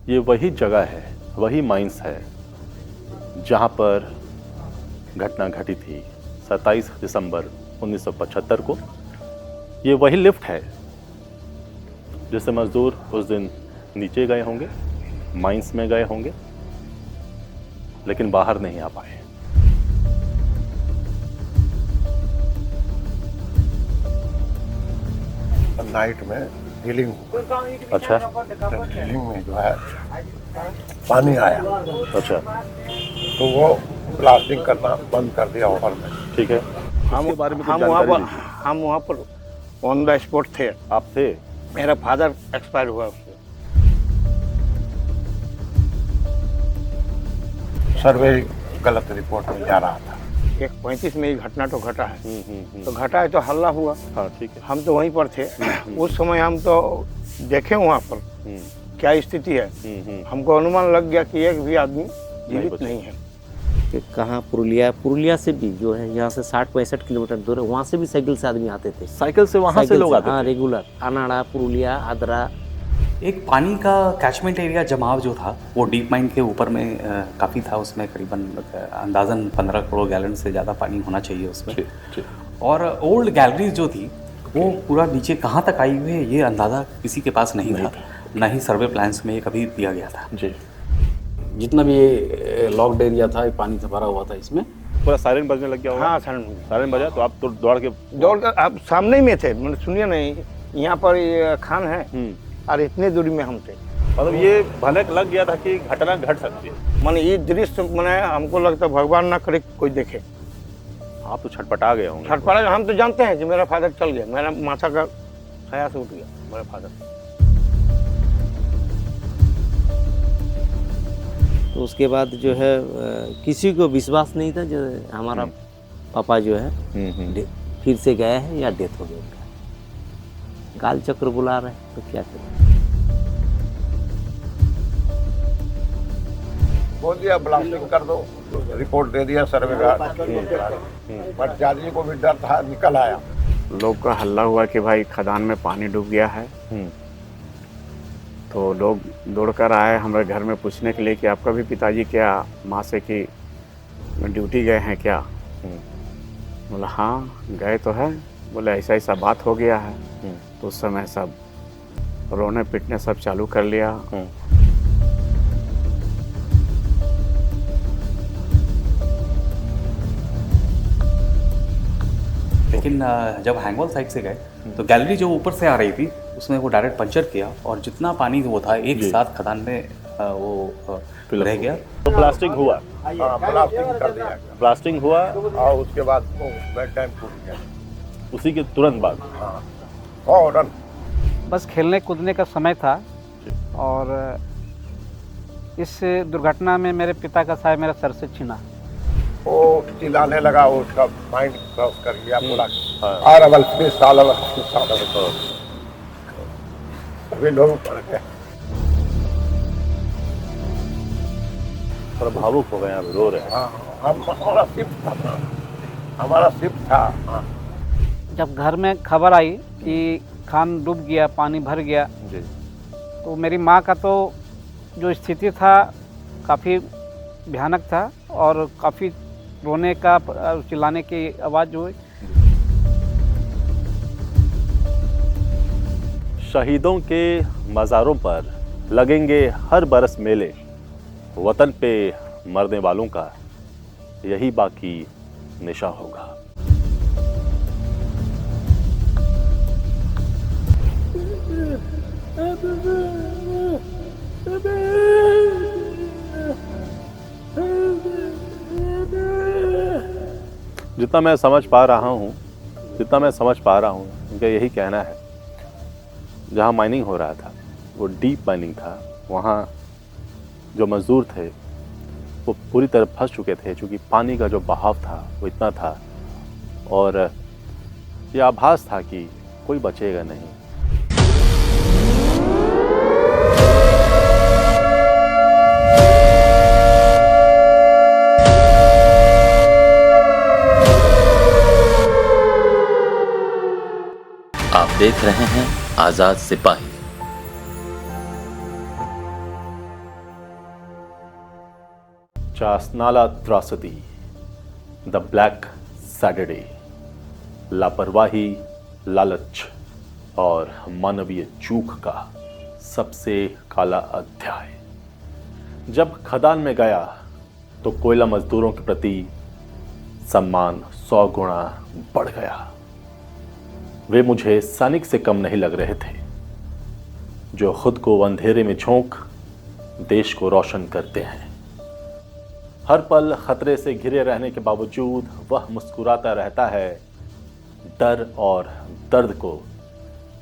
ये वही जगह है, वही माइंस है जहां पर घटना घटी थी 27 दिसंबर 1975 को। ये वही लिफ्ट है जिससे मजदूर उस दिन नीचे गए होंगे, माइंस में गए होंगे, लेकिन बाहर नहीं आ पाए। नाइट में ड्रिलिंग, अच्छा, ड्रिलिंग में जो है पानी आया, अच्छा, तो वो ब्लास्टिंग करना बंद कर दिया ऊपर में। ठीक है। हम इसके बारे में कुछ हम जानकारी दीजिए। वहाँ पर ऑन द स्पॉट थे। आप थे? मेरा फादर एक्सपायर हुआ उससे। सर्वे गलत रिपोर्ट में जा रहा था। 1:35 में ये घटना तो घटा है। तो घटा है तो हल्ला हुआ। हाँ, ठीक है। हम तो वहीं पर थे। उस समय हम तो देखे वहाँ पर क्या स्थिति है। हमको अनुमान लग गया कि एक भी आदमी जीवित नहीं है। कि कहाँ पुरुलिया से भी जो है यहाँ से 60-65 किलोमीटर दूर है, वहाँ से भी साइकिल से आदमी आते थे। साइकिल से वहाँ से लोग आते हाँ, थे? रेगुलर अनाड़ा, पुरुलिया, आदरा। एक पानी का कैचमेंट एरिया जमाव जो था वो डीप माइन के ऊपर में काफ़ी था। उसमें करीबन अंदाज़न 15 करोड़ गैलन से ज़्यादा पानी होना चाहिए उसमें। और ओल्ड गैलरीज जो थी वो पूरा नीचे कहाँ तक आई हुई है ये अंदाज़ा किसी के पास नहीं था, ना ही सर्वे प्लान्स में ये कभी दिया गया था। जी। जितना भी ये लॉक्ड एरिया था, ये पानी से भरा हुआ था। इसमें पूरा सायरन बजने लग गया होगा? हाँ, सायरन बजा तो आप तो दौड़ के आप सामने ही में थे। मैंने सुनिए नहीं, यहाँ पर ये खान है और इतने दूरी में हम थे। मतलब ये भनक लग गया था कि घटना घट सकती है। मैंने ये दृश्य मैंने हमको लगता भगवान ना करे कोई देखे। आप तो छटपटा गए होंगे। छटपटा, हम तो जानते हैं कि मेरा फादर चल गया, मेरा माथा का साया से उठ गया मेरा फादर। तो उसके बाद जो है किसी को विश्वास नहीं था जो हमारा पापा जो है फिर से गया है या डेथ हो गया उनका। काल चक्र बुला रहे हैं तो क्या करें। बोल दिया ब्लास्टिंग कर दो, रिपोर्ट दे दिया सर्वे का। बट जादरी को भी डर था, निकल आया। लोग का हल्ला हुआ कि भाई खदान में पानी डूब गया है। तो लोग दौड़कर आए हमारे घर में पूछने के लिए कि आपका भी पिताजी क्या माँ से कि ड्यूटी गए हैं क्या। बोला हाँ गए तो है। बोले ऐसा ऐसा बात हो गया है। तो उस समय सब रोने पिटने सब चालू कर लिया। लेकिन जब हैंगवॉल साइड से गए तो गैलरी जो ऊपर से आ रही थी उसमें वो डायरेक्ट पंचर किया और जितना पानी वो था एक साथ खदान में वो रह गया। तो ब्लास्टिंग हुआ? हाँ, ब्लास्टिंग कर दिया। ब्लास्टिंग हुआ और उसके बाद वो बेड टाइम टूट गया। उसी के तुरंत बाद? हाँ, फौरन। बस खेलने कूदने का समय था और इस दुर्घटना में मेरे पिता का साया मेरा सर से छिना। वो चिल्लाने लगा, उसका माइंड क्रॉस कर गया। बोला और सभी लोग पड़ गए। थोड़ा भावुक हो गए, आप रो रहे हैं। हाँ, हमारा शिफ्ट था। हाँ। जब घर में खबर आई कि खान डूब गया, पानी भर गया, जी। तो मेरी माँ का तो जो स्थिति था काफ़ी भयानक था और काफ़ी रोने का चिल्लाने की आवाज़ जो हुई। शहीदों के मज़ारों पर लगेंगे हर बरस मेले। वतन पे मरने वालों का यही बाकी निशा होगा। जितना मैं समझ पा रहा हूँ उनका यही कहना है, जहाँ माइनिंग हो रहा था वो डीप माइनिंग था। वहाँ जो मजदूर थे वो पूरी तरह फंस चुके थे, क्योंकि पानी का जो बहाव था वो इतना था और ये आभास था कि कोई बचेगा नहीं। आप देख रहे हैं आजाद सिपाही। चासनाला त्रासदी, द ब्लैक सैटरडे, लापरवाही, लालच और मानवीय चूक का सबसे काला अध्याय। जब खदान में गया तो कोयला मजदूरों के प्रति सम्मान 100 गुना बढ़ गया। वे मुझे सैनिक से कम नहीं लग रहे थे, जो खुद को अंधेरे में झोंक देश को रोशन करते हैं। हर पल खतरे से घिरे रहने के बावजूद वह मुस्कुराता रहता है, डर और दर्द को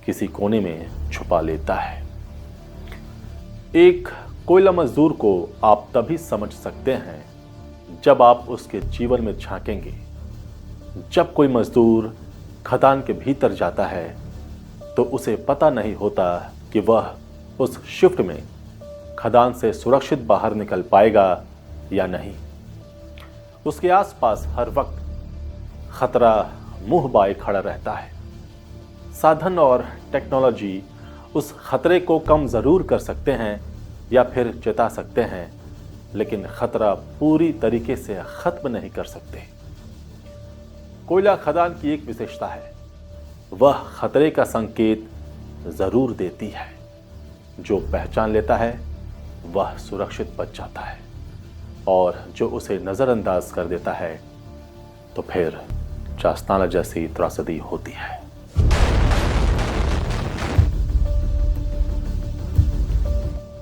किसी कोने में छुपा लेता है। एक कोयला मजदूर को आप तभी समझ सकते हैं जब आप उसके जीवन में झांकेंगे। जब कोई मजदूर खदान के भीतर जाता है तो उसे पता नहीं होता कि वह उस शिफ्ट में खदान से सुरक्षित बाहर निकल पाएगा या नहीं। उसके आसपास हर वक्त खतरा मुंह बाए खड़ा रहता है। साधन और टेक्नोलॉजी उस खतरे को कम जरूर कर सकते हैं या फिर चेता सकते हैं, लेकिन खतरा पूरी तरीके से खत्म नहीं कर सकते। कोयला खदान की एक विशेषता है, वह खतरे का संकेत जरूर देती है। जो पहचान लेता है वह सुरक्षित बच जाता है, और जो उसे नजरअंदाज कर देता है तो फिर चासनाला जैसी त्रासदी होती है।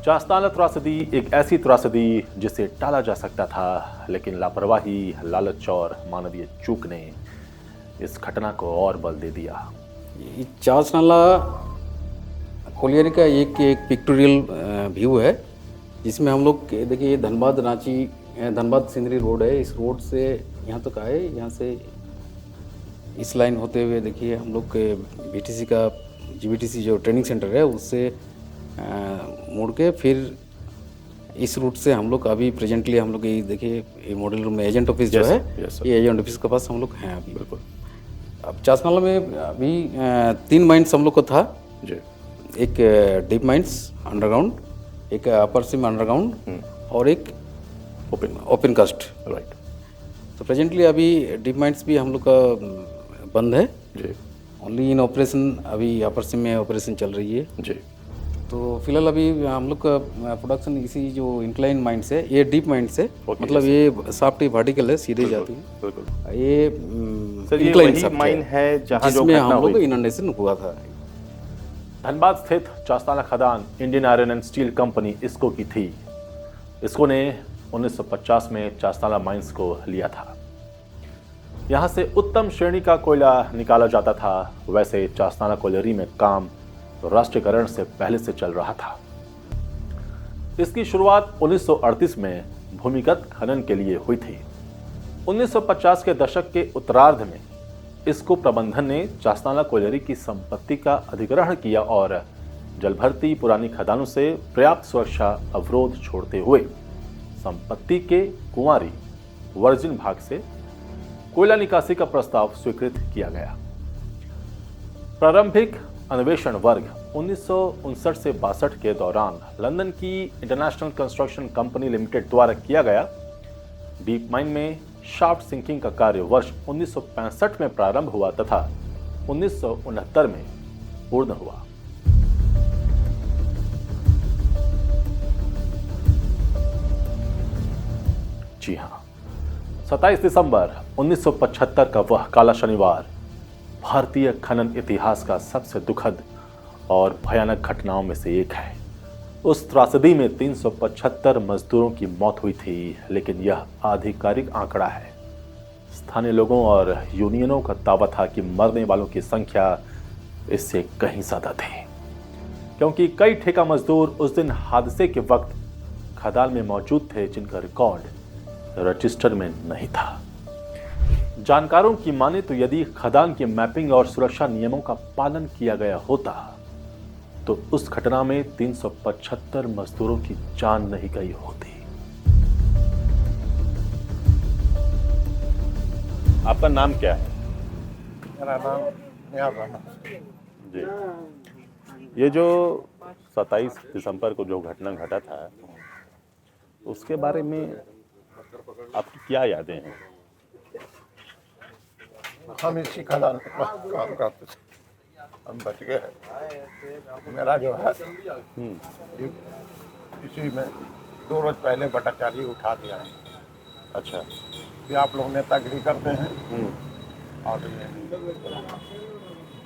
चासनाला त्रासदी एक ऐसी त्रासदी जिसे टाला जा सकता था, लेकिन लापरवाही, लालच और मानवीय चूक ने इस घटना को और बल दे दिया। ये चासनाला कोलियरी का एक पिक्टोरियल व्यू है, जिसमें हम लोग देखिए धनबाद रांची, धनबाद सिंदरी रोड है। इस रोड से यहाँ तक आए, यहाँ से इस लाइन होते हुए देखिए हम लोग के बीटीसी का जीबीटीसी जो ट्रेनिंग सेंटर है उससे मुड़ के फिर इस रूट से हम लोग अभी प्रेजेंटली हम लोग ये देखिए ये मॉडल रूम में एजेंट ऑफिस जो है, ये एजेंट ऑफिस के पास हम लोग हैं अभी। बिल्कुल। अब चासनाला में अभी 3 माइंस हम लोग को था जी। एक डीप माइंस अंडरग्राउंड, एक अपर सिम अंडरग्राउंड और एक ओपन कास्ट। राइट। तो प्रेजेंटली अभी डीप माइंस भी हम लोग का बंद है जी। ओनली इन ऑपरेशन, अभी अपर सिम में ऑपरेशन चल रही है। जी। तो फिलहाल अभी हम लोग का प्रोडक्शन इसी जो इंक्लाइन माइंस है, ये डीप माइंस है, Okay, मतलब ये साफ्ट वर्टिकल है, सीधे जाती है। बिल्कुल। ये सर, ये incline वही shaft माइन है जहाँ जो जिसमें घटना हम लोग हुई। इनंडेशन हुआ था। धनबाद स्थित चासनाला खदान Indian iron and steel company इसको की थी। इसको ने 1950 में चासनाला माइंस को लिया था। यहाँ से उत्तम श्रेणी का कोयला निकाला जाता था। वैसे चासनाला कोयलरी में काम राष्ट्रीयकरण से पहले से चल रहा था। इसकी शुरुआत 1938 में भूमिगत खनन के लिए हुई थी। 1950 के दशक के उत्तरार्ध में इसको प्रबंधन ने चासनाला कोयलरी की संपत्ति का अधिग्रहण किया और जलभर्ती पुरानी खदानों से पर्याप्त सुरक्षा अवरोध छोड़ते हुए संपत्ति के कुंवारी वर्जिन भाग से कोयला निकासी का प्रस्ताव स्वीकृत किया गया। प्रारंभिक अन्वेषण वर्ग 1959 से 62 के दौरान लंदन की इंटरनेशनल कंस्ट्रक्शन कंपनी लिमिटेड द्वारा किया गया। डीप माइन में शाफ्ट सिंकिंग का कार्य वर्ष 1965 में प्रारंभ हुआ तथा 1969 में पूर्ण हुआ। जी हां, 27 दिसंबर 1975 का वह काला शनिवार भारतीय खनन इतिहास का सबसे दुखद और भयानक घटनाओं में से एक है। उस त्रासदी में 375 मजदूरों की मौत हुई थी, लेकिन यह आधिकारिक आंकड़ा है। स्थानीय लोगों और यूनियनों का दावा था कि मरने वालों की संख्या इससे कहीं ज्यादा थी, क्योंकि कई ठेका मजदूर उस दिन हादसे के वक्त खदान में मौजूद थे जिनका रिकॉर्ड रजिस्टर में नहीं था। जानकारों की माने तो यदि खदान की मैपिंग और सुरक्षा नियमों का पालन किया गया होता तो उस घटना में 375 मजदूरों की जान नहीं गई होती। आपका नाम क्या है? मेरा नाम नियाज अहमद। जी। ये जो 27 दिसंबर को जो घटना घटा था उसके बारे में आपकी क्या यादें हैं? हम इसी खदान में काम करते थे, हम बच गए हैं। मेरा जो है इसी में 2 रोज पहले भट्टाचार्य उठा दिया है। अच्छा। कि आप लोग नेतागिरी करते हैं और ये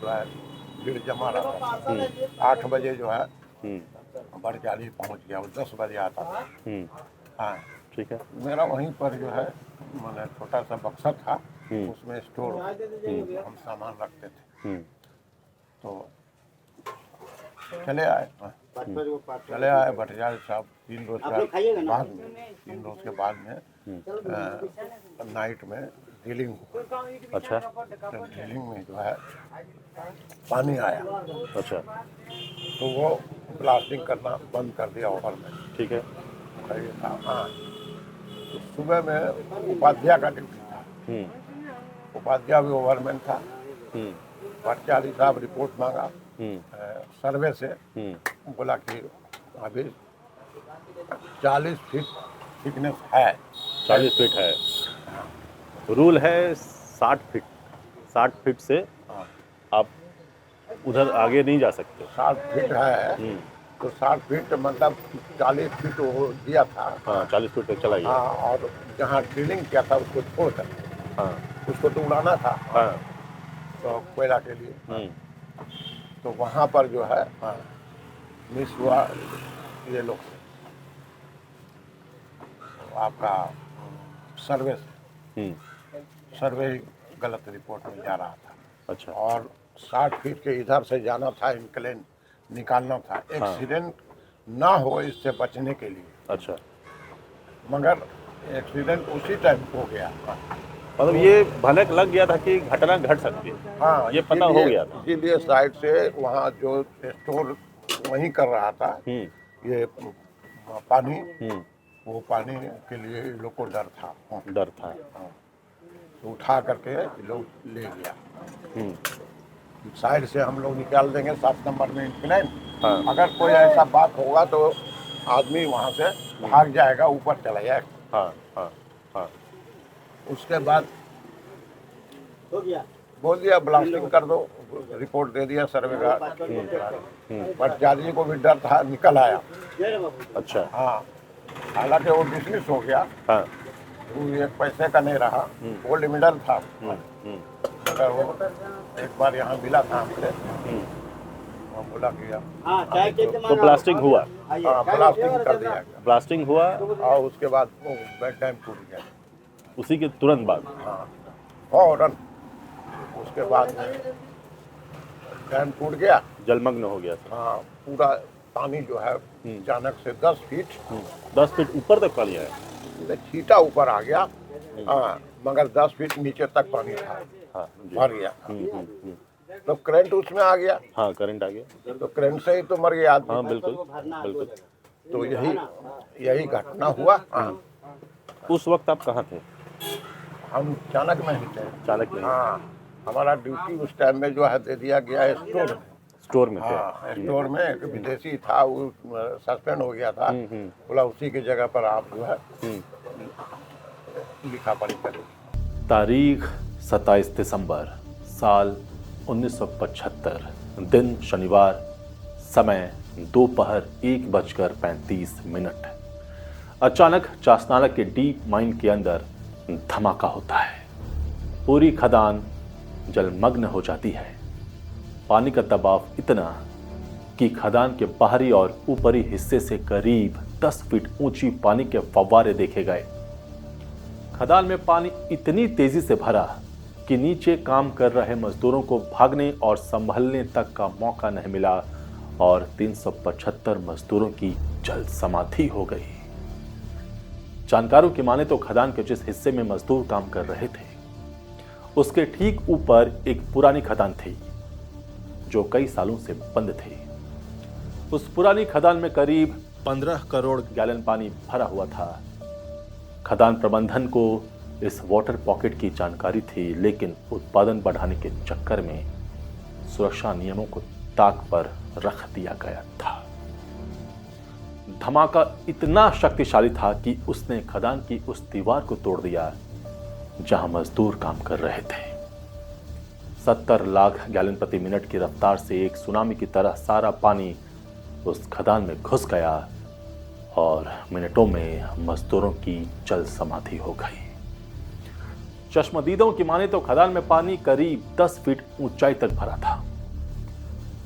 जो है भीड़ जमा रहा था। 8 बजे जो है भट्टाचार्य पहुंच गया, वो 10 बजे आता था। हाँ ठीक है। मेरा वहीं पर जो है मैंने छोटा सा बक्सा था, उसमें स्टोर हम सामान रखते थे। तो चले आए भट्टाचार्य साहब 3 रोज के बाद में नाइट में ड्रिलिंग हुआ। अच्छा। तो ड्रिलिंग में जो है पानी आया। अच्छा। तो वो ब्लास्टिंग करना बंद कर दिया ओवर में। ठीक है। ये था। हाँ, तो सुबह में उपाध्याय का ड्यूटी था। उपाध्याय भी ओवरमैन था। भट्टाचार्य साहब रिपोर्ट मांगा सर्वे से, बोला कि अभी 40 फीट थिकनेस है। 40 फीट है। रूल है 60 फीट। 60 फीट से आप उधर आगे नहीं जा सकते। 60 फीट है तो 60 फीट मतलब 40 फीट वो दिया था। हाँ, 40 फीट तक चला गया। हाँ, और जहाँ ड्रिलिंग किया था उसको छोड़कर, हाँ, उसको तो उड़ाना था। हाँ, तो कोयला के लिए। तो वहाँ पर जो है मिस हुआ ये लोग से, आपका सर्वे से। सर्वे गलत रिपोर्ट में जा रहा था। अच्छा। और 60 फीट के इधर से जाना था, इंक्लेन निकालना था, एक्सीडेंट ना हो इससे बचने के लिए। अच्छा। मगर एक्सीडेंट उसी टाइम हो गया। मतलब ये भनक लग गया था कि घटना घट सकती है। हाँ, ये पता हो गया था। इसीलिए साइड से वहाँ जो स्टोर वहीं कर रहा था ये पानी, वो पानी के लिए इन लोग को डर था। डर था। तो उठा करके ये लोग ले गया। साइड से हम लोग निकाल देंगे 7 नंबर में इंक्लाइन। अगर कोई ऐसा बात होगा तो आदमी वहाँ से भाग जाएगा, ऊपर चला जाएगा। हाँ, हाँ, हाँ। उसके बाद बोल दिया ब्लास्टिंग कर दो, रिपोर्ट दे दिया सर्वे का। भट्टाचार्य को भी डर था, निकल आया। अच्छा। हाँ, हालांकि वो डिसमिस हो गया। हाँ। वो एक पैसे का नहीं रहा, गोल्ड मेडल था। मगर वो एक बार यहाँ मिला था हमसे, वो बोला कि तो ब्लास्टिंग हुआ। हाँ, ब्लास्टिंग कर दिया गया। ब्लास्टिंग हुआ और उसके बाद वो बेड टाइम टूट गया। उसी के तुरंत बाद। हाँ, फौरन उसके बाद में डैम टूट गया, जलमग्न हो गया था। हाँ, पूरा पानी जो है अचानक से 10 फीट 10 फीट ऊपर तक पानी आया। छीटा ऊपर आ गया। हाँ, मगर 10 फीट नीचे तक पानी था। हाँ, भर गया। तो करंट उसमें आ गया। हाँ, करंट आ गया। तो करंट से ही तो मर गया आदमी। हाँ, बिल्कुल बिल्कुल। तो यही घटना हुआ। हाँ, उस वक्त आप कहाँ थे? हम चाणक में ही थे। चालक में? हाँ, हमारा ड्यूटी उस टाइम में जो है दे दिया गया स्टोर में। स्टोर में थे? हाँ, स्टोर में एक विदेशी था, वो सस्पेंड हो गया था। बोला उसी की जगह पर आप जो है लिखा पढ़ी करें। तारीख 27 दिसंबर साल 1975, दिन शनिवार, समय दोपहर 1:35। अचानक चासनाला के डीप माइन के अंदर धमाका होता है। पूरी खदान जलमग्न हो जाती है। पानी का दबाव इतना कि खदान के बाहरी और ऊपरी हिस्से से करीब 10 फीट ऊंची पानी के फव्वारे देखे गए। खदान में पानी इतनी तेजी से भरा कि नीचे काम कर रहे मजदूरों को भागने और संभलने तक का मौका नहीं मिला और 375 मजदूरों की जल समाधि हो गई। जानकारों की माने तो खदान के जिस हिस्से में मजदूर काम कर रहे थे उसके ठीक ऊपर एक पुरानी खदान थी जो कई सालों से बंद थी। उस पुरानी खदान में करीब 15 करोड़ गैलन पानी भरा हुआ था। खदान प्रबंधन को इस वाटर पॉकेट की जानकारी थी, लेकिन उत्पादन बढ़ाने के चक्कर में सुरक्षा नियमों को ताक पर रख दिया गया था। धमाका इतना शक्तिशाली था कि उसने खदान की उस दीवार को तोड़ दिया जहां मजदूर काम कर रहे थे। 70 लाख गैलन प्रति मिनट की रफ्तार से एक सुनामी की तरह सारा पानी उस खदान में घुस गया और मिनटों में मजदूरों की जल समाधि हो गई। चश्मदीदों की माने तो खदान में पानी करीब 10 फीट ऊंचाई तक भरा था।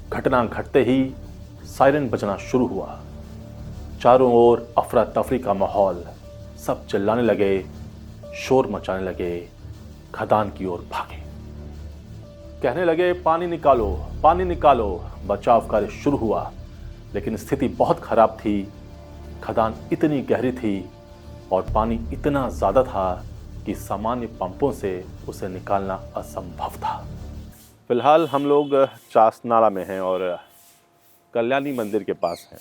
घटना घटते ही सायरन बजना शुरू हुआ। चारों ओर अफरा तफरी का माहौल, सब चिल्लाने लगे, शोर मचाने लगे, खदान की ओर भागे, कहने लगे पानी निकालो, पानी निकालो। बचाव कार्य शुरू हुआ, लेकिन स्थिति बहुत खराब थी। खदान इतनी गहरी थी और पानी इतना ज्यादा था कि सामान्य पंपों से उसे निकालना असंभव था। फिलहाल हम लोग चासनाला में हैं और कल्याणी मंदिर के पास हैं।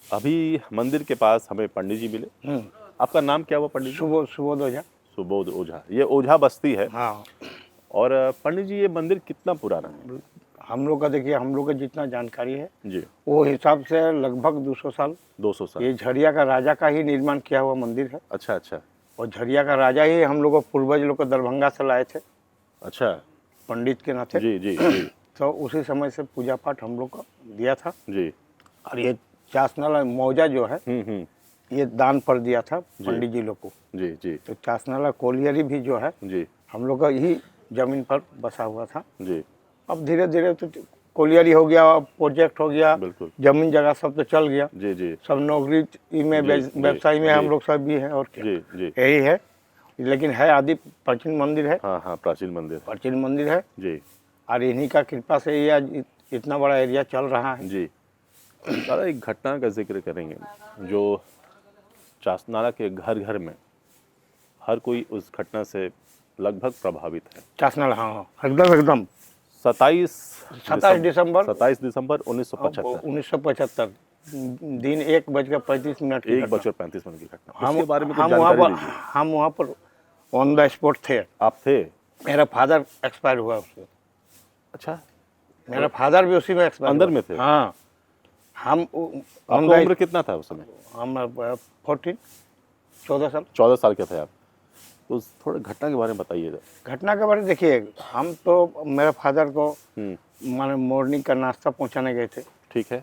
अभी मंदिर के पास हमें पंडित जी मिले। आपका नाम क्या हुआ पंडित जी? सुबोध ओझा। सुबोध ओझा। ये ओझा बस्ती है। हाँ। और पंडित जी ये मंदिर कितना पुराना है? हम लोग का देखिए, हम लोग का जितना जानकारी है जी, वो हिसाब से लगभग 200 साल। 200 साल। ये झरिया का राजा का ही निर्माण किया हुआ मंदिर है। अच्छा अच्छा। और झरिया का राजा ही हम लोग को पूर्वज लोग को दरभंगा से लाए थे, अच्छा। पंडित के नाते। जी जी जी। तो उसी समय से पूजा पाठ हम लोग को दिया था। जी। और ये चासनाला मौजा जो है ये दान पर दिया था पंडित जी लोग को। जी जी तो चासनाला कोलियरी भी जो है जी हम लोग का यही जमीन पर बसा हुआ था। जी। अब धीरे धीरे तो कोलियरी हो गया, प्रोजेक्ट हो गया, बिल्कुल। जमीन जगह सब तो चल गया। जी जी सब नौकरी में, व्यवसाय में हम लोग सब भी हैं। और क्या जी जी। यही है, लेकिन है आदि प्राचीन मंदिर है। हाँ हाँ, प्राचीन मंदिर। प्राचीन मंदिर है जी और इन्हीं का कृपा से ये आज इतना बड़ा एरिया चल रहा है। जी। सारा एक घटना का जिक्र करेंगे जो चासनाला के घर घर में हर कोई उस घटना से लगभग प्रभावित है। चासनाला, हाँ एकदम एकदम। 27 दिसंबर 1975 दिन 1:35 की 1:35 की घटना। हम उसके बारे में कुछ हम जानकारी दीजिए। हम वहाँ पर ऑन द स्पॉट थे। आप थे? मेरा फादर एक्सपायर हुआ उसमें। अच्छा। मेरा फादर भी उसी में एक्सपायर अंदर हुआ। में थे? हाँ। हम आपका उम्र कितना था उस समय? हम 14 साल। 14 साल के थे आप। तो थोड़ा घटना के बारे में बताइएगा। घटना के बारे में देखिए, हम तो मेरे फादर को माने मॉर्निंग का नाश्ता पहुंचाने गए थे। ठीक है।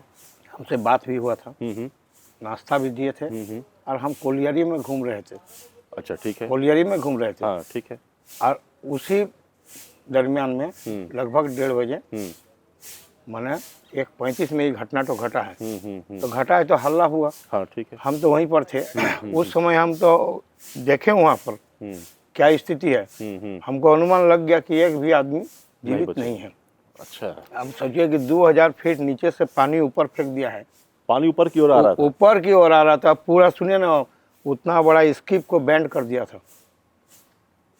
हमसे बात भी हुआ था, नाश्ता भी दिए थे। और हम कोलियरी में घूम रहे थे। अच्छा ठीक है। कोलियरी में घूम रहे थे। हाँ ठीक है। और उसी दरमियान में लगभग 1:30 बजे माने 1:35 में ये घटना तो घटा है। तो घटा है तो हल्ला हुआ। हाँ ठीक है। हम तो वहीं पर थे। उस समय हम तो देखे वहाँ पर क्या स्थिति है। हमको अनुमान लग गया कि एक भी आदमी जीवित नहीं है। अच्छा। अब सोचिए कि 2000 फीट नीचे से पानी ऊपर फेंक दिया है। पानी ऊपर की ओर आ रहा था? ऊपर की ओर आ रहा था पूरा। सुनिए ना, उतना बड़ा स्किप को बैंड कर दिया था।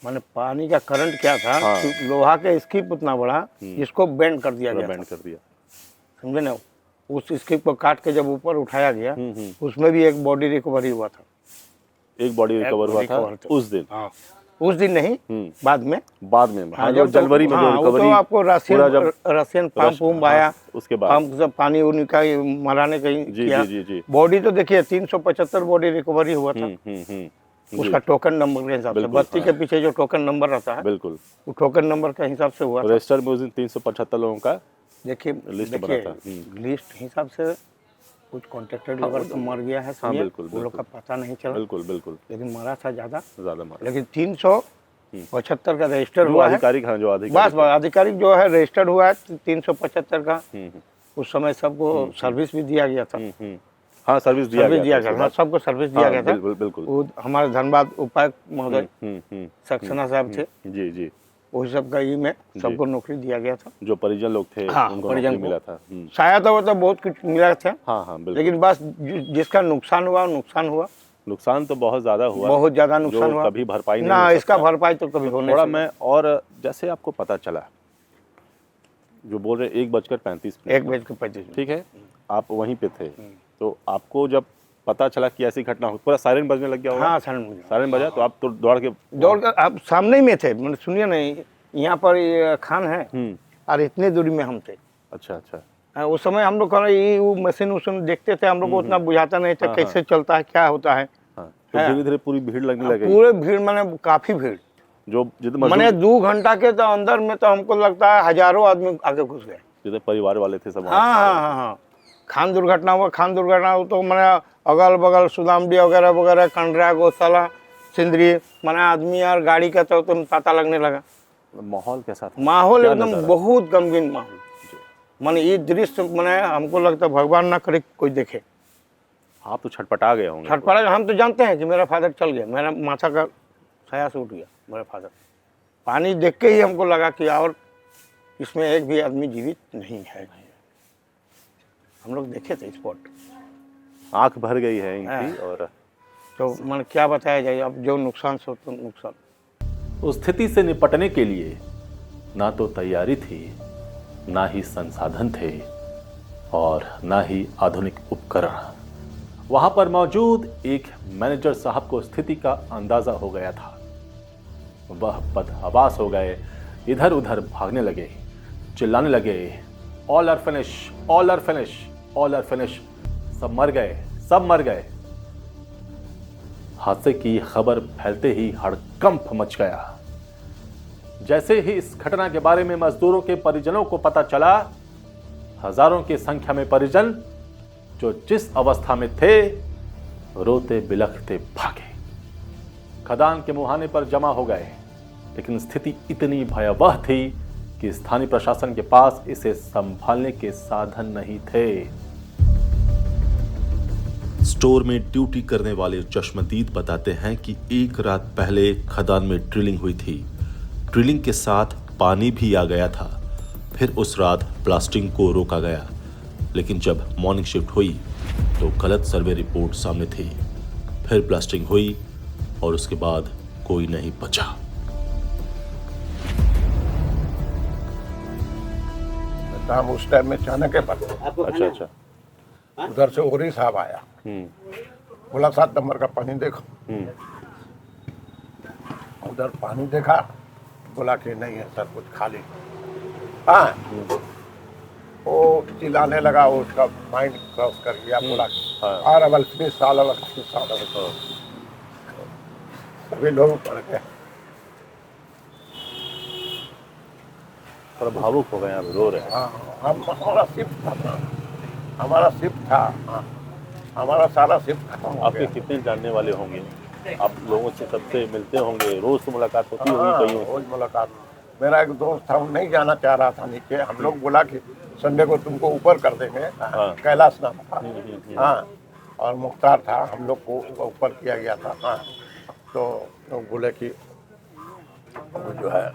माने पानी का करंट क्या था। हाँ। लोहा का स्किप उतना बड़ा, इसको बैंड कर दिया गया। बैंड कर दिया, समझे ना। उस स्किप को काट के जब ऊपर उठाया गया, उसमें भी एक बॉडी रिकवरी हुआ था। एक बॉडी रिकवर हुआ था उस दिन? हाँ, उस दिन नहीं, बाद में। हाँ, जब जनवरी में जो रिकवरी, तो आपको रशियन पंप आया, उसके बाद पंप से पानी उनका मराने का किया। बॉडी तो देखिए 375 बॉडी रिकवरी हुआ था। उसका टोकन नंबर के हिसाब से, बत्ती के पीछे जो टोकन नंबर रहता है, बिल्कुल वो टोकन नंबर के हिसाब से हुआ। रजिस्टर में उस दिन 375 लोगों का देखिए लिस्ट बना था। लिस्ट हिसाब से कुछ कॉन्ट्रैक्टर लेबर तो मर गया है। हाँ, बिल्कुल, वो लोग का पता नहीं चला। बिल्कुल बिल्कुल। लेकिन मरा था ज्यादा मरा। लेकिन 375 का रजिस्टर हुआ है। आधिकारिक, हाँ, जो बस आधिकारिक जो है रजिस्टर्ड हुआ है 375 का। उस समय सबको सर्विस भी दिया गया था। हाँ, सर्विस दिया गया था। सबको सर्विस दिया गया था। बिल्कुल बिल्कुल। वो हमारे धनबाद उपायुक्त महोदय सक्सेना साहब थे। जी जी। वही सब का ही में सबको नौकरी दिया गया था। जो परिजन लोग थे, हाँ, उनको परिजन मिला था। शायद वो तो बहुत कुछ मिला था। हाँ हाँ बिल्कुल। लेकिन बस जिसका नुकसान हुआ, नुकसान हुआ। नुकसान तो बहुत ज्यादा हुआ, बहुत ज्यादा नुकसान हुआ। कभी भरपाई नहीं ना, इसका भरपाई तो कभी होने थोड़ा मैं। और जैसे आपको पता चला, जो बोल रहे 1:35 1:35, ठीक है, आप वहीं पे थे, तो आपको जब पता चला कि ऐसी घटना हो, पूरा सायरन बजने लग गया होगा? हाँ, सायरन बजा, तो आप तो दौड़ के आप सामने ही में थे। सुनिए नहीं, यहाँ पर ये खान है और इतने दूरी में हम थे। अच्छा अच्छा। उस समय हम लोग ये वो मशीन उशीन देखते थे, हम लोग को उतना बुझाता नहीं था कैसे चलता है, क्या होता है। हाँ, तो धीरे धीरे पूरी भीड़ लगने लगी। पूरे भीड़ माने काफी भीड़, जो जितने मैंने 2 घंटा के तो अंदर में तो हमको लगता है हजारों आदमी आगे घुस गए। जितने परिवार वाले थे सब। हाँ हाँ हाँ हाँ। खान दुर्घटना हुआ, खान दुर्घटना हो तो मैंने अगल बगल सुदामडी वगैरह वगैरह, कंडरा, गौशाला, सिंदरी, मैंने आदमी और गाड़ी का तो पता लगने लगा। माहौल कैसा था? माहौल एकदम बहुत गमगीन माहौल। माने ये दृश्य मैंने हमको लगता है भगवान ना करे कोई देखे। आप तो छटपटा गए होंगे। छटपटा, हम तो जानते हैं कि मेरा फादर चल गया, मेरा माथा का साया से उठ गया मेरा फादर। पानी देख के ही हमको लगा कि और इसमें एक भी आदमी जीवित नहीं है। हम लोग देखे थे स्पॉट, आंख भर गई है इनकी। और तो मैंने क्या बताया जाए, अब जो नुकसान सो तो नुकसान। उस स्थिति से निपटने के लिए ना तो तैयारी थी, ना ही संसाधन थे, और ना ही आधुनिक उपकरण। वहां पर मौजूद एक मैनेजर साहब को स्थिति का अंदाजा हो गया था। वह बदहवास हो गए, इधर उधर भागने लगे, चिल्लाने लगे, all are finish, all are finish, all are finish, सब मर गए, सब मर गए। हादसे की खबर फैलते ही हड़कंप मच गया। जैसे ही इस घटना के बारे में मजदूरों के परिजनों को पता चला, हजारों की संख्या में परिजन जो जिस अवस्था में थे, रोते बिलखते भागे, खदान के मुहाने पर जमा हो गए। लेकिन स्थिति इतनी भयावह थी कि स्थानीय प्रशासन के पास इसे संभालने के साधन नहीं थे। स्टोर में ड्यूटी करने वाले चश्मदीद बताते हैं कि एक रात पहले खदान में ड्रिलिंग हुई थी। ड्रिलिंग के साथ पानी भी आ गया था। फिर उस रात ब्लास्टिंग को रोका गया, लेकिन जब मॉर्निंग शिफ्ट हुई तो गलत सर्वे रिपोर्ट सामने थी। फिर ब्लास्टिंग हुई और उसके बाद कोई नहीं बचा। हम उस टाइम में अचानक है पर अच्छा अच्छा। उधर से ओरी साहब आया, बोला 7 नंबर का पानी देखो। उधर पानी देखा, बोला कि नहीं है सर, कुछ खाली। हाँ, वो चिल्लाने लगा, वो उसका माइंड क्रॉस कर गया। बोला और अवल फिनिश साल सभी लोग पड़ गए। थोड़ा भावुक हो गए, आप रो रहे हैं। हाँ, हमारा शिफ्ट था ना, हमारा शिफ्ट था। हाँ, हमारा सारा शिफ्ट खत्म हो आपके गया। कितने जानने वाले होंगे? आप लोगों से सबसे मिलते होंगे, रोज तो मुलाकात होती होगी कहीं? रोज मुलाकात। मेरा एक दोस्त था, वो नहीं जाना चाह रहा था नीचे। हम लोग बोला कि संडे को तुमको ऊपर कर देंगे। कैलाश नाम था। हाँ, और मुख्तार था, हम लोग को ऊपर किया गया था। हाँ, तो बोले कि वो जो है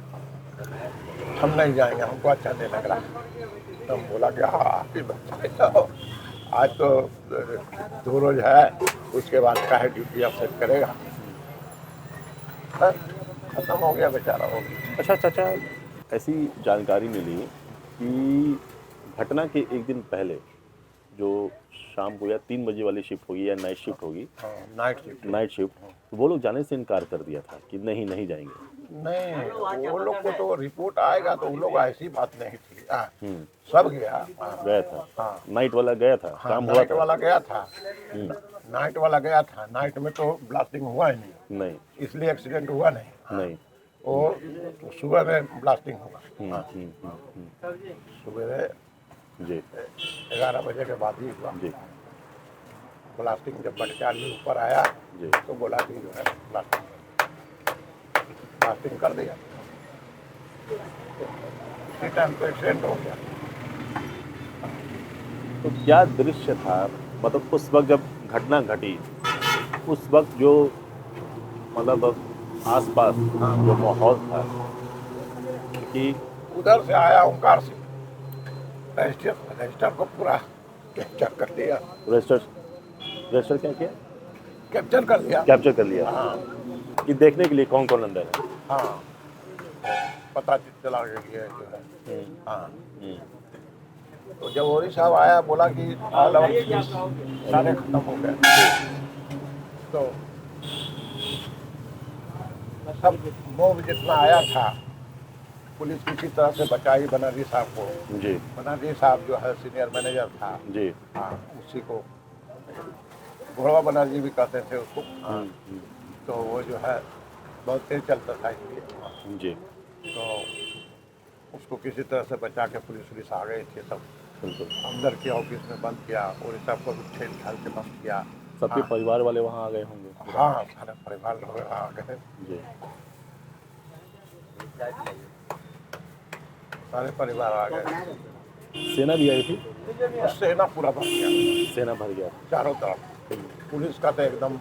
हम नहीं जाएंगे, हमको अच्छा नहीं लग रहा। तो हम बोला कि हाँ आप ही बताओ, आज तो 2 रोज है, उसके बाद का है ड्यूटी आप सेट करेगा। खत्म हो गया बेचारा, हो गया। अच्छा चाचा, ऐसी जानकारी मिली कि घटना के एक दिन पहले जो शाम को या 3 बजे वाली शिफ्ट होगी या नाइट शिफ्ट होगी, नाइट शिफ्ट, तो वो लोग जाने से इनकार कर दिया था कि नहीं नहीं जाएंगे। नहीं, वो लोग को तो रिपोर्ट आएगा, तो वो लोग ऐसी बात नहीं थी। सब गया था। हाँ, नाइट वाला गया था। हाँ, काम हुआ नाइट था। वाला गया था। नाइट वाला गया था। नाइट में तो ब्लास्टिंग हुआ ही नहीं, इसलिए एक्सीडेंट हुआ नहीं। नहीं, वो सुबह में ब्लास्टिंग हुआ। सुबह जी 11 बजे के बाद ही हुआ जी ब्लास्टिंग। जब बटचाली ऊपर आया जी तो बोला कि जो है ब्लास्टिंग कर दिया। उसी टाइम तो एक्सीडेंट हो गया। तो क्या दृश्य था, मतलब उस वक्त जब घटना घटी, उस वक्त जो मतलब आसपास जो माहौल था कि उधर से आया ओंकार से रजिस्टर को पूरा कैप्चर कर लिया। रजिस्टर क्या किया? कैप्चर कर लिया। कैप्चर कर लिया। हाँ, कि देखने के लिए कौन कौन अंदर है। हाँ, पता चला गया जो है। हाँ, तो जब ओरी साहब आया, बोला कि सारे खत्म हो गए, तो सब मोब जितना आया था पुलिस किसी तरह से बचाई बनर्जी साहब को। जी बनर्जी साहब जो है सीनियर मैनेजर था। जी। हाँ, उसी को घोड़ा बनर्जी भी कहते थे उसको। हाँ, तो वो जो है बहुत तेज चलता था इसलिए। जी तो उसको किसी तरह से बचा के पुलिस आ गए थे सब। बिल्कुल। अंदर के ऑफिस में बंद किया और सबको छेड़ छाड़ के बंद किया। सबके हाँ। परिवार वाले वहाँ आ गए होंगे। हाँ, सारे परिवार लोग आ गए, जी सारे परिवार आ गए। सेना भी आई थी। और सेना पूरा भर गया, सेना भर गया। चारों तरफ। पुलिस का तो एकदम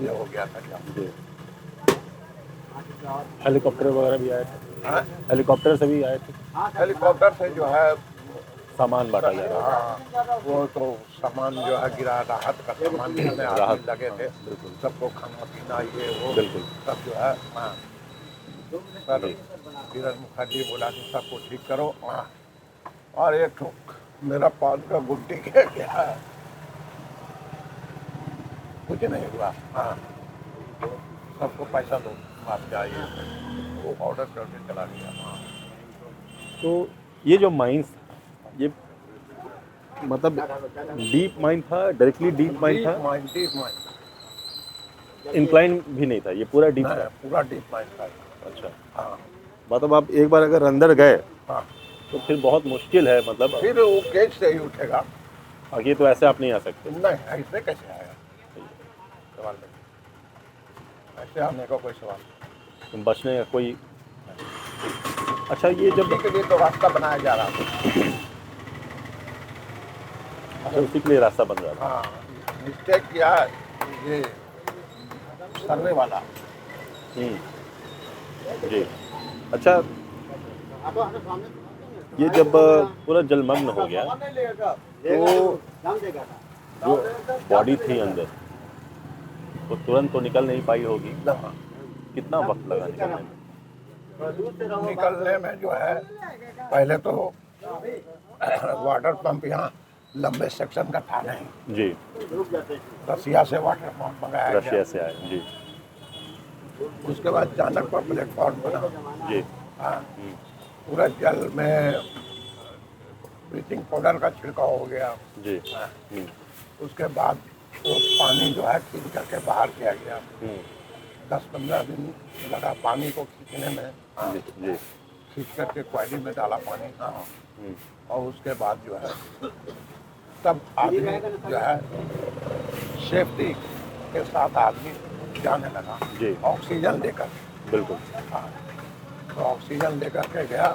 ये हो गया था क्या। जी हेलीकॉप्टर वगैरह भी आए थे। हाँ? हेलीकॉप्टर से भी आए थे। हेलीकॉप्टर से जो है सामान बांटा जा रहा था। हाँ, वो तो सामान जो है गिरा, राहत का सामान जितने आदमी लगे थे बिल्कुल। सबको खाना पीना ये वो बिल्कुल। सब जो है। हाँ, सर किरण मुखर्जी बोला कि सबको ठीक करो। हाँ, और एक ठोक मेरा पान का गुड्डी क्या गया, कुछ नहीं हुआ। हाँ, सबको पैसा दो, माफ चाहिए, वो ऑर्डर करके चला गया। हाँ, तो ये जो माइंस ये मतलब डीप माइन था, डायरेक्टली डीप माइन था, डीप माइन इंक्लाइन भी नहीं था, ये पूरा डीप था। पूरा डीप माइन था। अच्छा, हाँ मतलब आप एक बार अगर अंदर गए हाँ, तो फिर बहुत मुश्किल है, मतलब फिर वो केज से ही उठेगा। आगे तो ऐसे आप नहीं आ सकते। नहीं, ऐसे कैसे आएगा, सवाल नहीं, ऐसे आने का कोई सवाल नहीं। बचने का कोई। अच्छा, ये जब उसी के लिए तो रास्ता बनाया जा रहा था। अच्छा, उसी के लिए रास्ता बन रहा था। हाँ, मिस्टेक किया ये सर्वे वाला। जी। अच्छा, ये जब पूरा जलमग्न हो गया तो जो बॉडी थी अंदर वो तुरंत तो निकल नहीं पाई होगी। कितना वक्त लगा निकलने में? निकलने में जो है पहले तो वाटर पंप यहाँ लंबे सेक्शन का था नहीं। जी, रसिया से वाटर पंप मंगाया रशिया गया। से आए। जी उसके बाद चाणक पर प्लेटफॉर्म बना। जी। हाँ, पूरा जल में ब्लीचिंग पाउडर का छिड़काव हो गया। जी। हाँ, उसके बाद वो पानी जो है खींच करके बाहर किया गया। 10-15 दिन लगा पानी को खींचने में। हाँ, जी जी। खींच करके क्वाली में डाला पानी। हाँ, और उसके बाद जो है तब आदमी जो है सेफ्टी के साथ आदमी जाने लगा। जी। ऑक्सीजन लेकर। बिल्कुल। हाँ, तो ऑक्सीजन लेकर के गया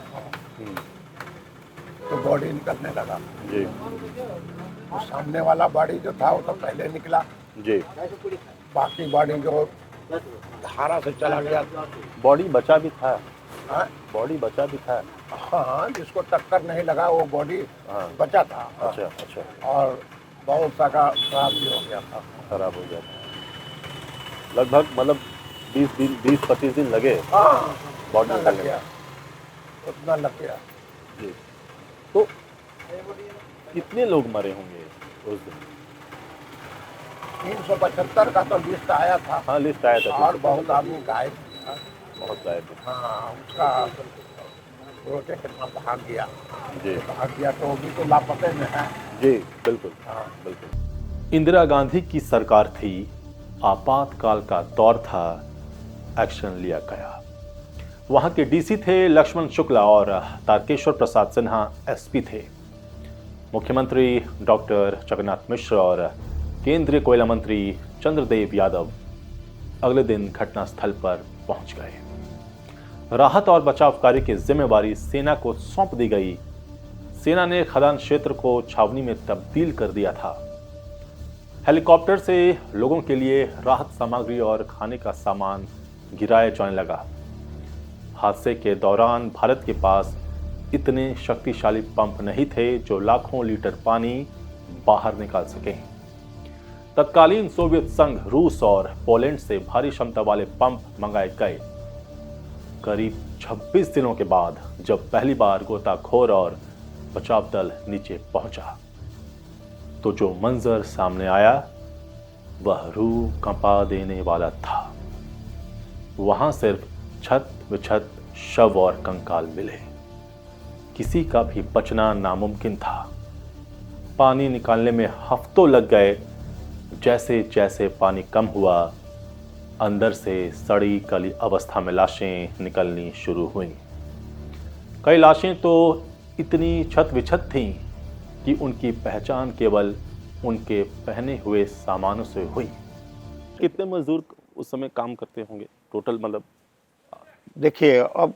तो बॉडी निकलने लगा। जी तो सामने वाला बॉडी जो था वो तो पहले निकला। जी। बाकी बॉडी जो धारा से चला गया। बॉडी बचा भी था। हाँ, बॉडी बचा भी था। हाँ, जिसको टक्कर नहीं लगा वो बॉडी हाँ। बचा था। हाँ, अच्छा अच्छा। और बहुत सा का खराब भी हो गया था। खराब हो गया था। लगभग मतलब 20-25 दिन लगे हाँ, बॉडी उतना लग निकलने गया, में। उतना लग गया। जी। तो कितने लोग मरे होंगे उस दिन? 375 का तो लिस्ट आया था। हाँ, लिस्ट आया था। और बहुत आदमी घायल था। बहुत गायब थे। हाँ, उसका रोटे के साथ भाग गया। जी भाग गया तो वो भी तो लापते में है। जी। बिल्कुल हाँ, बिल्कुल। इंदिरा गांधी की सरकार थी, आपातकाल का दौर था, एक्शन लिया गया। वहां के डीसी थे लक्ष्मण शुक्ला और तारकेश्वर प्रसाद सिन्हा एसपी थे। मुख्यमंत्री डॉक्टर जगन्नाथ मिश्र और केंद्रीय कोयला मंत्री चंद्रदेव यादव अगले दिन घटनास्थल पर पहुंच गए। राहत और बचाव कार्य की जिम्मेवारी सेना को सौंप दी गई। सेना ने खदान क्षेत्र को छावनी में तब्दील कर दिया था। हेलीकॉप्टर से लोगों के लिए राहत सामग्री और खाने का सामान गिराया जाने लगा। हादसे के दौरान भारत के पास इतने शक्तिशाली पंप नहीं थे जो लाखों लीटर पानी बाहर निकाल सके। तत्कालीन सोवियत संघ, रूस और पोलैंड से भारी क्षमता वाले पंप मंगाए गए। करीब 26 दिनों के बाद जब पहली बार गोताखोर और बचाव दल नीचे पहुंचा तो जो मंजर सामने आया वह रूह कंपा देने वाला था। वहां सिर्फ छत शव और कंकाल मिले। किसी का भी बचना नामुमकिन था। पानी निकालने में हफ्तों लग गए। जैसे जैसे पानी कम हुआ, अंदर से सड़ी गली अवस्था में लाशें निकलनी शुरू हुईं। कई लाशें तो इतनी छत विछत थीं कि उनकी पहचान केवल उनके पहने हुए सामानों से हुई। कितने मजदूर उस समय काम करते होंगे टोटल, मतलब? देखिए, अब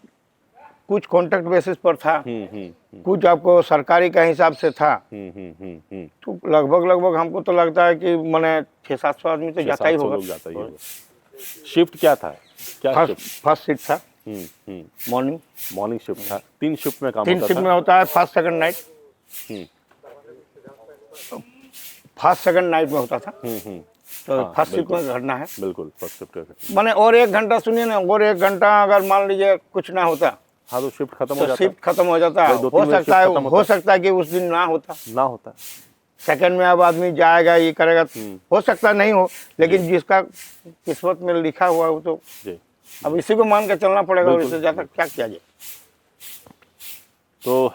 कुछ कॉन्ट्रैक्ट बेसिस पर था, कुछ आपको सरकारी का हिसाब से था। तो लगभग हमको तो लगता है कि मैंने 600-700 आदमी तो जाता ही होगा। शिफ्ट क्या था? क्या फर्स्ट शिफ्ट था, मॉर्निंग शिफ्ट था। 3 शिफ्ट में काम तीन होता शिफ्ट था। में होता है। फर्स्ट सेकंड नाइट में होता था। तो हाँ, फर्स्ट शिफ्ट बिल्कुल। में घटना है। बिल्कुल फर्स्ट शिफ्ट का। माने और 1 घंटा सुनिए ना, और 1 घंटा अगर मान लीजिए कुछ ना होता हाँ, तो शिफ्ट खत्म हो तो जाता। शिफ्ट खत्म हो जाता है। भाई, 2-3 बजे शिफ्ट खत्म हो सकता है कि उस दिन ना होता। सेकंड में अब आदमी जाएगा, ये करेगा, हो सकता नहीं हो, लेकिन जिसका किस्मत में लिखा हुआ वो तो जी। अब इसी को मान के चलना पड़ेगा, और बिल्कुल। इससे ज्यादा क्या किया जाए। तो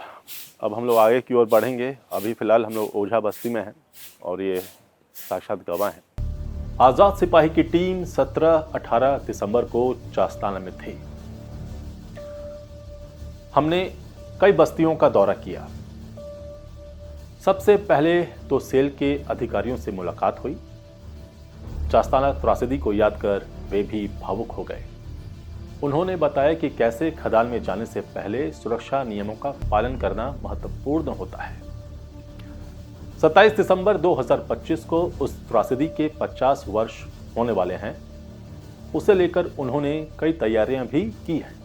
अब हम लोग आगे की ओर बढ़ेंगे। अभी फिलहाल हम लोग ओझा बस्ती में हैं और ये साक्षात गवाह हैं। आजाद सिपाही की टीम 17-18 दिसंबर को चास्ताना में थी। हमने कई बस्तियों का दौरा किया। सबसे पहले तो सेल के अधिकारियों से मुलाकात हुई। चास्ताना त्रासदी को याद कर वे भी भावुक हो गए। उन्होंने बताया कि कैसे खदान में जाने से पहले सुरक्षा नियमों का पालन करना महत्वपूर्ण होता है। 27 दिसंबर 2025 को उस त्रासदी के 50 वर्ष होने वाले हैं। उसे लेकर उन्होंने कई तैयारियां भी की हैं।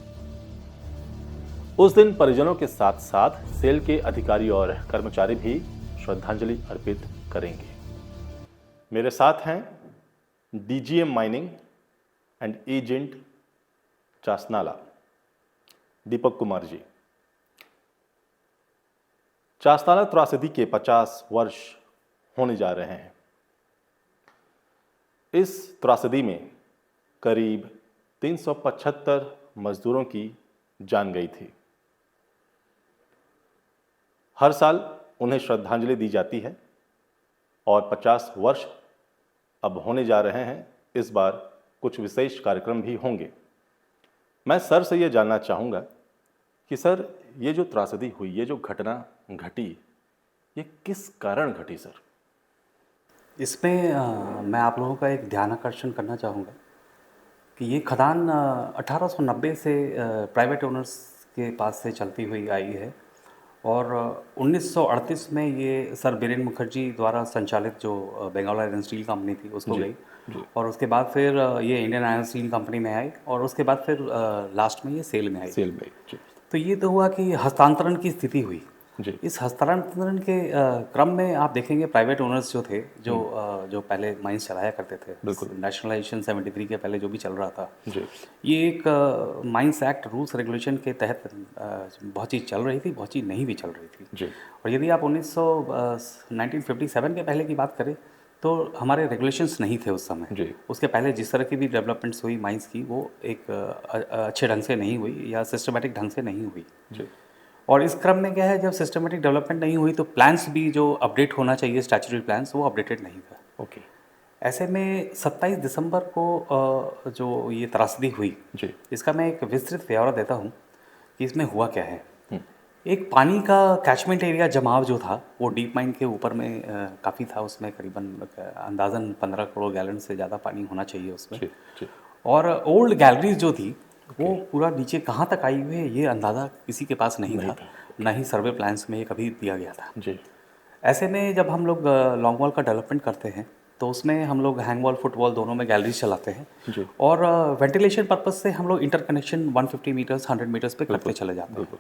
उस दिन परिजनों के साथ साथ सेल के अधिकारी और कर्मचारी भी श्रद्धांजलि अर्पित करेंगे। मेरे साथ हैं DGM mining and agent Chasnala Deepak Kumar ji. Chasnala त्रासदी के 50 वर्ष होने जा रहे हैं। इस त्रासदी में करीब 375 मजदूरों की जान गई थी। हर साल उन्हें श्रद्धांजलि दी जाती है और 50 वर्ष अब होने जा रहे हैं। इस बार कुछ विशेष कार्यक्रम भी होंगे। मैं सर से ये जानना चाहूँगा कि सर, ये जो त्रासदी हुई, ये जो घटना घटी, ये किस कारण घटी सर? इसमें मैं आप लोगों का एक ध्यान आकर्षण करना चाहूँगा कि ये खदान 1890 से प्राइवेट ओनर्स के पास से चलती हुई आई है और 1938 में ये सर बीरेन मुखर्जी द्वारा संचालित जो बंगाल आयरन स्टील कंपनी थी उसको गई और उसके बाद फिर ये इंडियन आयरन स्टील कंपनी में आई और उसके बाद फिर लास्ट में ये सेल में आई। तो ये तो हुआ कि हस्तांतरण की स्थिति हुई। इस हस्तांतरण के क्रम में आप देखेंगे प्राइवेट ओनर्स जो थे, जो पहले माइंस चलाया करते थे, बिल्कुल नेशनलाइजेशन 73 के पहले जो भी चल रहा था, ये एक माइंस एक्ट रूल्स रेगुलेशन के तहत बहुत चीज़ चल रही थी, बहुत चीज़ नहीं भी चल रही थी। और यदि आप 1957 के पहले की बात करें तो हमारे रेगुलेशंस नहीं थे उस समय। उसके पहले जिस तरह की भी डेवलपमेंट्स हुई माइंस की, वो एक अच्छे ढंग से नहीं हुई या सिस्टमेटिक ढंग से नहीं हुई। और इस क्रम में क्या है, जब सिस्टमेटिक डेवलपमेंट नहीं हुई तो प्लान्स भी जो अपडेट होना चाहिए, स्टैट्यूटरी प्लान्स, वो अपडेटेड नहीं था। ऐसे में 27 दिसंबर को जो ये त्रासदी हुई, इसका मैं एक विस्तृत ब्यौरा देता हूँ कि इसमें हुआ क्या है। एक पानी का कैचमेंट एरिया जमाव जो था वो डीप माइन के ऊपर में काफ़ी था। उसमें करीबन अंदाज़न 15 करोड़ गैलन से ज़्यादा पानी होना चाहिए उसमें। और ओल्ड गैलरीज जो थी वो पूरा नीचे कहाँ तक आई हुई है ये अंदाज़ा किसी के पास नहीं था, ना ही सर्वे प्लान्स में ये कभी दिया गया था। ऐसे में जब हम लोग लॉन्ग वॉल का डेवलपमेंट करते हैं तो उसमें हम लोग हैंग वॉल, फुट वॉल दोनों में गैलरीज चलाते हैं और वेंटिलेशन पर्पस से हम लोग इंटरकनेक्शन 150 मीटर्स 100 मीटर्स पे करते चले जाते हैं।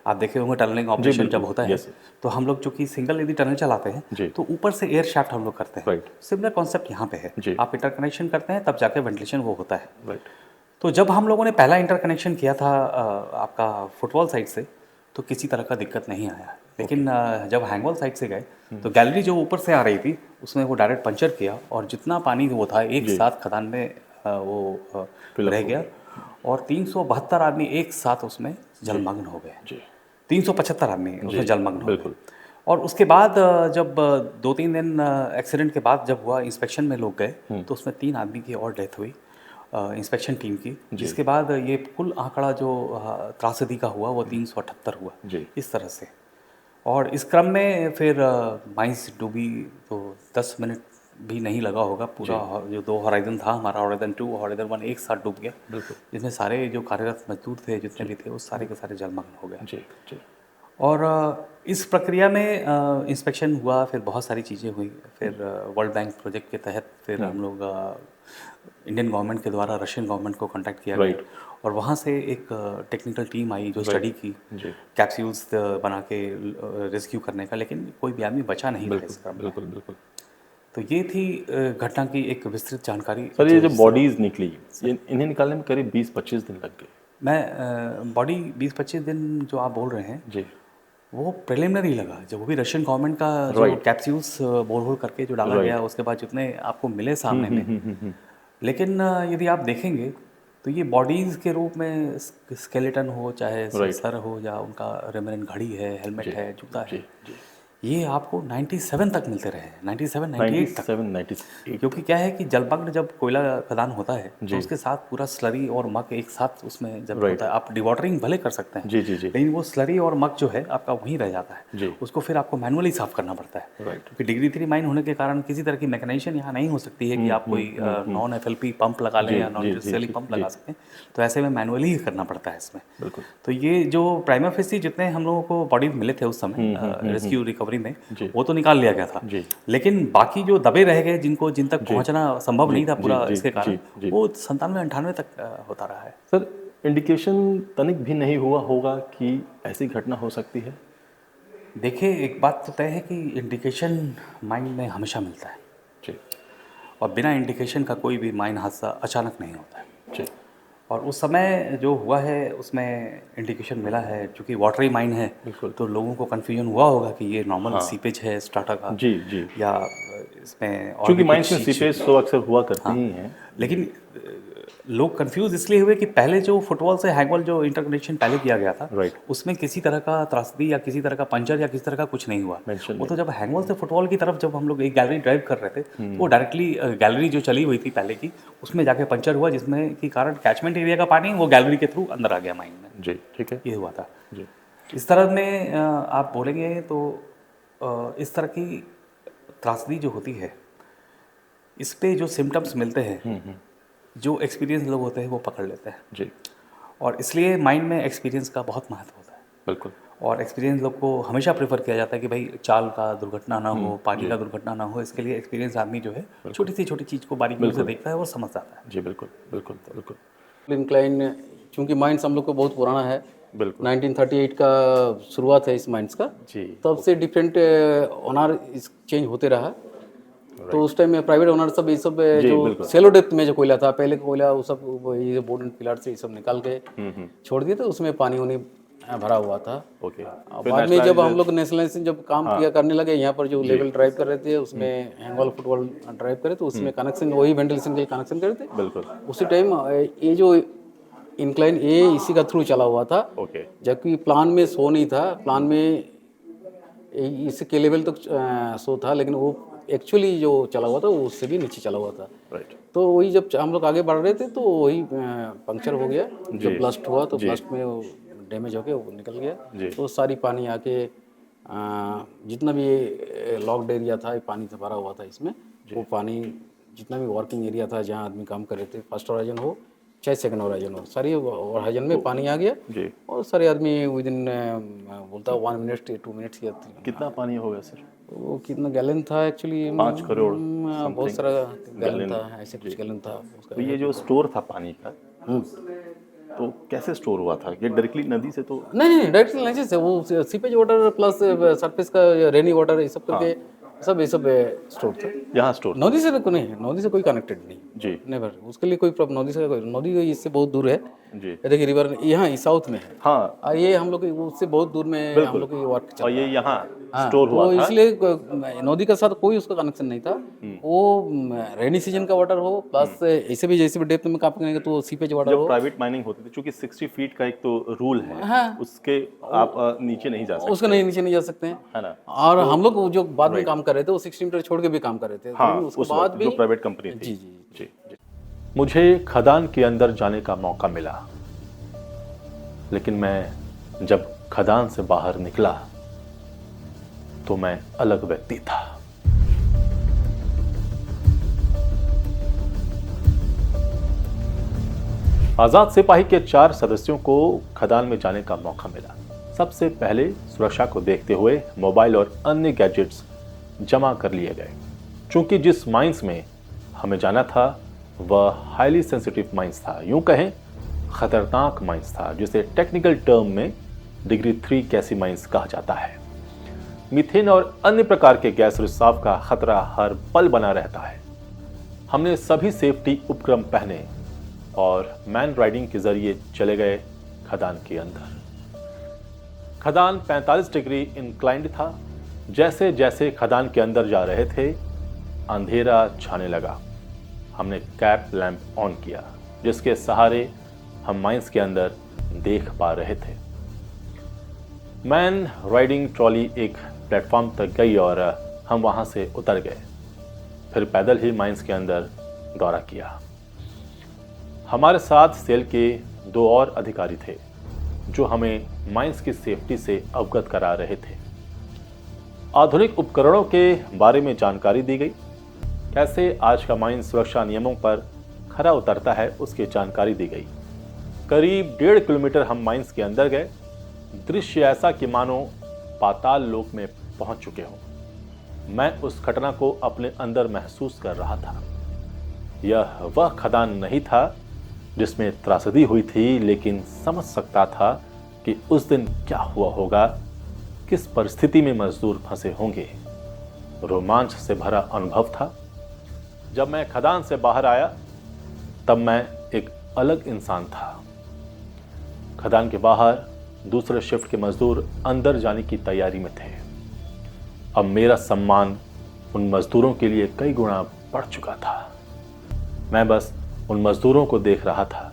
आप देखे होंगे टनलिंग ऑपरेशन जब होता है तो हम लोग चूँकि सिंगल यदि टनल चलाते हैं तो ऊपर से एयर शाफ्ट हम लोग करते हैं। सिमिलर कॉन्सेप्ट यहाँ पे है, आप इंटरकनेक्शन करते हैं तब जाके वेंटिलेशन वो होता है। तो जब हम लोगों ने पहला इंटरकनेक्शन किया था आपका फुटबॉल साइड से तो किसी तरह का दिक्कत नहीं आया, लेकिन जब हैंगवॉल साइड से गए तो गैलरी जो ऊपर से आ रही थी उसमें वो डायरेक्ट पंचर किया और जितना पानी वो था एक साथ खदान में वो रह गया और 372 आदमी एक साथ उसमें जलमग्न हो गए। जी 375 आदमी उसमें जलमग्न हो गए। बिल्कुल। और उसके बाद जब 2-3 दिन एक्सीडेंट के बाद जब हुआ, इंस्पेक्शन में लोग गए तो उसमें 3 आदमी की और डेथ हुई इंस्पेक्शन टीम की, जिसके बाद ये कुल आंकड़ा जो त्रासदी का हुआ वो 378 हुआ जी। इस तरह से। और इस क्रम में फिर माइंस डूबी तो 10 मिनट भी नहीं लगा होगा, पूरा जो 2 हॉराइजन था हमारा, हॉराइजन 2 हॉराइजन 1 एक साथ डूब गया, जिसमें सारे जो कार्यरत मजदूर थे जितने भी थे वो सारे के सारे जलमग्न हो गए। जी जी। और इस प्रक्रिया में इंस्पेक्शन हुआ, फिर बहुत सारी चीज़ें हुई, फिर वर्ल्ड बैंक प्रोजेक्ट के तहत फिर हम लोग इंडियन गवर्नमेंट के द्वारा रशियन गवर्नमेंट को कांटेक्ट किया गया और वहाँ से एक टेक्निकल टीम आई जो स्टडी की कैप्सूल्स बना के रेस्क्यू करने का, लेकिन कोई भी आदमी बचा नहीं था इस क्रम में। बिल्कुल बिल्कुल। तो ये थी घटना की एक विस्तृत जानकारी। सर ये जो बॉडीज निकली इन्हें निकालने में करीब 20-25 दिन लग गए। मैं बॉडी 20-25 दिन जो आप बोल रहे हैं जी वो प्रिलिमिनरी लगा, जब वो भी रशियन गवर्नमेंट का जो कैप्सूल्स बोल करके जो डाला गया उसके बाद जितने आपको मिले सामने में। लेकिन यदि आप देखेंगे तो ये बॉडीज़ के रूप में स्केलेटन हो, चाहे सर हो या उनका रेमिनेंट घड़ी है, हेलमेट है, जूता है, ये आपको 97 तक मिलते रहे, 97-98 तक। क्योंकि क्या है कि जलमग्न जब कोयला खदान होता है तो उसके साथ पूरा स्लरी और मक एक साथ उसमें जब होता है, आप डिवाटरिंग भले कर सकते हैं लेकिन वो स्लरी और मक जो है आपका वहीं रह जाता है, उसको फिर आपको मैनुअली साफ करना पड़ता है। क्योंकि डिग्री 3 माइन होने के कारण किसी तरह की मैकेनाइजेशन यहाँ नहीं हो सकती है कि आप कोई नॉन FLP पंप लगा लें या नॉन रिसेली पंप लगा सकें, तो ऐसे में मैनुअली ही करना पड़ता है इसमें। तो ये जो प्राइमा फेसी जितने हम लोगों को बॉडीज मिले थे उस समय रेस्क्यू रिकवरी में वो तो निकाल लिया गया था, लेकिन बाकी जो दबे रह गए जिन तक पहुंचना संभव नहीं था पूरा इसके कारण, वो 97-98 तक होता रहा है। सर इंडिकेशन तनिक भी नहीं हुआ होगा कि ऐसी घटना हो सकती है? देखिए एक बात तो तय है कि इंडिकेशन माइन में हमेशा मिलता है जी, और बिना इंडिकेशन का कोई भी माइन हादसा अचानक नहीं होता है जी। और उस समय जो हुआ है उसमें इंडिकेशन मिला है, क्योंकि वाटरी माइन है तो लोगों को कन्फ्यूजन हुआ होगा कि ये नॉर्मल सीपेज है स्टार्टर का जी जी, या इसमें और क्योंकि माइंस में सीपेज तो अक्सर हुआ करती ही हैं। लेकिन लोग कंफ्यूज इसलिए हुए कि पहले जो फुटबॉल से हैंगबॉल जो इंटरकनेक्शन पहले किया गया था उसमें किसी तरह का त्रासदी या किसी तरह का पंचर या किसी तरह का कुछ नहीं हुआ। वो तो जब हैंगबॉल से फुटबॉल की तरफ जब हम लोग एक गैलरी ड्राइव कर रहे थे तो वो डायरेक्टली गैलरी जो चली हुई थी पहले की उसमें जाके पंचर हुआ, जिसमें के कारण कैचमेंट एरिया का पानी वो गैलरी के थ्रू अंदर आ गया माइन में। जी ठीक है, ये हुआ था जी। इस तरह में आप बोलेंगे तो इस तरह की त्रासदी जो होती है इस पे जो सिम्टम्स मिलते हैं जो एक्सपीरियंस लोग होते हैं वो पकड़ लेते हैं जी, और इसलिए माइंड में एक्सपीरियंस का बहुत महत्व होता है। बिल्कुल। और एक्सपीरियंस लोग को हमेशा प्रेफर किया जाता है कि भाई चाल का दुर्घटना ना हो, पानी का दुर्घटना ना हो, इसके लिए एक्सपीरियंस आदमी जो है छोटी सी छोटी चीज़ को बारीकी से देखता है और समझ जाता है। जी बिल्कुल बिल्कुल बिल्कुल। इंक्लाइन चूँकि माइंस हम लोग को बहुत पुराना है, बिल्कुल 1938 का शुरुआत है इस माइंस का, जी। तब से डिफरेंट ओनर चेंज होते रहा। तो उस टाइम में प्राइवेट ओनर सब ये सब जो सेलो डेप्थ में जो कोयला था पहले कोयला वो सब ये बोर्ड पिलर से ये सब निकाल के छोड़ दिए थे, उसमें पानी उनी भरा हुआ था। ओके। बाद में जब हम लोग नेशनलाइजेशन जब काम किया करने लगे, यहाँ पर जो लेवल ड्राइव कर रहे थे उसमें हैंगबॉल फुटबॉल ड्राइव करे तो उसमें कनेक्शन वही वेंटिलेशन के कनेक्शन करे थे। बिल्कुल उसी टाइम ये जो इंक्लाइन ए इसी का थ्रू चला हुआ था, ओके। जबकि प्लान में शो नहीं था, प्लान में इसके लेवल तक शो था लेकिन वो एक्चुअली जो चला हुआ था वो उससे भी नीचे चला हुआ था। राइट। तो वही जब हम लोग आगे बढ़ रहे थे तो वही पंक्चर हो गया, जब ब्लास्ट हुआ तो ब्लास्ट में वो डैमेज हो गया, वो निकल गया। तो सारी पानी आके जितना भी लॉक्ड एरिया था पानी से भरा हुआ था इसमें, वो पानी जितना भी वर्किंग एरिया था जहाँ आदमी काम कर रहे थे, फर्स्ट होराइजन हो चाहे सेकंड होराइजन हो, सारी होराइजन में पानी आ गया जी। और सारे आदमी विद इन बोलता 1 मिनट 2 मिनट्स। कितना पानी हो गया सर? वो कितना गैलन था एक्चुअली? 5 करोड़ बहुत सारा गैलन था, ऐसे कुछ गैलन था उसका। तो ये जो स्टोर था पानी का तो कैसे स्टोर हुआ था? ये डायरेक्टली नदी से तो नहीं डायरेक्टली नहीं से, वो सीपेज वाटर प्लस सरफेस का रेनी वाटर ये सब करके सब ये सब स्टोर था। यहाँ स्टोर नदी से तो नहीं, नदी से कोई कनेक्टेड नहीं। जी नेवर, उसके लिए कोई प्रॉब्लम, नदी इससे बहुत दूर है। जी ये देखिए रिवर यहाँ साउथ में है, हाँ और ये हम लोग उससे बहुत दूर में हम बिल्कुल। लोग की वर्क चल और रहा ये है। यहाँ हाँ, स्टोर हुआ वो था। इसलिए नदी के साथ कोई उसका कनेक्शन नहीं था। वो रेनी सीजन का वाटर हो, प्लस ऐसे भी जैसे भी डेप्थ में काम करेंगे तो सीपेज वाटर जब हो। प्राइवेट माइनिंग होती थी, चूंकि 60 फीट का एक तो रूल है, हाँ। उसके आप नीचे नहीं जा सकते, उसके नहीं नीचे नहीं जा सकते हैं। है ना। और हम लोग जो बाद में काम कर रहे थे वो 60 मीटर छोड़ के भी काम कर रहे थे। हाँ, लेकिन उसके उस बाद वक्त भी जो प्राइवेट कंपनी थी। जी जी जी जी। मुझे खदान के अंदर जाने का मौका मिला, लेकिन मैं जब खदान से बाहर निकला तो मैं अलग व्यक्ति था। आजाद सिपाही के 4 सदस्यों को खदान में जाने का मौका मिला। सबसे पहले सुरक्षा को देखते हुए मोबाइल और अन्य गैजेट्स जमा कर लिए गए। चूंकि जिस माइंस में हमें जाना था वह हाईली सेंसिटिव माइंस था, यूं कहें खतरनाक माइंस था, जिसे टेक्निकल टर्म में डिग्री 3 गैसी माइंस कहा जाता है। मीथेन और अन्य प्रकार के गैस रिसाव का खतरा हर पल बना रहता है। हमने सभी सेफ्टी उपक्रम पहने और मैन राइडिंग के जरिए चले गए खदान के अंदर। खदान 45 डिग्री इंक्लाइंड था। जैसे जैसे खदान के अंदर जा रहे थे अंधेरा छाने लगा। हमने कैप लैंप ऑन किया, जिसके सहारे हम माइंस के अंदर देख पा रहे थे। मैन राइडिंग ट्रॉली एक प्लेटफॉर्म तक गई और हम वहां से उतर गए। फिर पैदल ही माइंस के अंदर दौरा किया। हमारे साथ सेल के 2 और अधिकारी थे जो हमें माइंस की सेफ्टी से अवगत करा रहे थे। आधुनिक उपकरणों के बारे में जानकारी दी गई। कैसे आज का माइंस सुरक्षा नियमों पर खरा उतरता है उसकी जानकारी दी गई। करीब 1.5 किलोमीटर हम माइंस के अंदर गए। दृश्य ऐसा कि मानो पाताल लोक में पहुंच चुके हों। मैं उस घटना को अपने अंदर महसूस कर रहा था। यह वह खदान नहीं था जिसमें त्रासदी हुई थी, लेकिन समझ सकता था कि उस दिन क्या हुआ होगा, किस परिस्थिति में मजदूर फंसे होंगे। रोमांच से भरा अनुभव था। जब मैं खदान से बाहर आया तब मैं एक अलग इंसान था। खदान के बाहर दूसरे शिफ्ट के मजदूर अंदर जाने की तैयारी में थे। अब मेरा सम्मान उन मजदूरों के लिए कई गुना बढ़ चुका था। मैं बस उन मजदूरों को देख रहा था।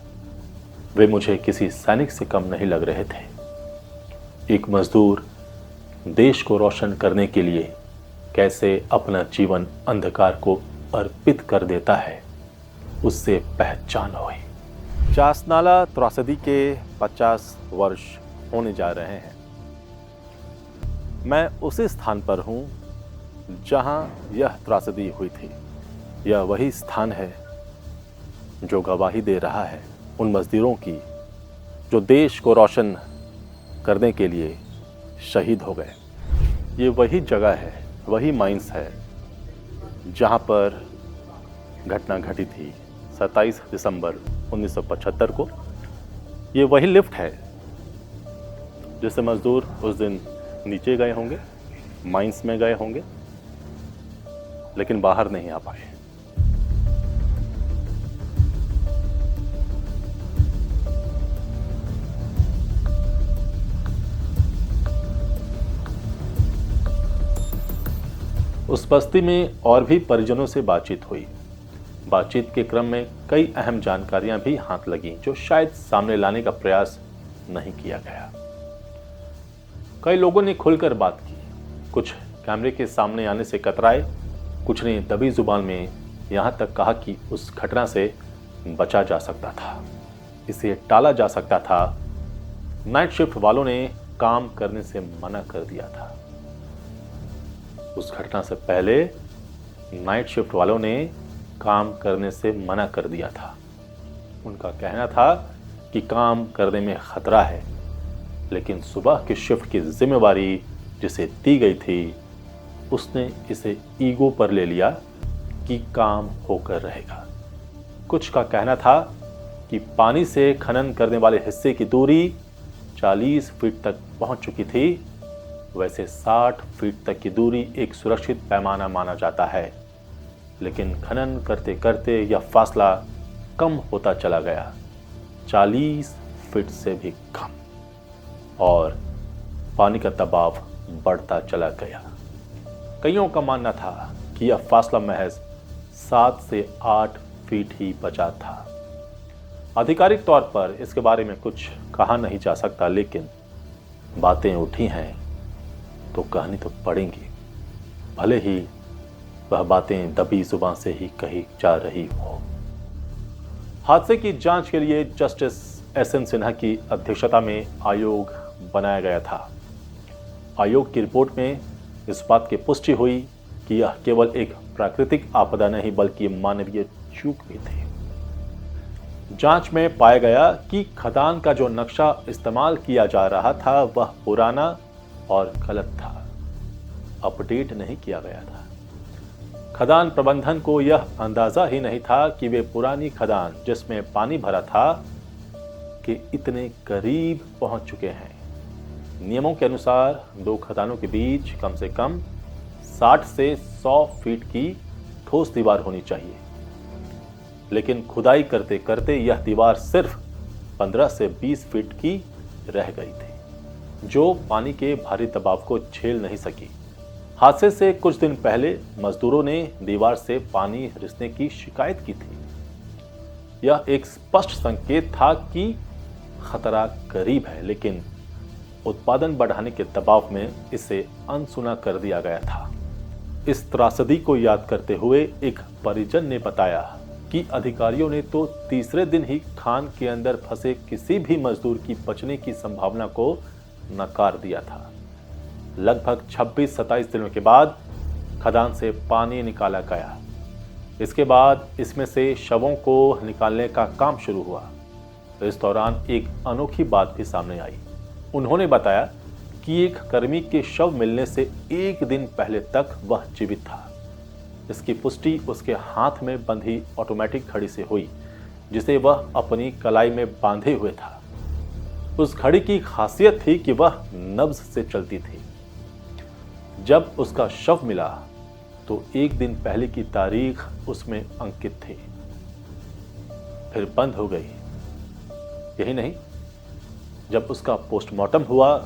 वे मुझे किसी सैनिक से कम नहीं लग रहे थे। एक मजदूर देश को रोशन करने के लिए कैसे अपना जीवन अंधकार को अर्पित कर देता है, उससे पहचान हुई। चासनाला त्रासदी के 50 वर्ष होने जा रहे हैं। मैं उसी स्थान पर हूं जहां यह त्रासदी हुई थी। यह वही स्थान है जो गवाही दे रहा है उन मजदूरों की जो देश को रोशन करने के लिए शहीद हो गए। ये वही जगह है, वही माइंस है जहां पर घटना घटी थी 27 दिसंबर 1975 को। ये वही लिफ्ट है जिससे मजदूर उस दिन नीचे गए होंगे, माइंस में गए होंगे, लेकिन बाहर नहीं आ पाए। उस बस्ती में और भी परिजनों से बातचीत हुई। बातचीत के क्रम में कई अहम जानकारियां भी हाथ लगीं जो शायद सामने लाने का प्रयास नहीं किया गया। कई लोगों ने खुलकर बात की। कुछ कैमरे के सामने आने से कतराए, कुछ ने दबी जुबान में यहां तक कहा कि उस घटना से बचा जा सकता था, इसे टाला जा सकता था। नाइट शिफ्ट वालों ने काम करने से मना कर दिया था। उस घटना से पहले नाइट शिफ्ट वालों ने काम करने से मना कर दिया था। उनका कहना था कि काम करने में खतरा है, लेकिन सुबह की शिफ्ट की जिम्मेवारी जिसे दी गई थी उसने इसे ईगो पर ले लिया कि काम होकर रहेगा। कुछ का कहना था कि पानी से खनन करने वाले हिस्से की दूरी 40 फीट तक पहुंच चुकी थी। वैसे 60 फीट तक की दूरी एक सुरक्षित पैमाना माना जाता है, लेकिन खनन करते करते यह फासला कम होता चला गया, 40 फीट से भी कम, और पानी का दबाव बढ़ता चला गया। कईयों का मानना था कि यह फासला महज 7 से 8 फीट ही बचा था। आधिकारिक तौर पर इसके बारे में कुछ कहा नहीं जा सकता, लेकिन बातें उठी हैं तो कहनी तो पड़ेंगी, भले ही वह बातें दबी जुबान से ही कही जा रही हो। हादसे की जांच के लिए जस्टिस एस.एन. सिन्हा की अध्यक्षता में आयोग बनाया गया था। आयोग की रिपोर्ट में इस बात की पुष्टि हुई कि यह केवल एक प्राकृतिक आपदा नहीं बल्कि मानवीय चूक भी थी। जांच में पाया गया कि खदान का जो नक्शा इस्तेमाल किया जा रहा था वह पुराना और गलत था, अपडेट नहीं किया गया था। खदान प्रबंधन को यह अंदाजा ही नहीं था कि वे पुरानी खदान जिसमें पानी भरा था कि इतने करीब पहुंच चुके हैं। नियमों के अनुसार दो खदानों के बीच कम से कम 60 से 100 फीट की ठोस दीवार होनी चाहिए, लेकिन खुदाई करते करते यह दीवार सिर्फ 15 से 20 फीट की रह गई थी, जो पानी के भारी दबाव को झेल नहीं सकी। हादसे से कुछ दिन पहले मजदूरों ने दीवार से पानी रिसने की शिकायत की थी। यह एक स्पष्ट संकेत था कि खतरा करीब है, लेकिन उत्पादन बढ़ाने के दबाव में इसे अनसुना कर दिया गया था। इस त्रासदी को याद करते हुए एक परिजन ने बताया कि अधिकारियों ने तो तीसरे दिन ही खान के अंदर फंसे किसी भी मजदूर की बचने की संभावना को नकार दिया था। लगभग 26-27 दिनों के बाद खदान से पानी निकाला गया। इसके बाद इसमें से शवों को निकालने का काम शुरू हुआ। इस दौरान एक अनोखी बात भी सामने आई। उन्होंने बताया कि एक कर्मी के शव मिलने से एक दिन पहले तक वह जीवित था। इसकी पुष्टि उसके हाथ में बंधी ऑटोमेटिक घड़ी से हुई, जिसे वह अपनी कलाई में बांधे हुए था। उस घड़ी की खासियत थी कि वह नब्ज से चलती थी। जब उसका शव मिला तो एक दिन पहले की तारीख उसमें अंकित थी, फिर बंद हो गई। यही नहीं, जब उसका पोस्टमार्टम हुआ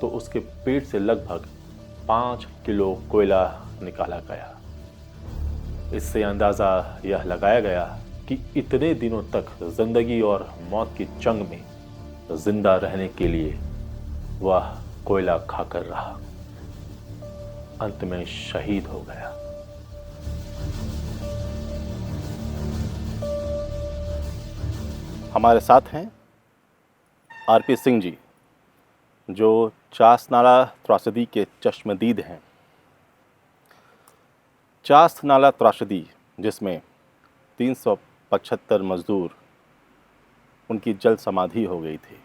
तो उसके पेट से लगभग 5 किलो कोयला निकाला गया। इससे अंदाजा यह लगाया गया कि इतने दिनों तक जिंदगी और मौत की जंग में जिंदा रहने के लिए वह कोयला खाकर रहा, अंत में शहीद हो गया। हमारे साथ हैं आरपी सिंह जी, जो चास नाला त्रासदी के चश्मदीद हैं। चास नाला त्रासदी, जिसमें 375 मजदूर उनकी जल समाधि हो गई थी।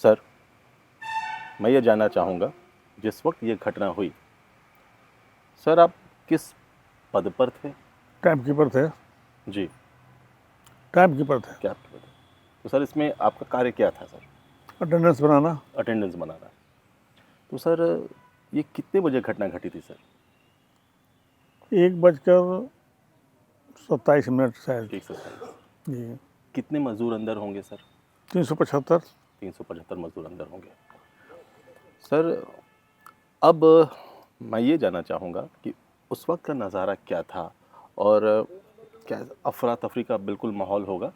सर, मैं ये जानना चाहूँगा, जिस वक्त ये घटना हुई, सर आप किस पद पर थे? टाइम कीपर थे। जी, टाइम कीपर थे। क्या पद? तो सर इसमें आपका कार्य क्या था सर? अटेंडेंस बनाना। अटेंडेंस बनाना। तो सर ये कितने बजे घटना घटी थी सर? 1:27 शायद। 1:27। जी। कितने मजदूर अंदर होंगे सर? 375। 375 मजदूर अंदर होंगे। सर अब मैं ये जानना चाहूँगा कि उस वक्त का नज़ारा क्या था और क्या अफरा तफरी का बिल्कुल माहौल होगा,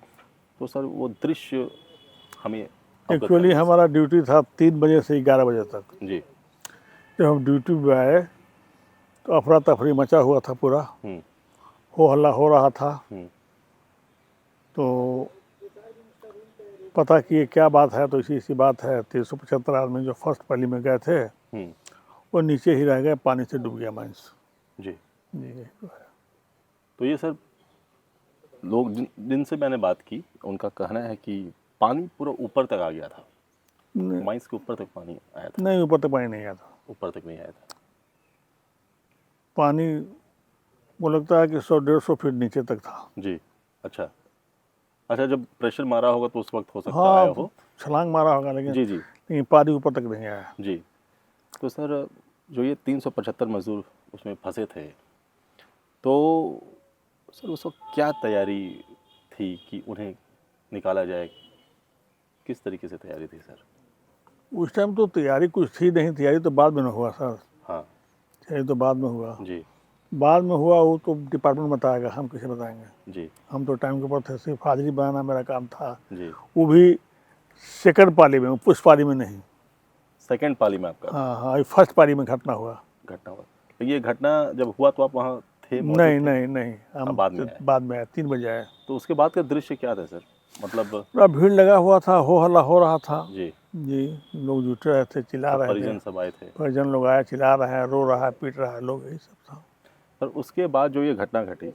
तो सर वो दृश्य हमें एक्चुअली हमारा ड्यूटी था 3 बजे से 11 बजे तक। जी। जब हम ड्यूटी पे आए तो अफरा तफरी मचा हुआ था पूरा, हो हल्ला हो रहा था। तो पता किए क्या बात है, तो इसी बात है। 375 आदमी जो फर्स्ट पाली में गए थे वो नीचे ही रह गए, पानी से डूब गया माइंस। जी जी। तो ये सर लोग जिनसे मैंने बात की, उनका कहना है कि पानी पूरा ऊपर तक आ गया था, माइंस के ऊपर तक पानी आया था। नहीं, ऊपर तक पानी नहीं आया था। ऊपर तक नहीं आया था पानी, वो लगता है कि 100-150 फीट नीचे तक था। जी। अच्छा, जब प्रेशर मारा होगा तो उस वक्त हो सकता हाँ, आया हो। छलांग मारा होगा, लेकिन जी जी लेकिन पानी ऊपर तक नहीं आया। जी। तो सर जो ये 375 मजदूर उसमें फंसे थे, तो सर उस वक्त क्या तैयारी थी कि उन्हें निकाला जाए, किस तरीके से तैयारी थी सर? उस टाइम तो तैयारी कुछ थी नहीं, तैयारी तो बाद में न हुआ सर, हाँ तैयारी तो बाद में हुआ। जी बाद में हुआ वो तो डिपार्टमेंट बताएगा, हम कैसे बताएंगे। जी हम तो टाइम के ऊपर थे, सिर्फ हाजिरी बनाना मेरा काम था, जी। वो भी सेकंड पाली में, पुष्प पाली में नहीं। सेकंड पाली में आपका हाँ हाँ, ये फर्स्ट पाली में घटना हुआ। घटना हुआ? तो ये घटना जब हुआ तो आप वहाँ थे, मौजूद नहीं थे? नहीं नहीं, हम बाद में आए? बाद में आए, 3 बजे आए। तो उसके बाद का दृश्य क्या था सर? मतलब पूरा भीड़ लगा हुआ था, हो हल्ला हो रहा था जी, जी, लोग जुट रहे थे, चिल्ला रहे थे, परिजन सब आए थे। परिजन लोग आए, चिल्ला रहे हैं, रो रहा है, पीट रहा है लोग, यही सब था। पर उसके बाद जो ये घटना घटी,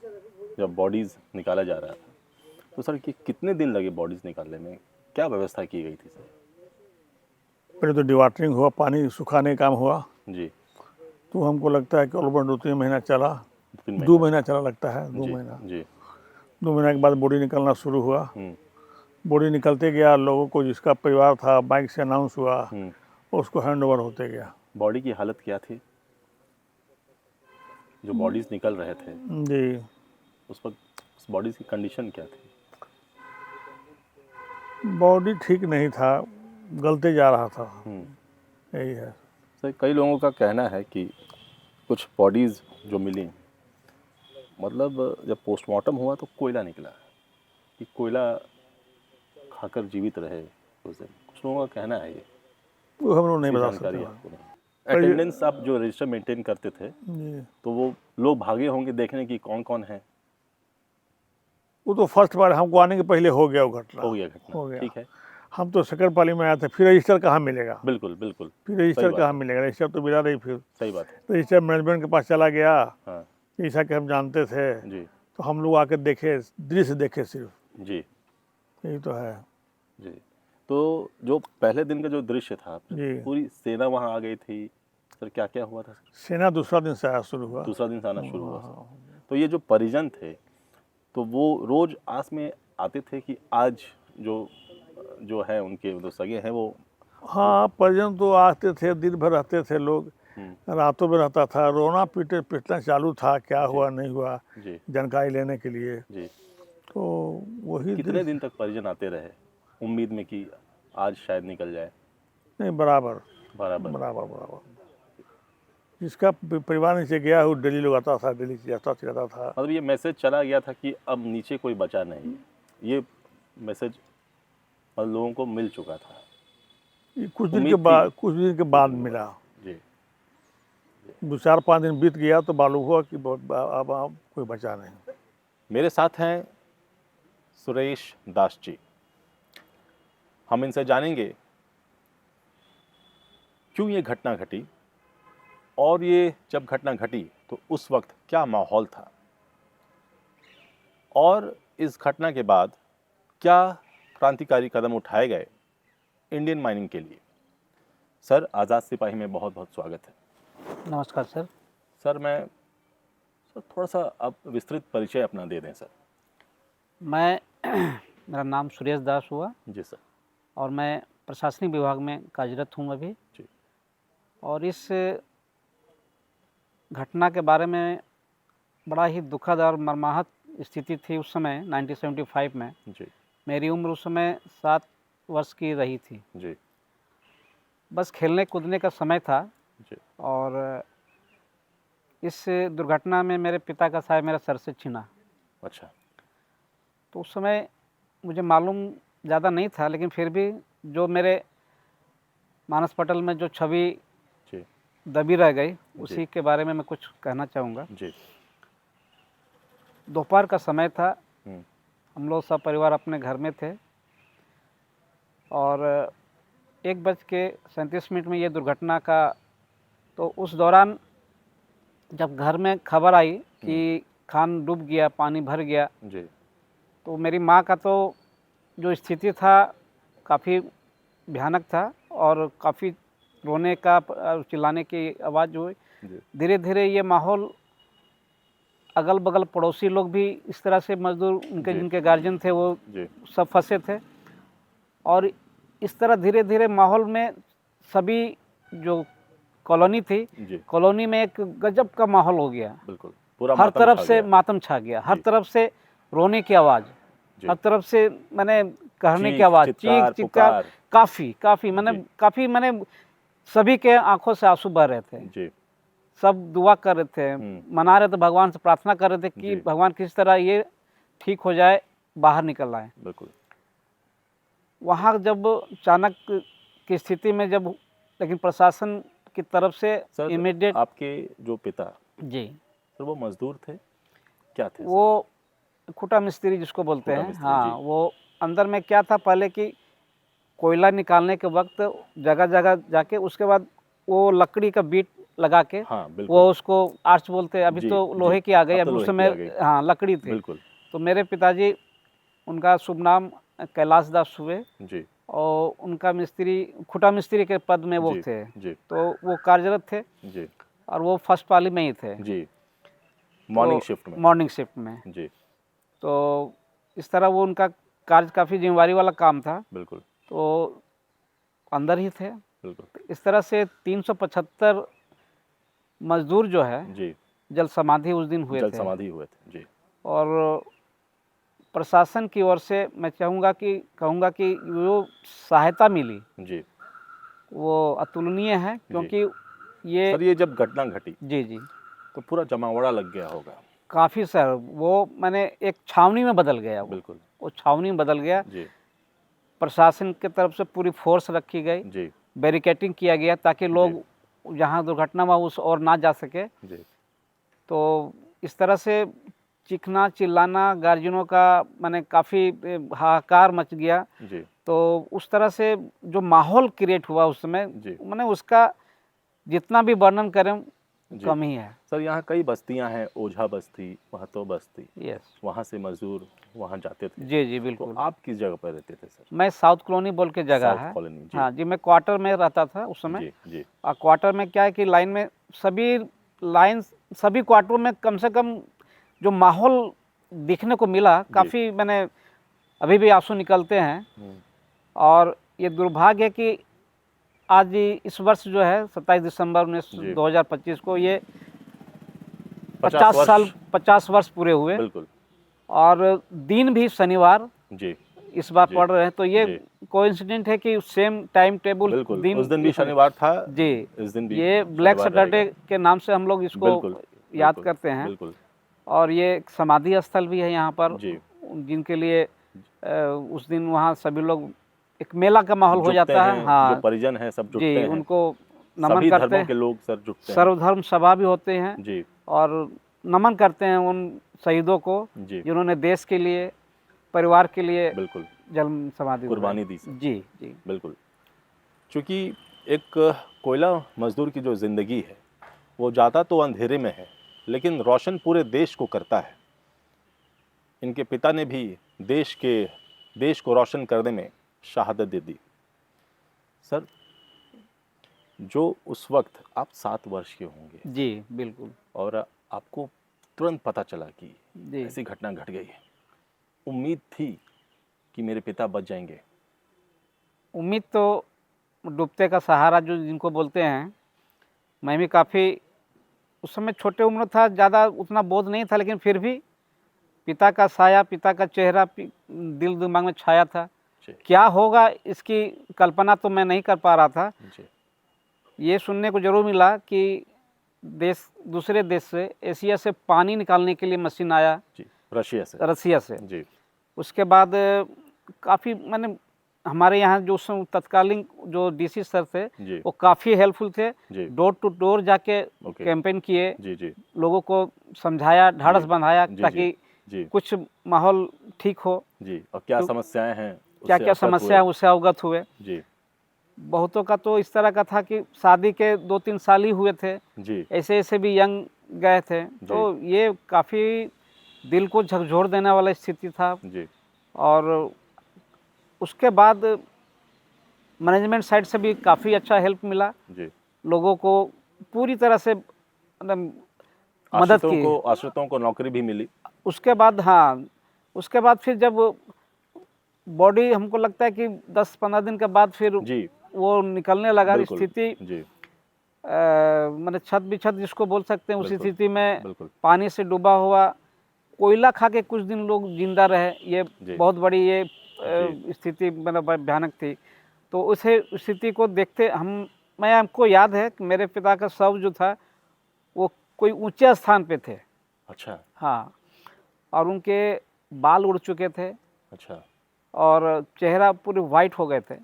जब बॉडीज निकाला जा रहा था, तो सर कि कितने दिन लगे बॉडीज निकालने में? क्या व्यवस्था की गई थी सर? पहले तो डिवाटरिंग हुआ, पानी सुखाने का काम हुआ, जी, तो हमको लगता है कि ऑलमोस्ट 2-3 महीना चला, 3 2 महीना चला लगता है, 2 जी महीना। जी 2 महीने के बाद बॉडी निकलना शुरू हुआ। हम्म, बॉडी निकलते गया, लोगों को जिसका परिवार था बाइक से अनाउंस हुआ, हम्म। उसको हैंड ओवर होते गया। बॉडी की हालत क्या थी? जो बॉडीज निकल रहे थे जी, उस वक्त उस बॉडीज की कंडीशन क्या थी? बॉडी ठीक नहीं था, गलते जा रहा था, हम्म। यही है। सर कई लोगों का कहना है कि कुछ बॉडीज़ जो मिली, मतलब जब पोस्टमार्टम हुआ तो कोयला निकला, कि कोयला खाकर जीवित रहे उस दिन। कुछ लोगों का कहना है ये, वो हम लोग नहीं ये बता जानकारी सकते। आपको नहीं? अटेंडेंस आप जो रजिस्टर मेंटेन करते थे, जी, तो वो लोग भागे होंगे देखने की कौन कौन है? वो तो फर्स्ट बार हमको आने के पहले हो गया वो घटना। हो गया घटना, हो गया। ठीक है, हम तो सेकंड पाली में आए थे, फिर रजिस्टर कहाँ मिलेगा, बिल्कुल बिल्कुल, फिर सही रजिस्टर बात कहाँ है। मिलेगा, रजिस्टर तो मिला नहीं। फिर सही बात है। रजिस्टर मैनेजमेंट के पास चला गया, हाँ जैसा कि हम जानते थे, जी तो हम लोग आके देखे, दृश्य देखे सिर्फ, जी यही तो है। जी। तो जो पहले दिन का जो दृश्य था, जी, पूरी सेना वहाँ आ गई थी सर, क्या क्या हुआ था सर? सेना दूसरा दिन से आया शुरू हुआ। दूसरा दिन से आना शुरू हुआ सर। तो ये जो परिजन थे, तो वो रोज आस में आते थे कि आज जो है उनके जो सगे हैं वो? हाँ, परिजन तो आते थे, दिन भर रहते थे लोग, रातों में रहता था, रोना पीटना चालू था, क्या हुआ नहीं हुआ, जी जानकारी लेने के लिए। जी। तो वही कितने दिन तक परिजन आते रहे उम्मीद में कि आज शायद निकल जाए? नहीं, बराबर बराबर। बराबर बराबर। जिसका परिवार नीचे गया वो डेली लोग आता था, डेली जाता था। मतलब ये मैसेज चला गया था कि अब नीचे कोई बचा नहीं, ये मैसेज मतलब लोगों को मिल चुका था। ये कुछ उम्मीद दिन के बाद मिला। जी 2-4-5 दिन बीत गया तो मालूम हुआ कि अब कोई बचा नहीं। मेरे साथ हैं सुरेश दास जी। हम इनसे जानेंगे क्यों ये घटना घटी, और ये जब घटना घटी तो उस वक्त क्या माहौल था, और इस घटना के बाद क्या क्रांतिकारी कदम उठाए गए इंडियन माइनिंग के लिए। सर आज़ाद सिपाही में बहुत बहुत स्वागत है। नमस्कार सर। सर सर थोड़ा सा आप विस्तृत परिचय अपना दे दें सर। मैं मेरा नाम सुरेश दास हुआ जी सर। और मैं प्रशासनिक विभाग में कार्यरत हूँ अभी जी। और इस घटना के बारे में बड़ा ही दुखद और मर्माहत स्थिति थी उस समय 1975 में। जी मेरी उम्र उस समय 7 वर्ष की रही थी। जी बस खेलने कूदने का समय था जी। और इस दुर्घटना में मेरे पिता का साया मेरा सर से छिना। अच्छा। तो उस समय मुझे मालूम ज़्यादा नहीं था, लेकिन फिर भी जो मेरे मानस पटल में जो छवि जी दबी रह गई उसी के बारे में मैं कुछ कहना चाहूँगा। जी। दोपहर का समय था, हम लोग सब परिवार अपने घर में थे और 1:37 में ये दुर्घटना का, तो उस दौरान जब घर में खबर आई कि खान डूब गया, पानी भर गया, जी। तो मेरी माँ का तो जो स्थिति था काफ़ी भयानक था और काफ़ी रोने का चिल्लाने की आवाज़ जो हुई। धीरे धीरे ये माहौल अगल बगल पड़ोसी लोग भी इस तरह से, मजदूर उनके जिनके गार्जियन थे वो सब फंसे थे और इस तरह धीरे धीरे माहौल में सभी जो कॉलोनी थी, कॉलोनी में एक गजब का माहौल हो गया। बिल्कुल। पूरा हर मातम तरफ छा से गया। मातम छा गया, हर जी। तरफ से रोने की आवाज़, जी। हर तरफ से मैंने कहने की चीख, आवाज़, चित्कार, चीख चित्कार, पुकार। काफ़ी मैंने जी। काफ़ी मैंने सभी के आंखों से आंसू बह रहे थे, जी। सब दुआ कर रहे थे, मना रहे थे, भगवान से प्रार्थना कर रहे थे कि जी। भगवान किस तरह ये ठीक हो जाए, बाहर निकल आए। बिल्कुल। वहाँ जब अचानक की स्थिति में जब, लेकिन प्रशासन की तरफ से सर इमीडिएट, आपके जो पिता, जी, सर वो मजदूर थे, क्या थे सर? वो खूटा मिस्त्री जिसको बोलते खूटा हैं, मिस्त्री, हाँ, जी। वो अंदर में क्या था पहले कि कोयला निकालने के वक्त जगह जगह जाके उसके बाद वो लकड़ी का बीट लगा के, हाँ, बिल्कुल। वो उसको आर्च बोलते हैं, अभी जी, तो जी। लोहे की आ गई, अब अभी तो उस लोहे की समय आ गई। हाँ लकड़ी थी। बिल्कुल। तो मेरे पिताजी, उनका शुभ नाम कैलाश दास हुए, जी। और उनका मिस्त्री, खूटा मिस्त्री के पद में वो जी। थे, जी। तो वो कार्यरत थे, जी। और वो फर्स्ट पाली में ही थे, जी। मॉर्निंग शिफ्ट में। मॉर्निंग शिफ्ट में। जी। तो इस तरह वो उनका कार्य काफ़ी जिम्मेवारी वाला काम था, बिल्कुल। तो अंदर ही थे। बिल्कुल। इस तरह से 375 मजदूर जो है जी। जल समाधि उस दिन हुए जल थे, समाधि हुए थे। जी। और प्रशासन की ओर से मैं कहूँगा कि जो सहायता मिली जी। वो अतुलनीय है, क्योंकि ये, सर ये जब घटना घटी जी जी, तो पूरा जमावड़ा लग गया होगा। काफ़ी सर, वो मैंने एक छावनी में बदल गया, बिल्कुल। वो छावनी में बदल गया। जी। प्रशासन की तरफ से पूरी फोर्स रखी गई, जी। बैरिकेटिंग किया गया ताकि लोग जहाँ दुर्घटना हुआ उस और ना जा सके। जी। तो इस तरह से चीखना चिल्लाना गार्जियनों का मैंने काफ़ी हाहाकार मच गया। जी। तो उस तरह से जो माहौल क्रिएट हुआ उस समय, जी। मैंने उसका जितना भी वर्णन करें जी। कम ही है। सर यहाँ कई बस्तियाँ हैं, ओझा बस्ती, महतो बस्ती, यस, वहाँ से मजदूर वहाँ जाते थे। जी जी तो बिल्कुल। आप किस जगह पर रहते थे सर? मैं साउथ कॉलोनी बोल के जगह साउथ है, कॉलोनी, जी। हाँ जी, मैं क्वार्टर में रहता था उस समय। जी। जी। और क्वार्टर में क्या है कि लाइन में सभी क्वार्टरों में कम से कम जो माहौल दिखने को मिला, काफ़ी मैंने अभी भी आंसू निकलते हैं। और ये दुर्भाग्य है कि आज इस वर्ष जो है 27 दिसंबर 2025 को ये 50 वर्ष पूरे हुए। बिल्कुल। और दिन भी शनिवार जी। इस बार जी। पढ़ रहे हैं, तो ये जी। कोइंसिडेंट है कि सेम टाइम टेबल बिल्कुल, दिन, उस दिन भी शनिवार था। जी, इस दिन भी ये ब्लैक शनिवार सैटरडे रहेगा। के नाम से हम लोग इसको बिल्कुल। याद बिल्कुल। करते हैं। बिल्कुल। और ये एक समाधि स्थल भी है यहाँ पर, जी। जिनके लिए उस दिन वहाँ सभी लोग, एक मेला का माहौल हो जुटते जाता है, हैं, हाँ जो परिजन है सब जुटते जी, हैं, उनको नमन सभी करते धर्मों हैं। के लोग सर जुटते हैं। सर्वधर्म सभा भी होते हैं, जी। और नमन करते हैं उन शहीदों को जी। जिन्होंने देश के लिए, परिवार के लिए बिल्कुल जल समाधि कुर्बानी दी सर। जी जी बिल्कुल। चूँकि एक कोयला मजदूर की जो ज़िंदगी है वो जाता तो अंधेरे में है, लेकिन रोशन पूरे देश को करता है। इनके पिता ने भी देश को रोशन करने में शहादत दे दी। सर जो उस वक्त आप 7 वर्ष के होंगे जी बिल्कुल, और आपको तुरंत पता चला कि जी ऐसी घटना घट गई है, उम्मीद थी कि मेरे पिता बच जाएंगे? उम्मीद तो डूबते का सहारा जो जिनको बोलते हैं, मैं भी काफ़ी उस समय छोटे उम्र था, ज़्यादा उतना बोध नहीं था, लेकिन फिर भी पिता का साया, पिता का चेहरा दिल दिमाग में छाया था। जी। क्या होगा इसकी कल्पना तो मैं नहीं कर पा रहा था। जी। ये सुनने को जरूर मिला कि दूसरे देश से, एशिया से पानी निकालने के लिए मशीन आया, जी, रशिया से। जी। उसके बाद काफ़ी मैंने, हमारे यहाँ जो तत्कालीन जो डीसी सर थे जी। वो काफ़ी हेल्पफुल थे, जी। डोर टू डोर जाके कैंपेन किए, जी। जी। लोगों को समझाया, ढाढ़स बंधाया, जी। ताकि जी। कुछ माहौल ठीक हो। जी। और क्या समस्याएं हैं, क्या क्या समस्या है उससे अवगत हुए। जी। बहुतों का तो इस तरह का था कि शादी के 2-3 साल ही हुए थे, जी। ऐसे ऐसे भी यंग गए थे, तो ये काफ़ी दिल को झकझोर देने वाला स्थिति था। जी। और उसके बाद मैनेजमेंट साइड से भी काफ़ी अच्छा हेल्प मिला, जी। लोगों को पूरी तरह से मतलब मदद की। आश्रितों को नौकरी भी मिली। उसके बाद हाँ, उसके बाद फिर जब बॉडी, हमको लगता है कि 10-15 दिन के बाद फिर जी। वो निकलने लगा, बिल्कुल। स्थिति जी। मतलब छत बिछत जिसको बोल सकते हैं, उस बिल्कुल, स्थिति में बिल्कुल। पानी से डूबा हुआ, कोयला खा के कुछ दिन लोग जिंदा रहे। ये जी। बहुत बड़ी ये स्थिति मतलब भयानक थी। तो उसे स्थिति को देखते हमको याद है कि मेरे पिता का शव जो था वो कोई ऊंचे स्थान पे थे। अच्छा, हाँ, और उनके बाल उड़ चुके थे अच्छा। और चेहरा पूरे वाइट हो गए थे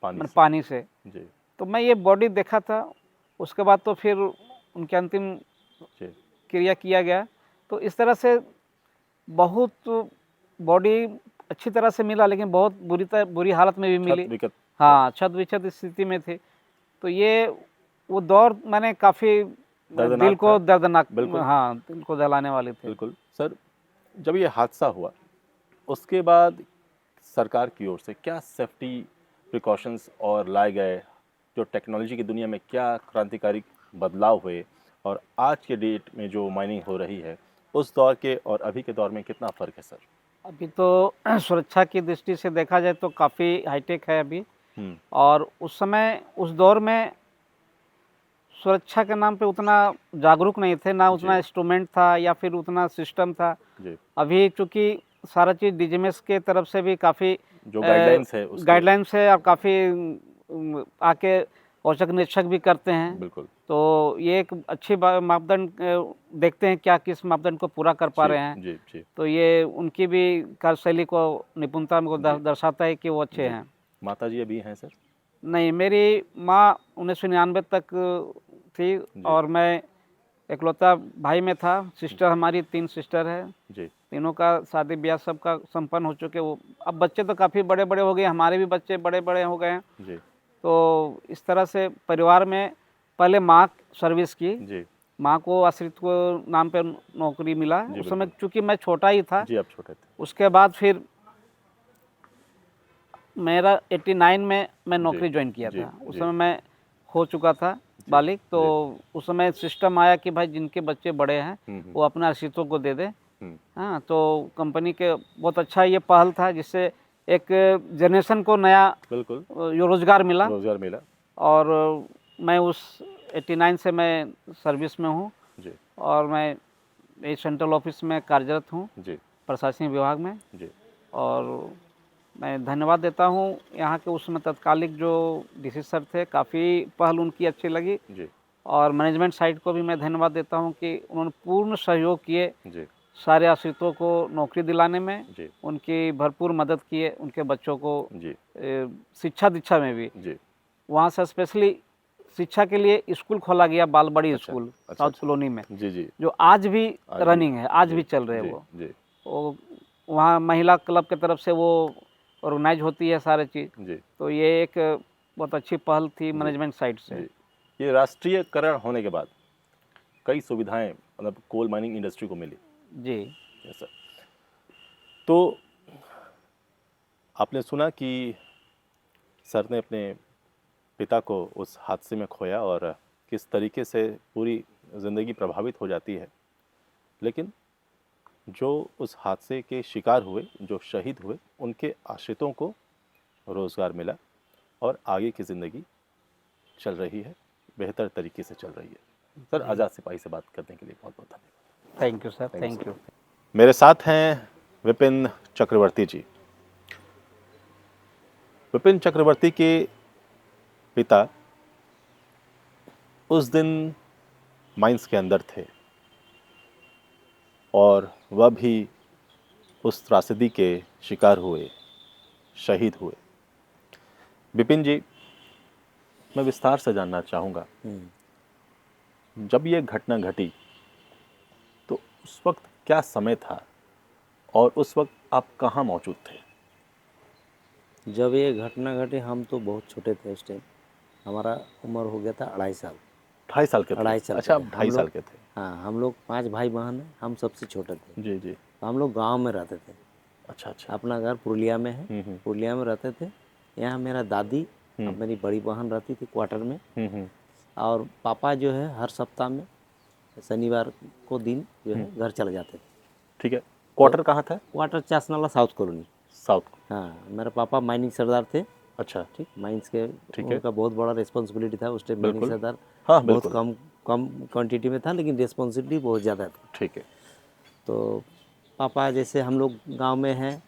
पानी मतलब से। पानी से। जी, तो मैं ये बॉडी देखा था, उसके बाद तो फिर उनके अंतिम जी। क्रिया किया गया। तो इस तरह से बहुत बॉडी अच्छी तरह से मिला, लेकिन बहुत बुरी हालत में भी मिली। छत विकट। हाँ, छत विछत स्थिति में थी। तो ये वो दौर मैंने काफ़ी दर्दनाक दिल को था। दर्दनाक, बिल्कुल। हाँ, दिल को दहलाने वाले थे। बिल्कुल। सर, जब ये हादसा हुआ, उसके बाद सरकार की ओर से क्या सेफ्टी प्रिकॉशंस और लाए गए? जो टेक्नोलॉजी की दुनिया में क्या क्रांतिकारी बदलाव हुए और आज के डेट में जो माइनिंग हो रही है, उस दौर के और अभी के दौर में कितना फ़र्क है सर? अभी तो सुरक्षा की दृष्टि से देखा जाए तो काफ़ी हाईटेक है अभी। हुँ, और उस समय, उस दौर में सुरक्षा के नाम पे उतना जागरूक नहीं थे, ना उतना इंस्ट्रूमेंट था या फिर उतना सिस्टम था। जी। अभी चूँकि सारा चीज़ डीजीएमएस के तरफ से भी काफ़ी जो गाइडलाइंस है उसके। गाइडलाइंस है और काफ़ी आके औचक निरीक्षक भी करते हैं। बिल्कुल। तो ये एक अच्छी मापदंड देखते हैं क्या किस मापदंड को पूरा कर पा जी, रहे हैं। जी, जी, तो ये उनकी भी कार्यशैली को, निपुणता को जी। दर्शाता है कि वो अच्छे जी। हैं। माताजी अभी हैं सर? नहीं, मेरी माँ 1999 तक थी और मैं इकलौता भाई में था। सिस्टर हमारी 3 सिस्टर है, जी, तीनों का शादी ब्याह सबका संपन्न हो चुके। वो अब बच्चे तो काफ़ी बड़े-बड़े हो गए, हमारे भी बच्चे बड़े-बड़े हो गए हैं। जी, तो इस तरह से परिवार में पहले माँ सर्विस की, जी, माँ को आश्रित को नाम पे नौकरी मिला। जी, उस समय बिल्कुल। चूँकि मैं छोटा ही था। जी, आप छोटे थे। उसके बाद फिर मेरा 89 में मैं जी, नौकरी ज्वाइन किया जी, था। उस जी। समय मैं हो चुका था बालिग। तो उस समय सिस्टम आया कि भाई जिनके बच्चे बड़े हैं हुँ, वो अपने आश्रितों को दे दे। हुँ, हाँ, तो कंपनी के बहुत अच्छा ये पहल था, जिससे एक जनरेशन को नया बिल्कुल, रोजगार मिला। रोज़गार मिला। और मैं उस 89 से मैं सर्विस में हूँ जी, और मैं एक सेंट्रल ऑफिस में कार्यरत हूँ, जी, प्रशासनिक विभाग में। जी, और मैं धन्यवाद देता हूँ यहाँ के उस समय तत्कालिक जो डीसी सर थे, काफ़ी पहल उनकी अच्छी लगी। जी, और मैनेजमेंट साइड को भी मैं धन्यवाद देता हूँ कि उन्होंने पूर्ण सहयोग किए जी, सारे आश्रितों को नौकरी दिलाने में, जी, उनकी भरपूर मदद किए, उनके बच्चों को जी, शिक्षा दीक्षा में भी। जी। वहाँ से स्पेशली शिक्षा के लिए स्कूल खोला गया, बालबड़ी अच्छा, स्कूल अच्छा, साउथ अच्छा। कॉलोनी में, जी, जी। जो आज भी आज भी, रनिंग है, आज जी, भी चल रहे हैं जी, वो। जी, वो वहाँ महिला क्लब के तरफ से वो ऑर्गेनाइज होती है सारी चीज़। जी, तो ये एक बहुत अच्छी पहल थी मैनेजमेंट साइड से। जी। ये राष्ट्रीयकरण होने के बाद कई सुविधाएँ मतलब कोल माइनिंग इंडस्ट्री को मिली। जी। Yes sir. तो आपने सुना कि सर ने अपने पिता को उस हादसे में खोया और किस तरीके से पूरी ज़िंदगी प्रभावित हो जाती है। लेकिन जो उस हादसे के शिकार हुए, जो शहीद हुए, उनके आश्रितों को रोज़गार मिला और आगे की ज़िंदगी चल रही है, बेहतर तरीके से चल रही है। सर, आज़ाद सिपाही से बात करने के लिए बहुत-बहुत धन्यवाद। Thank you sir, thank you. मेरे साथ हैं विपिन चक्रवर्ती जी। विपिन चक्रवर्ती के पिता उस दिन माइंस के अंदर थे और वह भी उस त्रासदी के शिकार हुए, शहीद हुए। विपिन जी, मैं विस्तार से जानना चाहूँगा, जब ये घटना घटी तो उस वक्त क्या समय था और उस वक्त आप कहाँ मौजूद थे? जब ये घटना घटी हम तो बहुत छोटे थे उस टाइम, हमारा उम्र हो गया था 2.5 साल। 2.5 साल के थे? 2.5 साल अच्छा, के आप थे। 2.5 साल के थे। हाँ, हम लोग 5 भाई बहन हैं, हम सबसे छोटे थे। जी, जी। तो हम लोग गांव में रहते थे। अच्छा, अच्छा। अपना घर पुरुलिया में है, पुरुलिया में रहते थे। यहाँ मेरा दादी और मेरी बड़ी बहन रहती थी क्वार्टर में। और पापा जो है हर सप्ताह में शनिवार को दिन जो है घर चले जाते थे। ठीक है। क्वार्टर कहाँ था? Quarter Chasnala south colony. South. हाँ, मेरे पापा माइनिंग सरदार थे अच्छा, ठीक, माइंस के ठीक है। उनका बहुत बड़ा रिस्पॉन्सिबिलिटी था उस टाइम। बिल्कुल। मिनी सरदार हाँ, बहुत बिल्कुल। कम क्वांटिटी में था, लेकिन रिस्पॉन्सिबिलिटी बहुत ज़्यादा था। ठीक है। तो पापा जैसे हम लोग गांव में हैं,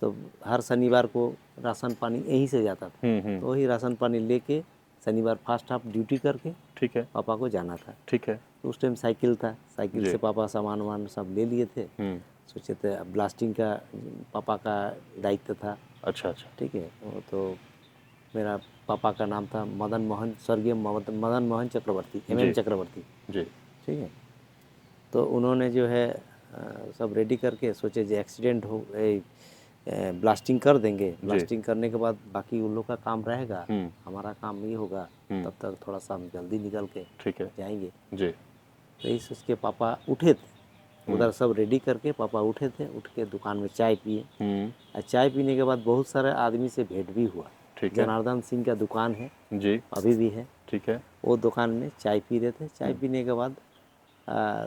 तो हर शनिवार को राशन पानी यहीं से जाता था। तो वही राशन पानी लेके शनिवार फर्स्ट हाफ ड्यूटी करके ठीक है। पापा को जाना था। ठीक है। तो उस टाइम साइकिल था, साइकिल जी। से पापा सामान वामान सब ले लिए थे। सोचे थे अब ब्लास्टिंग का पापा का दायित्व था। अच्छा, अच्छा। ठीक है। वो तो मेरा पापा का नाम था मदन मोहन, स्वर्गीय मदन मोहन चक्रवर्ती, जी। MM चक्रवर्ती। जी। ठीक है। तो उन्होंने जो है सब रेडी करके सोचे जो एक्सीडेंट हो ब्लास्टिंग कर देंगे, ब्लास्टिंग करने के बाद बाकी उन लोग का काम रहेगा, हमारा काम ये होगा, तब तक थोड़ा सा हम जल्दी निकल के ठीक है। जाएंगे। जी। तो इस उसके पापा उठे थे, उधर सब रेडी करके पापा उठे थे, उठ के दुकान में चाय पिए। और चाय पीने के बाद बहुत सारे आदमी से भेंट भी हुआ। ठीक है। जनार्दन सिंह का दुकान है, जी। अभी भी है। ठीक है। वो दुकान में चाय पी रहे थे। चाय पीने के बाद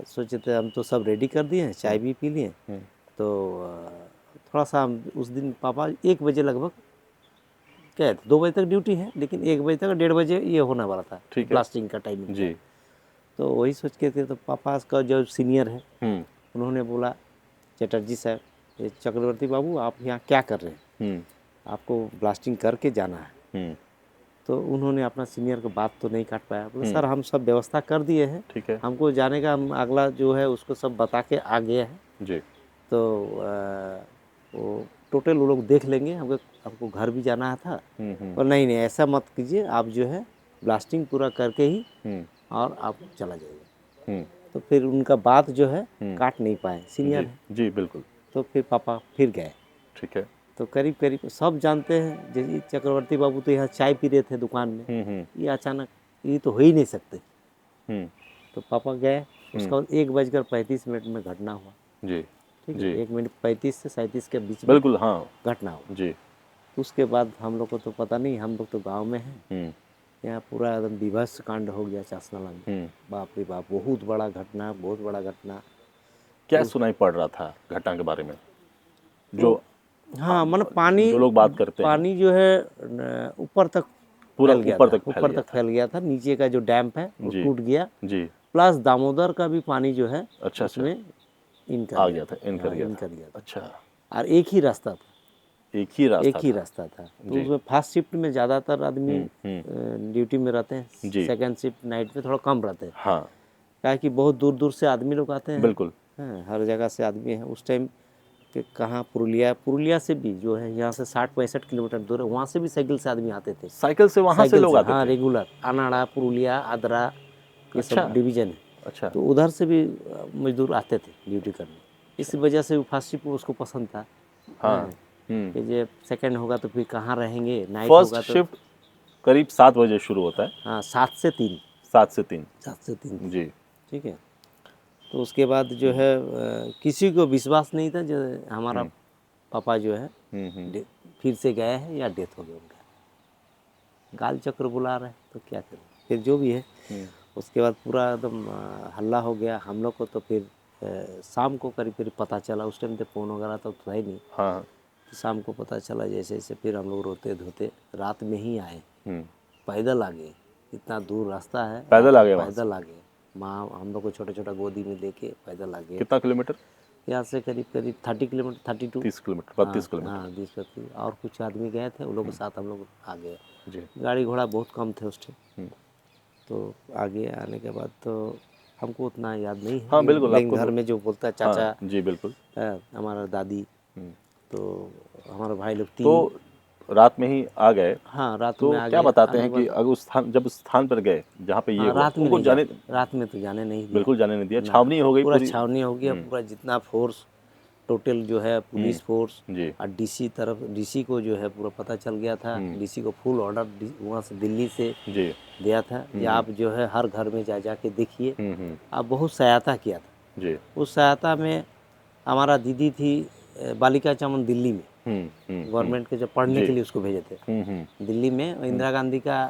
सोचे थे हम तो सब रेडी कर दिए हैं, चाय भी पी लिए। तो थोड़ा सा हम उस दिन पापा 1 बजे लगभग क्या 2 बजे तक ड्यूटी है, लेकिन 1 बजे तक 1:30 बजे ये होने वाला था। ठीक है। ब्लास्टिंग का टाइमिंग। जी। तो वही सोच के थे। तो पापा का जो सीनियर है उन्होंने बोला, चटर्जी साहब, ये चक्रवर्ती बाबू आप यहाँ क्या कर रहे हैं, आपको ब्लास्टिंग करके जाना है। तो उन्होंने अपना सीनियर को बात तो नहीं काट पाया। बोले सर हम सब व्यवस्था कर दिए हैं, ठीक है। हमको जाने का, हम अगला जो है उसको सब बता के आ गया है। जी। तो वो टोटल वो लोग देख लेंगे, हमको घर भी जाना था। और नहीं ऐसा मत कीजिए, आप जो है ब्लास्टिंग पूरा करके ही और आप चला जाइए। तो फिर उनका बात जो है काट नहीं पाए, सीनियर है। जी, बिल्कुल। तो फिर पापा फिर गए। ठीक है। तो करीब करीब सब जानते हैं, जैसे चक्रवर्ती बाबू तो यहाँ चाय पी रहे थे दुकान में, ये अचानक ये तो हो ही नहीं सकते। तो पापा गए। उसका 1:35 में घटना हुआ। जी। ठीक जी। है। 1:35 से 37 के बीच में बिल्कुल। हाँ। घटना हुआ। जी। उसके बाद हम लोग को तो पता नहीं, हम लोग तो गांव में हैं। यहाँ पूरा एकदम विभत्स कांड हो गया चासनाला में। बाप रे बाप, बहुत बड़ा घटना, बहुत बड़ा घटना। क्या सुनाई पड़ रहा था घटना के बारे में? जो हाँ, मतलब पानी, जो लोग बात करते हैं, पानी जो है ऊपर तक पूरा फैल गया ऊपर था, तक ऊपर तक फैल गया था। नीचे का जो डैम है वो जी। टूट गया। जी। प्लस दामोदर का भी पानी जो है अच्छा, उसमें इन कर आ गया था, इन कर हाँ, गया इन था। कर गया था। अच्छा। और एक ही रास्ता था, एक ही रास्ता एक ही था। रास्ता था। तो जी। उसमें फर्स्ट शिफ्ट में ज़्यादातर आदमी ड्यूटी में रहते हैं। जी। सेकंड शिफ्ट नाइट में थोड़ा कम रहते हैं। हाँ, क्या कि बहुत दूर दूर से आदमी लोग आते हैं। बिल्कुल। हाँ, हर जगह से आदमी है उस टाइम के। कहाँ पुरुलिया से भी जो है यहाँ से 60-65 किलोमीटर दूर है, वहाँ से भी साइकिल से आदमी आते थे। साइकिल से वहाँ से साइकिल लोग आते हाँ, थे? रेगुलर अनाड़ा, पुरुलिया, आदरा, ये अच्छा। सब डिवीजन है। अच्छा। तो उधर से भी मजदूर आते थे ड्यूटी करने। इस वजह से फर्स्ट शिफ्ट उसको पसंद था। हाँ। कि जो सेकंड होगा तो फिर कहाँ रहेंगे, नाइट होगा फर्स्ट तो। शिफ्ट करीब 7 बजे शुरू होता है। हाँ, 7 से 3। 7 से 3। 7 से 3। जी। ठीक है। तो उसके बाद जो है किसी को विश्वास नहीं था जो हमारा पापा जो है फिर से गए हैं या डेथ हो गया उनका। गाल चक्र बुला रहे हैं तो क्या करें, फिर जो भी है। उसके बाद पूरा एकदम हल्ला हो गया हम लोग को। तो फिर शाम को करीब करीब पता चला। उस टाइम तो फ़ोन वगैरह तो था ही नहीं। हाँ। तो शाम को पता चला जैसे जैसे, फिर हम लोग रोते धोते रात में ही आए। पैदल आ गए, इतना दूर रास्ता है, पैदल आ गए वहाँ से? पैदल आ गए। माँ हम लोग को छोटा छोटा गोदी में लेके पैदल आ गए। कितना किलोमीटर? यहाँ से करीब करीब 30 किलोमीटर, 32 30 किलोमीटर, 32 किलोमीटर। हाँ, 20-25। और कुछ आदमी गए थे, उन लोगों के साथ हम लोग आ गए। जी। गाड़ी घोड़ा बहुत कम थे उस टाइम। तो आगे आने के बाद तो हमको उतना याद नहीं है। हाँ, बिल्कुल। लेकिन आपको घर में जो बोलता है चाचा, हाँ, जी बिल्कुल। हमारा दादी, तो हमारे भाई लोग 3। तो रात में ही आ गए। हाँ, रात तो में आ गए। क्या बताते हैं कि अगर उस स्थान, जब उस स्थान पर गए जहाँ पे ये हाँ, हुआ, रात में उनको नहीं जाने, रात में तो जाने नहीं दिया। बिल्कुल जाने नहीं दिया। छावनी हो गई पूरा पूरी। छावनी हो गया। पूरा जितना फोर्स टोटल जो है पुलिस फोर्स जी। और डीसी को जो है पूरा पता चल गया था। डीसी को फुल ऑर्डर वहाँ से दिल्ली से जी दिया था कि आप जो है हर घर में जा के देखिए। आप बहुत सहायता किया था। जी। उस सहायता में हमारा दीदी थी बालिका चमन दिल्ली में, गवर्नमेंट के जब पढ़ने के लिए उसको भेजे थे दिल्ली में। इंदिरा गांधी का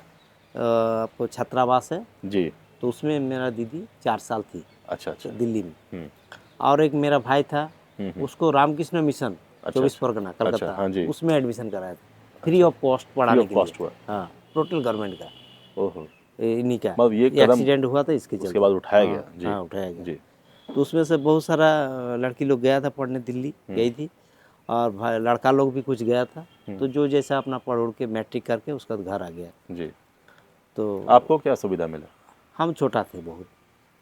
आपको छात्रावास है जी। तो उसमें मेरा दीदी 4 साल थी। अच्छा, अच्छा। दिल्ली में। और एक मेरा भाई था, उसको रामकृष्ण मिशन 24 परगना कलकत्ता, हाँ जी। उसमें एडमिशन कराया था। फ्री ऑफ कॉस्ट पढ़ाने के कॉस्ट लिए। हुआ। हाँ, टोटल गवर्नमेंट का, ओहो, इन्हीं का। मतलब ये कदम एक्सीडेंट हुआ था इसके उसके चलते। बाद उठाया हाँ, गया। जी हाँ उठाया गया। जी। तो उसमें से बहुत सारा लड़की लोग गया था पढ़ने, दिल्ली गई थी, और भाई लड़का लोग भी कुछ गया था। तो जो जैसा अपना पढ़ उड़ के मैट्रिक करके उसका घर आ गया। जी। तो आपको क्या सुविधा मिला? हम छोटा थे बहुत,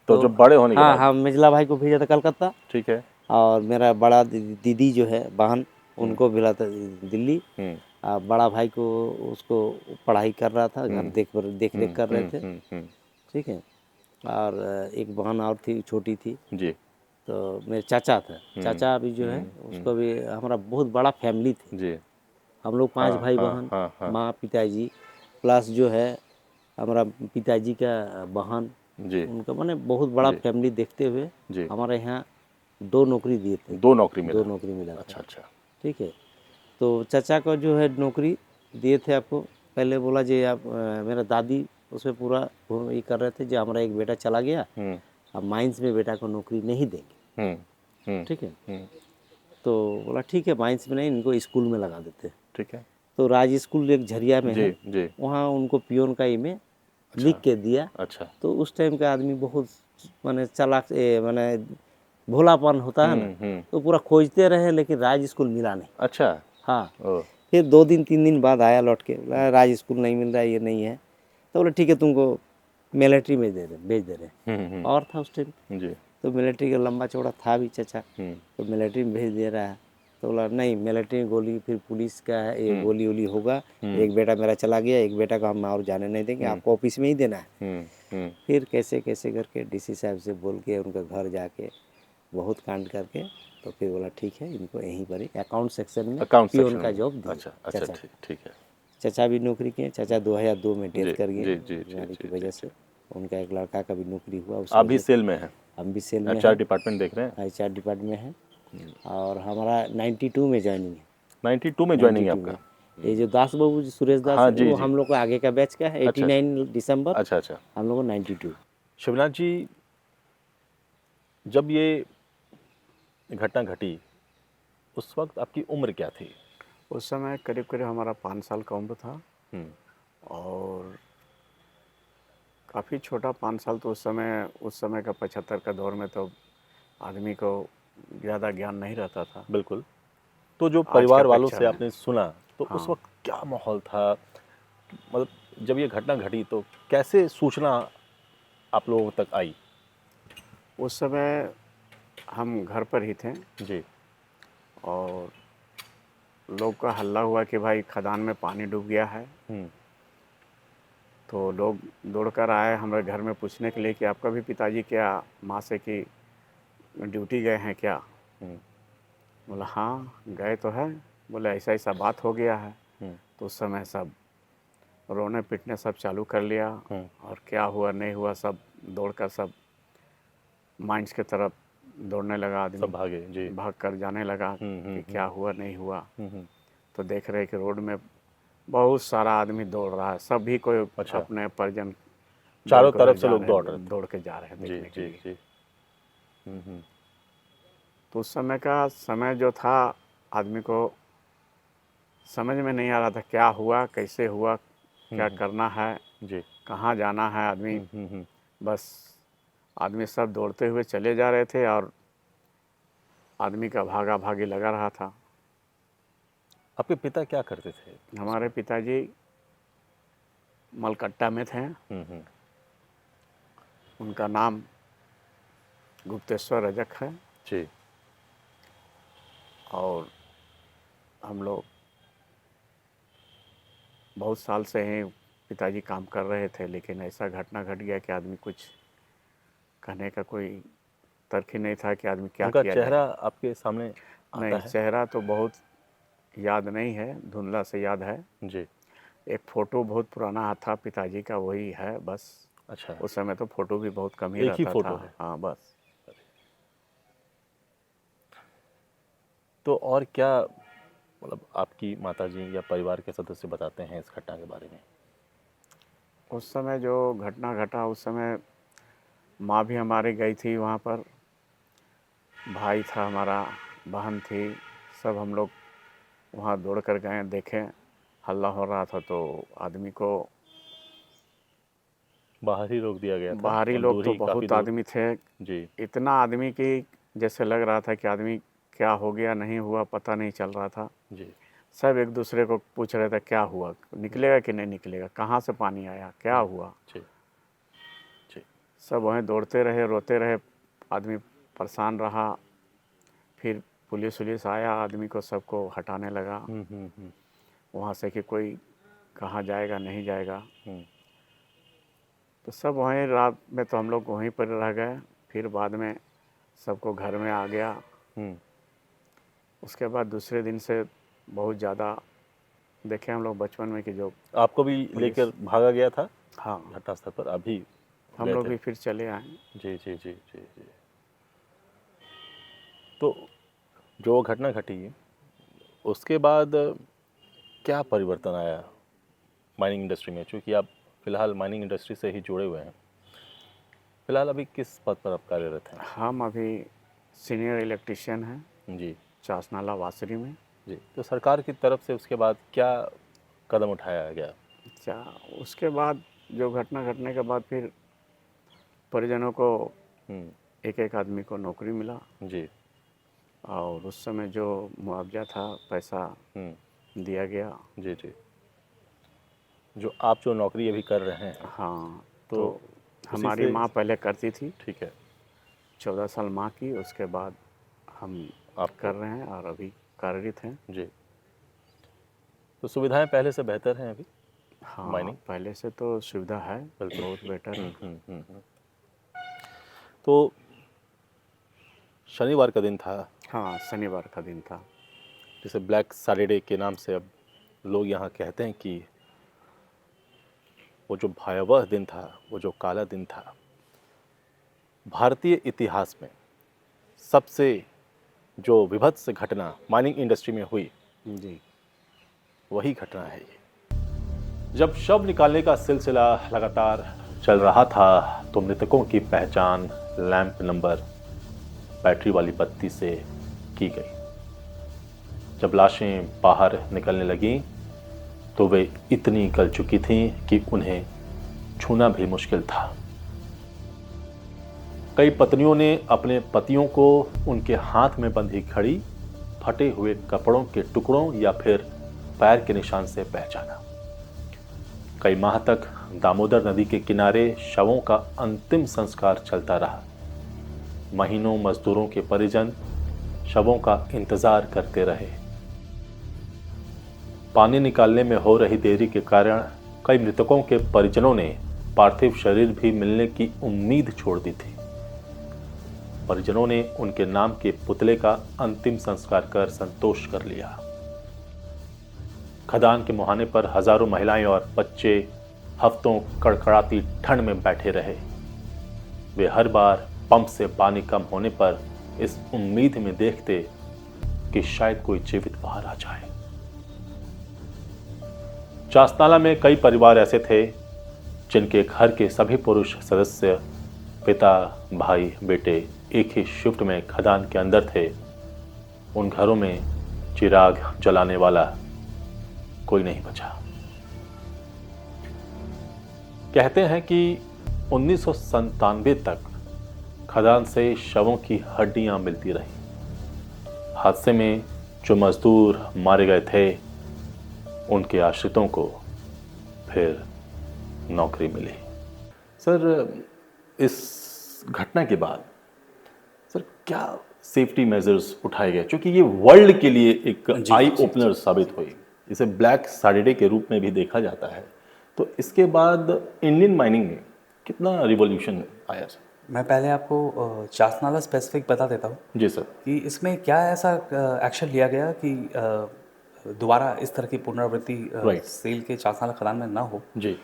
तो जब बड़े होने के हाँ बाद? हम मिजला भाई को भेजा था कलकत्ता, ठीक है। और मेरा बड़ा दीदी जो है बहन, उनको भेजा था दिल्ली। बड़ा भाई को उसको पढ़ाई कर रहा था, घर देख रेख कर रहे थे। ठीक है। और एक बहन और थी, छोटी थी। जी। तो मेरे चाचा था, चाचा भी जो है उसको भी, हमारा बहुत बड़ा फैमिली थी। जी। हम लोग 5 भाई बहन, माँ पिताजी प्लस जो है हमारा पिताजी का बहन, जी। उनका मैंने बहुत बड़ा फैमिली देखते हुए जी। हमारे यहाँ 2 नौकरी दिए थे। 2 नौकरी मिला? 2 नौकरी मिला था। अच्छा अच्छा। ठीक है। तो चाचा को जो है नौकरी दिए थे आपको, पहले बोला जी आप, मेरा दादी उसमें पूरा ये कर रहे थे जो हमारा एक बेटा चला गया, अब माइंस में बेटा को नौकरी नहीं देंगे। ठीक है। तो बोला ठीक है, माइंस में नहीं, इनको स्कूल में लगा देते। ठीक है। तो राज स्कूल एक झरिया में है, जी। वहाँ उनको पियोन का ईमेल लिख के दिया। अच्छा। तो उस टाइम का आदमी बहुत माने चालाक, माने भोलापन होता है ना, तो पूरा खोजते रहे, लेकिन राज स्कूल मिला नहीं। अच्छा। हाँ। ओ। फिर 2 दिन 3 दिन बाद आया लौट के, बोला राज स्कूल नहीं मिल रहा है, ये नहीं है। तो बोले ठीक है, तुमको मिलिट्री में भेज दे रहे। और था उस टाइम जी। तो मिलिट्री का लंबा चौड़ा था भी चाचा, तो मिलिट्री में भेज दे रहा है। तो बोला नहीं, मिलिट्री में गोली, फिर पुलिस का है, ये गोली वोली होगा। एक बेटा मेरा चला गया, एक बेटा को हम और जाने नहीं देंगे, आपको ऑफिस में ही देना है। फिर कैसे कैसे करके डीसी साहब से बोल के उनका घर जाके बहुत कांड करके, तो फिर बोला ठीक है, इनको यहीं पर ही अकाउंट सेक्शन में पियोन का जॉब दिया। अच्छा अच्छा, ठीक है। चाचा भी नौकरी किए, चाचा 2002 में डेथ कर गए जी बीमारी की वजह से। उनका एक लड़का का भी नौकरी हुआ। आप भी सेल में हैं? हम भी सेल में HR डिपार्टमेंट देख रहे हैं? HR डिपार्टमेंट में है। और हमारा 92 में ज्वाइनिंग है। 92 में ज्वाइनिंग है आपका? ये जो दास बाबू सुरेश दास, हाँ, जी, वो जी। हम लोग को आगे का बैच का है। 89 दिसंबर। अच्छा अच्छा। हम लोग को 92। शिवनाथ जी, जब ये घटना घटी उस वक्त आपकी उम्र क्या थी? उस समय करीब करीब हमारा 5 साल का उम्र था। और काफ़ी छोटा 5 साल। तो उस समय का 75 का दौर में तो आदमी को ज़्यादा ज्ञान नहीं रहता था। बिल्कुल। तो जो आज परिवार का वालों पिक्चर से में। आपने सुना, तो उस वक्त क्या माहौल था? मतलब जब ये घटना घटी तो कैसे सूचना आप लोगों तक आई? उस समय हम घर पर ही थे जी। और लोग का हल्ला हुआ कि भाई खदान में पानी डूब गया है। तो लोग दौड़कर आए हमारे घर में पूछने के लिए कि आपका भी पिताजी क्या माँ से की ड्यूटी गए हैं क्या? बोला हाँ गए तो है। बोले ऐसा ऐसा बात हो गया है। तो उस समय सब रोने पिटने सब चालू कर लिया। और क्या हुआ नहीं हुआ सब दौड़कर सब माइंस की तरफ दौड़ने लगा आदमी। सब भागे। जी। भाग कर जाने लगा कि क्या हुआ नहीं हुआ। तो देख रहे कि रोड में बहुत सारा आदमी दौड़ रहा है, सभी कोई अपने परिजन चारों तरफ से लोग दौड़ के जा रहे हैं देखने के लिए। जी। तो उस समय का समय जो था आदमी को समझ में नहीं आ रहा था क्या हुआ, कैसे हुआ, क्या करना है, जी, कहाँ जाना है आदमी। बस आदमी सब दौड़ते हुए चले जा रहे थे और आदमी का भागा भागी लगा रहा था। आपके पिता क्या करते थे? हमारे पिताजी मलकट्टा में थे। उनका नाम गुप्तेश्वर रजक है। जी। और हम लोग बहुत साल से ही पिताजी काम कर रहे थे, लेकिन ऐसा घटना घट गया कि आदमी कुछ कहने का कोई तर्क ही नहीं था कि आदमी क्या किया जाए। उनका चेहरा आपके सामने आता नहीं, है? चेहरा तो बहुत याद नहीं है, धुंधला से याद है। जी। एक फ़ोटो बहुत पुराना था पिताजी का, वही है बस। अच्छा। उस समय तो फ़ोटो भी बहुत कम ही एक रहता ही फोटो था। है? हाँ बस। तो और क्या मतलब आपकी माताजी या परिवार के सदस्य बताते हैं इस घटना के बारे में? उस समय जो घटना घटा उस समय माँ भी हमारी गई थी वहाँ पर, भाई था हमारा, बहन थी, सब हम लोग वहाँ दौड़ कर गए, देखें हल्ला हो रहा था तो आदमी को बाहर ही रोक दिया गया था बाहरी और लोग दूर तो ही काफी बहुत दूर। आदमी थे, जी इतना आदमी कि जैसे लग रहा था कि आदमी क्या हो गया नहीं हुआ पता नहीं चल रहा था। जी सब एक दूसरे को पूछ रहे थे क्या हुआ, निकलेगा कि नहीं निकलेगा, कहाँ से पानी आया, क्या हुआ। जी जी। सब वहीं दौड़ते रहे, रोते रहे, आदमी परेशान रहा। फिर पुलिस आया, आदमी को सबको हटाने लगा वहाँ से कि कोई कहाँ जाएगा नहीं जाएगा। तो सब वहीं रात में तो हम लोग वहीं पर रह गए। फिर बाद में सबको घर में आ गया। उसके बाद दूसरे दिन से बहुत ज़्यादा देखे हम लोग बचपन में कि जो आपको भी लेकर भागा गया था हाँ घटनास्थल पर, अभी हम गए लोग थे? भी फिर चले आए। जी जी जी जी जी। तो जो घटना घटी उसके बाद क्या परिवर्तन आया माइनिंग इंडस्ट्री में? चूँकि आप फिलहाल माइनिंग इंडस्ट्री से ही जुड़े हुए हैं, फिलहाल अभी किस पद पर आप कार्यरत हैं? हम अभी सीनियर इलेक्ट्रिशियन हैं जी चासनाला वासरी में। जी। तो सरकार की तरफ से उसके बाद क्या कदम उठाया गया? अच्छा, उसके बाद जो घटना घटने के बाद फिर परिजनों को एक एक आदमी को नौकरी मिला जी और उस समय जो मुआवजा था पैसा दिया गया। जी जी। जो आप जो नौकरी अभी कर रहे हैं, हाँ तो तो हमारी माँ पहले करती थी, ठीक है, 14 साल माँ की, उसके बाद हम आप कर रहे हैं और अभी कार्यरत हैं। जी। तो सुविधाएं पहले से बेहतर हैं अभी? हाँ माइनिंग पहले से तो सुविधा है, बिल्कुल। बहुत बेटर है। तो शनिवार का दिन था, हाँ शनिवार का दिन था। जिसे ब्लैक सैटरडे के नाम से अब लोग यहाँ कहते हैं कि वो जो भयावह दिन था, वो जो काला दिन था, भारतीय इतिहास में सबसे जो विभत्स घटना माइनिंग इंडस्ट्री में हुई, जी वही घटना है ये। जब शव निकालने का सिलसिला लगातार चल रहा था तो मृतकों की पहचान लैंप नंबर बैटरी वाली बत्ती से की गई। जब लाशें बाहर निकलने लगीं तो वे इतनी गल चुकी थीं कि उन्हें छूना भी मुश्किल था। कई पत्नियों ने अपने पतियों को उनके हाथ में बंधी घड़ी, फटे हुए कपड़ों के टुकड़ों या फिर पैर के निशान से पहचाना। कई माह तक दामोदर नदी के किनारे शवों का अंतिम संस्कार चलता रहा। महीनों मजदूरों के परिजन शवों का इंतजार करते रहे। पानी निकालने में हो रही देरी के कारण कई मृतकों के परिजनों ने पार्थिव शरीर भी मिलने की उम्मीद छोड़ दी थी। परिजनों ने उनके नाम के पुतले का अंतिम संस्कार कर संतोष कर लिया। खदान के मुहाने पर हजारों महिलाएं और बच्चे हफ्तों कड़कड़ाती ठंड में बैठे रहे। वे हर बार पंप से पानी कम होने पर इस उम्मीद में देखते कि शायद कोई जीवित बाहर आ जाए। चासनाला में कई परिवार ऐसे थे जिनके घर के सभी पुरुष सदस्य, पिता, भाई, बेटे एक ही शिफ्ट में खदान के अंदर थे। उन घरों में चिराग जलाने वाला कोई नहीं बचा। कहते हैं कि 1997 तक खदान से शवों की हड्डियां मिलती रहीं। हादसे में जो मजदूर मारे गए थे उनके आश्रितों को फिर नौकरी मिली। सर, इस घटना के बाद सर क्या सेफ्टी मेजर्स उठाए गए? क्योंकि ये वर्ल्ड के लिए एक आई ओपनर साबित हुई। इसे ब्लैक सैटरडे के रूप में भी देखा जाता है। तो इसके बाद इंडियन माइनिंग में कितना रिवॉल्यूशन आया सर? मैं पहले आपको चासनाला स्पेसिफिक बता देता हूँ जी सर। कि इसमें क्या ऐसा एक्शन लिया गया कि दोबारा इस तरह की पुनरावृत्ति सेल के चासनाला खदान में ना हो। जी।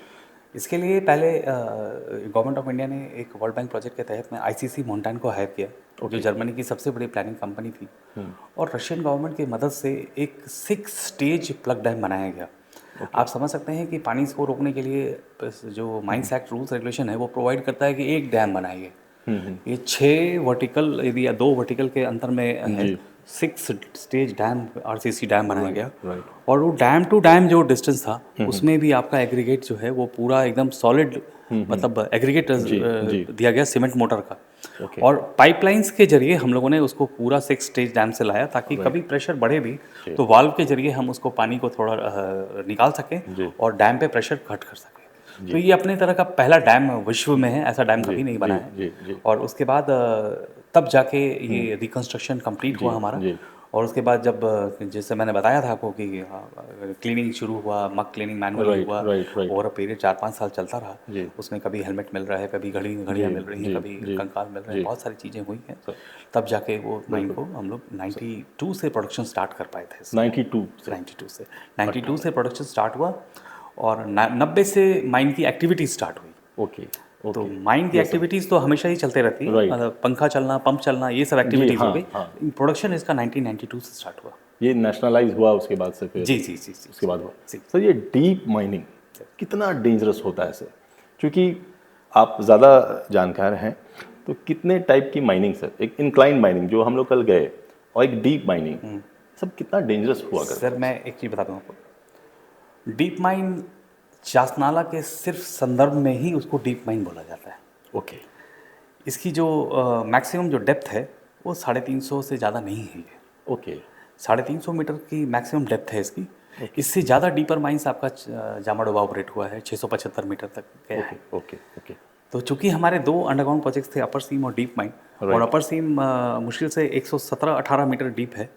इसके लिए पहले गवर्नमेंट ऑफ इंडिया ने एक वर्ल्ड बैंक प्रोजेक्ट के तहत में आईसीसी मोन्टान को हायर किया, जो जर्मनी की सबसे बड़ी प्लानिंग कंपनी थी, और रशियन गवर्नमेंट की मदद से एक 6 स्टेज प्लग डैम बनाया गया। आप समझ सकते हैं कि पानी को रोकने के लिए जो माइंस एक्ट रूल्स रेगुलेशन है वो प्रोवाइड करता है कि एक डैम बनाइए। ये 6 वर्टिकल यदि या 2 वर्टिकल के अंतर में है 6 स्टेज डैम आरसीसी डैम बनाया गया और वो डैम टू डैम जो डिस्टेंस था उसमें भी आपका एग्रीगेट जो है वो पूरा एकदम सॉलिड मतलब एग्रीगेट दिया गया सीमेंट मोटर का और पाइपलाइंस के जरिए हम लोगों ने उसको पूरा 6 स्टेज डैम से लाया ताकि कभी प्रेशर बढ़े भी तो वाल्व के जरिए हम उसको पानी को थोड़ा निकाल सकें और डैम पे प्रेशर घट कर सकें। तो ये अपने तरह का पहला डैम विश्व में है, ऐसा डैम कभी नहीं बना है। और उसके बाद तब जाके ये रिकंस्ट्रक्शन कंप्लीट हुआ हमारा और उसके बाद जब जैसे मैंने बताया था आपको कि क्लीनिंग शुरू हुआ, मग क्लीनिंग मैनुअल हुआ और पीरियड 4-5 साल चलता रहा। उसमें कभी हेलमेट मिल रहा है, कभी घड़ियाँ मिल रही हैं, कभी कंकाल मिल रहे हैं, बहुत सारी चीज़ें हुई हैं। तब जाके वो माइन को हम लोग 92 से प्रोडक्शन स्टार्ट कर पाए थे। 92 से प्रोडक्शन स्टार्ट हुआ और 90 से माइन की एक्टिविटीज स्टार्ट हुई। तो माइन की एक्टिविटीज़ तो हमेशा ही चलते रहती है, मतलब पंखा चलना, पंप चलना, ये सब एक्टिविटीज़ हो गई। प्रोडक्शन इसका 1992 से स्टार्ट हुआ। ये नेशनलाइज हुआ उसके बाद से फिर? जी उसके बाद हुआ। सर ये डीप माइनिंग कितना डेंजरस होता है सर? क्योंकि आप ज़्यादा जानकार हैं, तो कितने टाइप की माइनिंग सर? एक इंक्लाइन माइनिंग जो हम लोग कल गए और एक डीप माइनिंग, सब कितना डेंजरस हुआ कर? सर मैं एक चीज़ बताता हूँ आपको, डीप माइन चासनाला के सिर्फ संदर्भ में ही उसको डीप माइन बोला जाता है। इसकी जो मैक्सिमम जो डेप्थ है वो 350 से ज़्यादा नहीं है ये। 350 मीटर की मैक्सिमम डेप्थ है इसकी। इससे ज़्यादा डीपर माइंस आपका जामाडोबा ऑपरेट हुआ है, 675 मीटर तक गया है। तो चूंकि हमारे 2 अंडरग्राउंड प्रोजेक्ट्स थे, अपर सीम और डीप माइन, और अपर सीम मुश्किल से 117-18 मीटर डीप है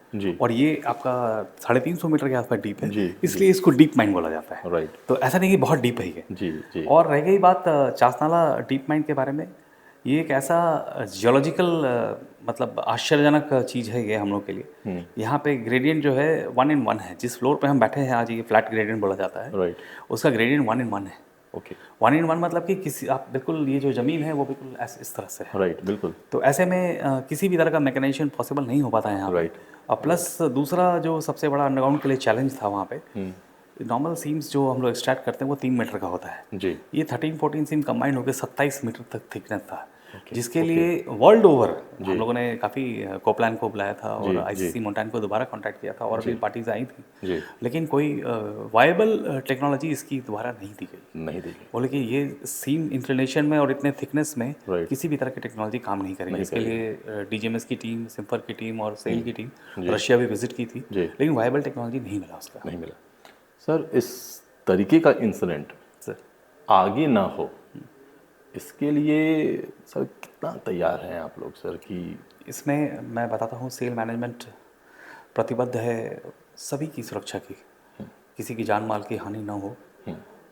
और ये आपका 350 मीटर के आसपास डीप है, इसलिए इसको डीप माइन बोला जाता है। तो ऐसा नहीं कि बहुत डीप है ये। और रह गई बात चासनाला डीप माइन के बारे में, ये एक ऐसा जियोलॉजिकल मतलब आश्चर्यजनक चीज़ है ये हम लोग के लिए। यहाँ पे ग्रेडियंट जो है 1 in 1 है। जिस फ्लोर पे हम बैठे हैं आज, ये फ्लैट ग्रेडियंट बोला जाता है, उसका ग्रेडियंट 1 in 1 है। 1 in 1 मतलब कि किसी आप बिल्कुल ये जो ज़मीन है वो बिल्कुल इस तरह से है। बिल्कुल। तो ऐसे में किसी भी तरह का मैकेनाइजेशन पॉसिबल नहीं हो पाता है यहाँ। और प्लस दूसरा जो सबसे बड़ा अंडरग्राउंड के लिए चैलेंज था वहाँ पे, नॉर्मल सीम्स जो हम लोग एक्सट्रैक्ट करते हैं वो 3 मीटर का होता है। ये 13-14 सीम कंबाइंड होकर 27 मीटर तक थिकनेस था, जिसके लिए वर्ल्ड ओवर हम लोगों ने काफ़ी कोपलान को बुलाया था और आईसीसी मोन्टान को दोबारा कांटेक्ट किया था और भी पार्टीज आई थी, लेकिन कोई वायबल टेक्नोलॉजी इसकी दोबारा नहीं दी गई। बोले कि ये सीम इंक्लिनेशन में और इतने थिकनेस में किसी भी तरह की टेक्नोलॉजी काम नहीं करेगी। इसके लिए डीजीएमएस की टीम, सिम्फर की टीम और सेल की टीम रशिया भी विजिट की थी, लेकिन वायबल टेक्नोलॉजी नहीं मिला उसका। नहीं मिला। सर इस तरीके का इंसिडेंट सर आगे ना हो, इसके लिए सर कितना तैयार हैं आप लोग सर? कि इसमें मैं बताता हूँ, सेल मैनेजमेंट प्रतिबद्ध है सभी की सुरक्षा की, किसी की जान माल की हानि ना हो।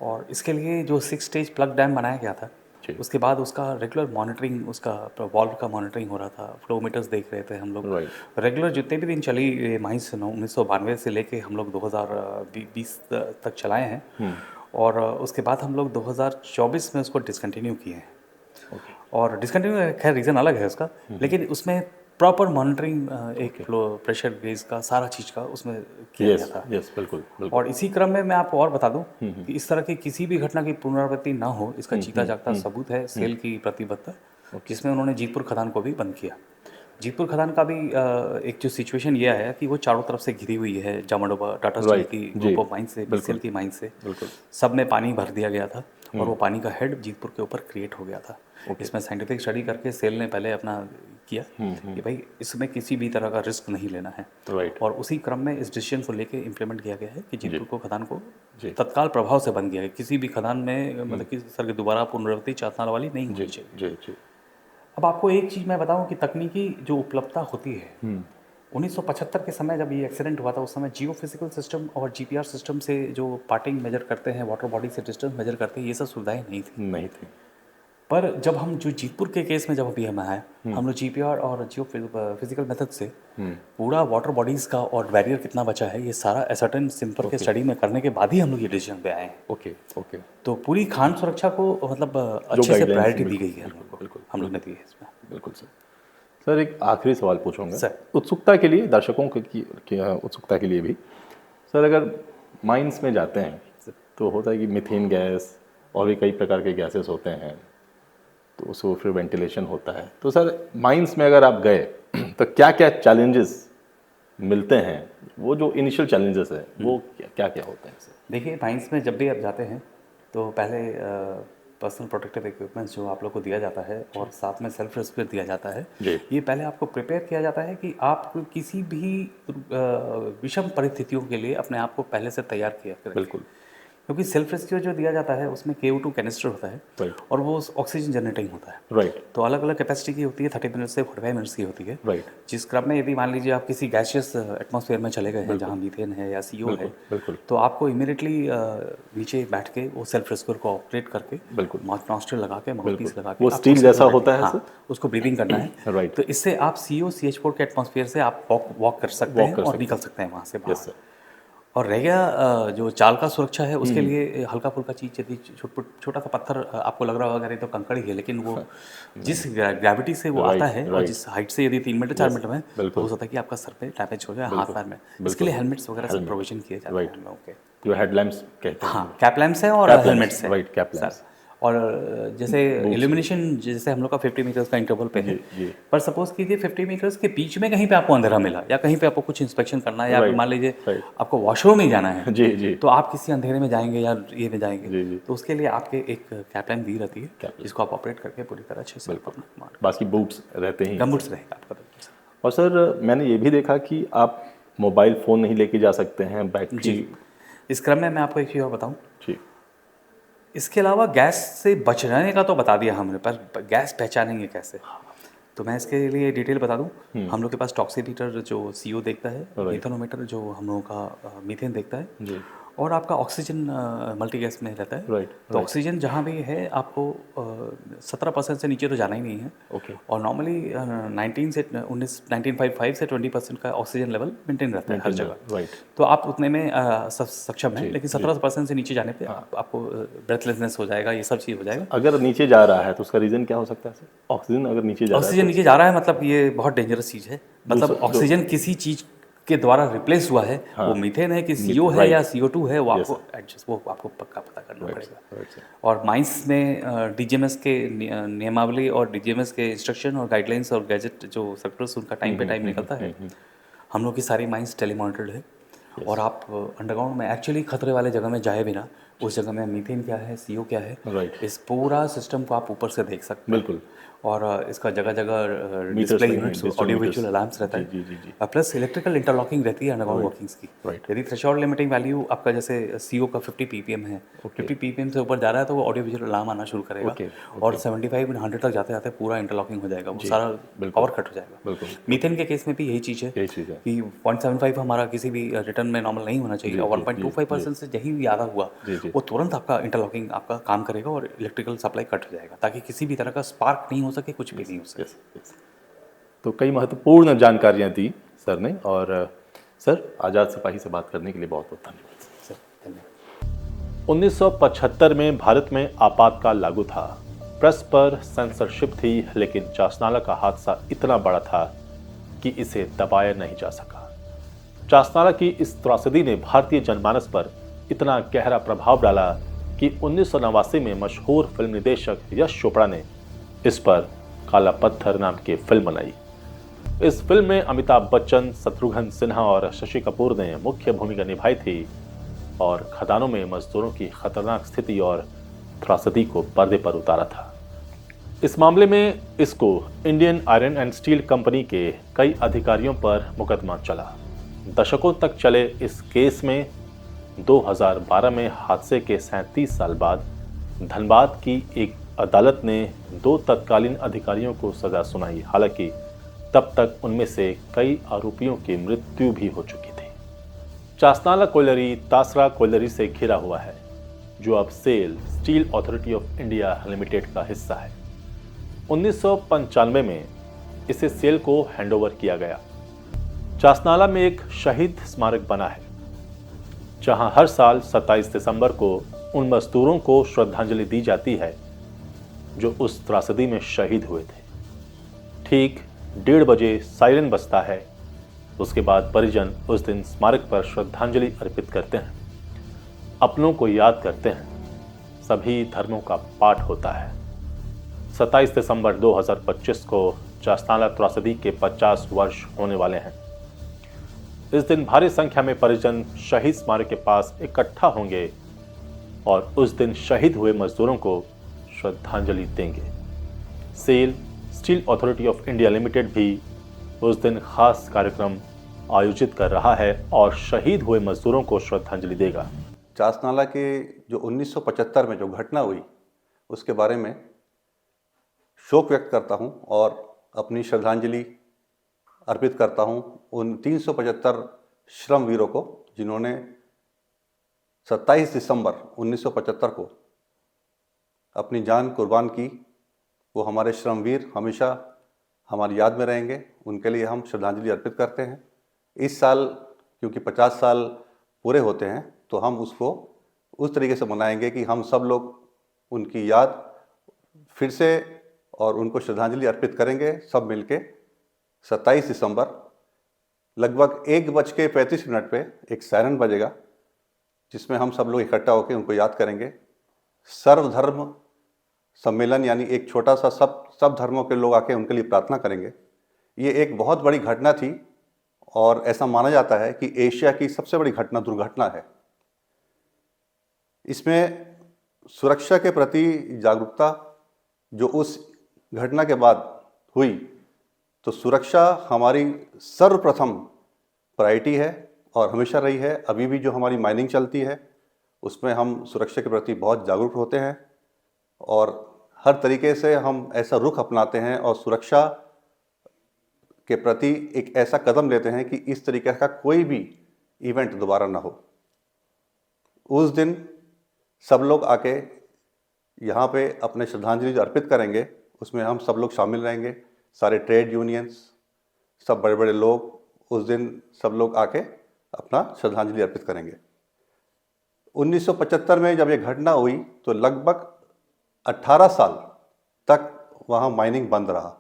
और इसके लिए जो 6 स्टेज प्लग डैम बनाया गया था, उसके बाद उसका रेगुलर मॉनिटरिंग, उसका वाल्व का मॉनिटरिंग हो रहा था, फ्लो मीटर्स देख रहे थे हम लोग। रेगुलर जितने भी दिन चली माइंस 1992 से लेके हम लोग 2020 तक चलाए हैं। और उसके बाद हम लोग 2024 में उसको डिसकंटिन्यू किए हैं। और डिसकंटिन्यू खैर रीज़न अलग है उसका, लेकिन उसमें प्रॉपर मॉनिटरिंग, एक फ्लो प्रेशर गेज का, सारा चीज़ का उसमें किया गया था। बिल्कुल। और इसी क्रम में मैं आपको और बता दूं कि इस तरह की किसी भी घटना की पुनरावृत्ति ना हो, इसका जीता जागता सबूत है सेल की प्रतिबद्धता, जिसमें उन्होंने जीतपुर खदान को भी बंद किया। जीतपुर खदान का भी एक जो सिचुएशन ये आया कि वो चारों तरफ से घिरी हुई है, जामाडोबा टाटा स्टील की ग्रुप ऑफ माइन से, बीसीएल की माइन से, सब में पानी भर दिया गया था और वो पानी का हेड जीतपुर के ऊपर क्रिएट हो गया था। इसमें साइंटिफिक स्टडी करके सेल ने पहले अपना किया कि भाई इसमें किसी भी तरह का रिस्क नहीं लेना है। और उसी क्रम में इस डिसीजन को लेके इम्प्लीमेंट किया गया है कि जीतपुर को खदान को तत्काल प्रभाव से बंद किया है। किसी भी खदान में मतलब किसी तरह की दोबारा पुनरावृत्ति चासनाला वाली नहीं होनी चाहिए। अब आपको एक चीज़ मैं बताऊं कि तकनीकी जो उपलब्धता होती है, 1975 के समय जब ये एक्सीडेंट हुआ था, उस समय जियो फिजिकल सिस्टम और जीपीआर सिस्टम से जो पार्टिंग मेजर करते हैं, वाटर बॉडी से डिस्टेंस मेजर करते हैं, ये सब सुविधाएं नहीं थी। पर जब हम जो जीतपुर के केस में जब अभी हम आए, हम लोग जीपीआर और जियो फिजिकल मेथड से पूरा वाटर बॉडीज का और बैरियर कितना बचा है, ये सारा एसर्टेन सिंपल के स्टडी में करने के बाद ही हम लोग ये डिसीजन पे आए हैं। तो पूरी खान सुरक्षा को मतलब अच्छे से प्रायोरिटी दी गई है हम लोग ने दी है इसमें। बिल्कुल सर, एक आखिरी सवाल पूछूंगा उत्सुकता के लिए, दर्शकों की उत्सुकता के लिए भी सर, अगर माइंस में जाते हैं तो होता है कि मीथेन गैस और भी कई प्रकार के गैसेस होते हैं, तो उसको फिर वेंटिलेशन होता है। तो सर माइंस में अगर आप गए तो क्या क्या चैलेंजेस मिलते हैं, वो जो इनिशियल चैलेंजेस है वो क्या क्या होते हैं? देखिए माइंस में जब भी आप जाते हैं तो पहले पर्सनल प्रोटेक्टिव इक्विपमेंट्स जो आप लोग को दिया जाता है और साथ में सेल्फ रेस्क्यू दिया जाता है, ये पहले आपको प्रिपेयर किया जाता है कि आप किसी भी विषम परिस्थितियों के लिए अपने आप को पहले से तैयार किया करें। बिल्कुल, क्योंकि सेल्फ रेस्क्यू जो दिया जाता है उसमें KO2 कैनिस्टर होता है, राइट, और वो ऑक्सीजन जनरेटिंग होता है, राइट, तो अलग अलग कैपेसिटी की होती है, 30 मिनट से 45 मिनट्स की होती है, राइट, जिस क्रम में यदि मान लीजिए आप किसी गैसियस एटमॉस्फेयर में चले गए हैं जहाँ मीथेन है या CO है, बिल्कुल, तो आपको इमीडिएटली नीचे बैठ के वो सेल्फ रेस्क्यूअर को ऑपरेट करके बिल्कुल, नॉस्ट्रिल लगा के माउथपीस लगा के वो आपको स्टील उसको जैसा करना होता है हाँ, सर? उसको ब्रीदिंग करना है, राइट, तो इससे आप CO CH4 के एटमॉस्फेयर से आप वॉक कर सकते हैं और निकल सकते हैं वहाँ से यस सर। बाहर। और रह गया जो चाल का सुरक्षा है, उसके लिए हल्का फुल्का चीज़, यदि छोटा सा पत्थर आपको लग रहा होगा अरे तो कंकड़ ही है, लेकिन वो जिस ग्रेविटी से वो आता है और जिस हाइट से यदि 3 मीटर 4 मीटर में, तो हो सकता है कि आपका सर पे डैमेज हो जाए, हाथ पैर में। इसके लिए हेलमेट्स वगैरह सब प्रोविजन किए जाते हैं हम लोगों के। जो हेडलैम्प्स कहते हैं, हाँ, कैप लैम्प्स है और हेलमेट्स है, राइट, कैप लैम्प्स। और जैसे इल्यूमिनेशन जैसे हम लोग का 50 मीटर्स का इंटरवल पे है, पर सपोज कीजिए 50 मीटर्स के बीच में कहीं पे आपको अंधेरा मिला या कहीं पे आपको कुछ इंस्पेक्शन करना है, या मान लीजिए आपको वॉशरूम में जाना है, जी जी, तो आप किसी अंधेरे में जाएंगे या ये में जाएंगे, तो उसके लिए आपके एक कैप लैम्प दी रहती है जिसको आप ऑपरेट करके पूरी तरह अच्छे से अपना, बाकी बूट्स रहते हैं, गमबूट्स रहेगा आपका। और सर मैंने ये भी देखा कि आप मोबाइल फ़ोन नहीं लेके जा सकते हैं, बैटरी। जी, इस क्रम में मैं आपको एक चीज़ और बताऊँ, जी, इसके अलावा गैस से बचने का तो बता दिया हमने, पर गैस पहचानेंगे कैसे, तो मैं इसके लिए डिटेल बता दूं। हम लोग के पास टॉक्सीमीटर जो CO देखता है, इथेनोमीटर जो हम लोगों का मीथेन देखता है, जी, और आपका ऑक्सीजन मल्टी गैस में रहता है, राइट, तो ऑक्सीजन जहाँ भी है आपको 17% से नीचे तो जाना ही नहीं है, ओके, और नॉर्मली 19.5 से 20% का ऑक्सीजन लेवल मेंटेन रहता है हर जगह, राइट, तो आप उतने में सक्षम है, लेकिन 17% से नीचे जाने पे आपको ब्रेथलेसनेस हो जाएगा, ये सब चीज़ हो जाएगा। अगर नीचे जा रहा है तो उसका रीज़न क्या हो सकता है सर? ऑक्सीजन अगर नीचे जा रहा है, ऑक्सीजन नीचे जा रहा है मतलब ये बहुत डेंजरस चीज़ है, मतलब ऑक्सीजन किसी चीज़ के द्वारा रिप्लेस हुआ है, वो मीथेन है कि CO है या CO2 है, वो आपको एडजस्ट, वो आपको पक्का पता करना पड़ेगा। और माइंस में DGMS के नियमावली और DGMS के इंस्ट्रक्शन और गाइडलाइंस और गैजेट जो सर्कुलर्स उनका टाइम पे टाइम निकलता है। हम लोग की सारी माइंस टेलीमॉनिटर्ड है, और आप अंडरग्राउंड में एक्चुअली खतरे वाले जगह में जाए बिना उस जगह में मीथेन क्या है, CO क्या है, इस पूरा सिस्टम को आप ऊपर से देख सकते हैं। बिल्कुल, और इसका जगह जगह display units, audio visual alarms रहता है, प्लस इलेक्ट्रिकल इंटरलॉकिंग रहती है अंडरग्राउंड वर्किंग्स की। यदि थ्रेशोल्ड लिमिटिंग वैल्यू आपका जैसे CO का 50 ppm है, 50 ppm से ऊपर जा रहा है तो वो ऑडियो विजुअल अलार्म आना शुरू करेगा, और 75 100 तक जाते जाते पूरा इंटरलॉकिंग हो जाएगा, वो सारा पावर कट हो जाएगा। मीथेन के केस में भी यही चीज़ है कि 0.75 हमारा किसी भी रिटर्न में नॉर्मल नहीं होना चाहिए, और 1.25% से यही ज़्यादा हुआ वो तुरंत आपका इंटरलॉकिंग आपका काम करेगा और इलेक्ट्रिकल सप्लाई कट हो जाएगा, ताकि किसी भी तरह का स्पार्क नहीं हो सके, कुछ भी नहीं हो सके। तो कई महत्वपूर्ण जानकारियां दी सर ने, और सर आज़ाद सिपाही से बात करने के लिए बहुत बहुत धन्यवाद सर। धन्यवाद। 1975 में भारत में आपातकाल लागू था, प्रेस पर सेंसरशिप थी, लेकिन चासनाला का हादसा इतना बड़ा था कि इसे दबाया नहीं जा सका। चासनाला की इस त्रासदी ने भारतीय जनमानस पर इतना गहरा प्रभाव डाला कि 1989 में मशहूर फिल्म निदेशक यश चोपड़ा ने इस पर काला पत्थर नाम की फिल्म बनाई। इस फिल्म में अमिताभ बच्चन, शत्रुघ्न सिन्हा और शशि कपूर ने मुख्य भूमिका निभाई थी, और खदानों में मजदूरों की खतरनाक स्थिति और त्रासदी को पर्दे पर उतारा था। इस मामले में इसको Indian iron and steel company के कई अधिकारियों पर मुकदमा चला। दशकों तक चले इस केस में 2012 में हादसे के 37 साल बाद धनबाद की एक अदालत ने 2 तत्कालीन अधिकारियों को सजा सुनाई। हालांकि तब तक उनमें से कई आरोपियों की मृत्यु भी हो चुकी थी। चासनाला कोयलरी तासरा कोयलरी से घिरा हुआ है, जो अब SAIL Steel Authority of India Limited का हिस्सा है। 1995 में इसे सेल को हैंडओवर किया गया। चासनाला में एक शहीद स्मारक बना है, जहां हर साल 27 दिसंबर को उन मजदूरों को श्रद्धांजलि दी जाती है जो उस त्रासदी में शहीद हुए थे। ठीक 1:30 बजे सायरन बजता है। उसके बाद परिजन उस दिन स्मारक पर श्रद्धांजलि अर्पित करते हैं, अपनों को याद करते हैं, सभी धर्मों का पाठ होता है। 27 दिसंबर 2025 को चासनाला त्रासदी के 50 वर्ष होने वाले हैं। इस दिन भारी संख्या में परिजन शहीद स्मारक के पास इकट्ठा होंगे और उस दिन शहीद हुए मजदूरों को श्रद्धांजलि देंगे। SAIL Steel Authority of India Limited भी उस दिन खास कार्यक्रम आयोजित कर रहा है और शहीद हुए मजदूरों को श्रद्धांजलि देगा। चासनाला के जो 1975 में जो घटना हुई उसके बारे में शोक व्यक्त करता हूं और अपनी श्रद्धांजलि अर्पित करता हूं उन 375 श्रमवीरों को जिन्होंने 27 दिसंबर 1975 को अपनी जान कुर्बान की। वो हमारे श्रमवीर हमेशा हमारी याद में रहेंगे, उनके लिए हम श्रद्धांजलि अर्पित करते हैं। इस साल क्योंकि 50 साल पूरे होते हैं तो हम उसको उस तरीके से मनाएंगे कि हम सब लोग उनकी याद फिर से और उनको श्रद्धांजलि अर्पित करेंगे सब मिलके। 27 दिसंबर लगभग 1:35 पे एक सायरन बजेगा जिसमें हम सब लोग इकट्ठा होकर उनको याद करेंगे। सर्वधर्म सम्मेलन यानी एक छोटा सा सब धर्मों के लोग आके उनके लिए प्रार्थना करेंगे। ये एक बहुत बड़ी घटना थी और ऐसा माना जाता है कि एशिया की सबसे बड़ी दुर्घटना है। इसमें सुरक्षा के प्रति जागरूकता जो उस घटना के बाद हुई, तो सुरक्षा हमारी सर्वप्रथम प्रायोरिटी है और हमेशा रही है। अभी भी जो हमारी माइनिंग चलती है उसमें हम सुरक्षा के प्रति बहुत जागरूक होते हैं और हर तरीके से हम ऐसा रुख अपनाते हैं और सुरक्षा के प्रति एक ऐसा कदम लेते हैं कि इस तरीके का कोई भी इवेंट दोबारा ना हो। उस दिन सब लोग आके यहाँ पे अपने श्रद्धांजलि अर्पित करेंगे, उसमें हम सब लोग शामिल रहेंगे। सारे ट्रेड यूनियंस, सब बड़े बड़े लोग उस दिन सब लोग आके अपना श्रद्धांजलि अर्पित करेंगे। 1975 में जब ये घटना हुई तो लगभग 18 साल तक वहाँ माइनिंग बंद रहा,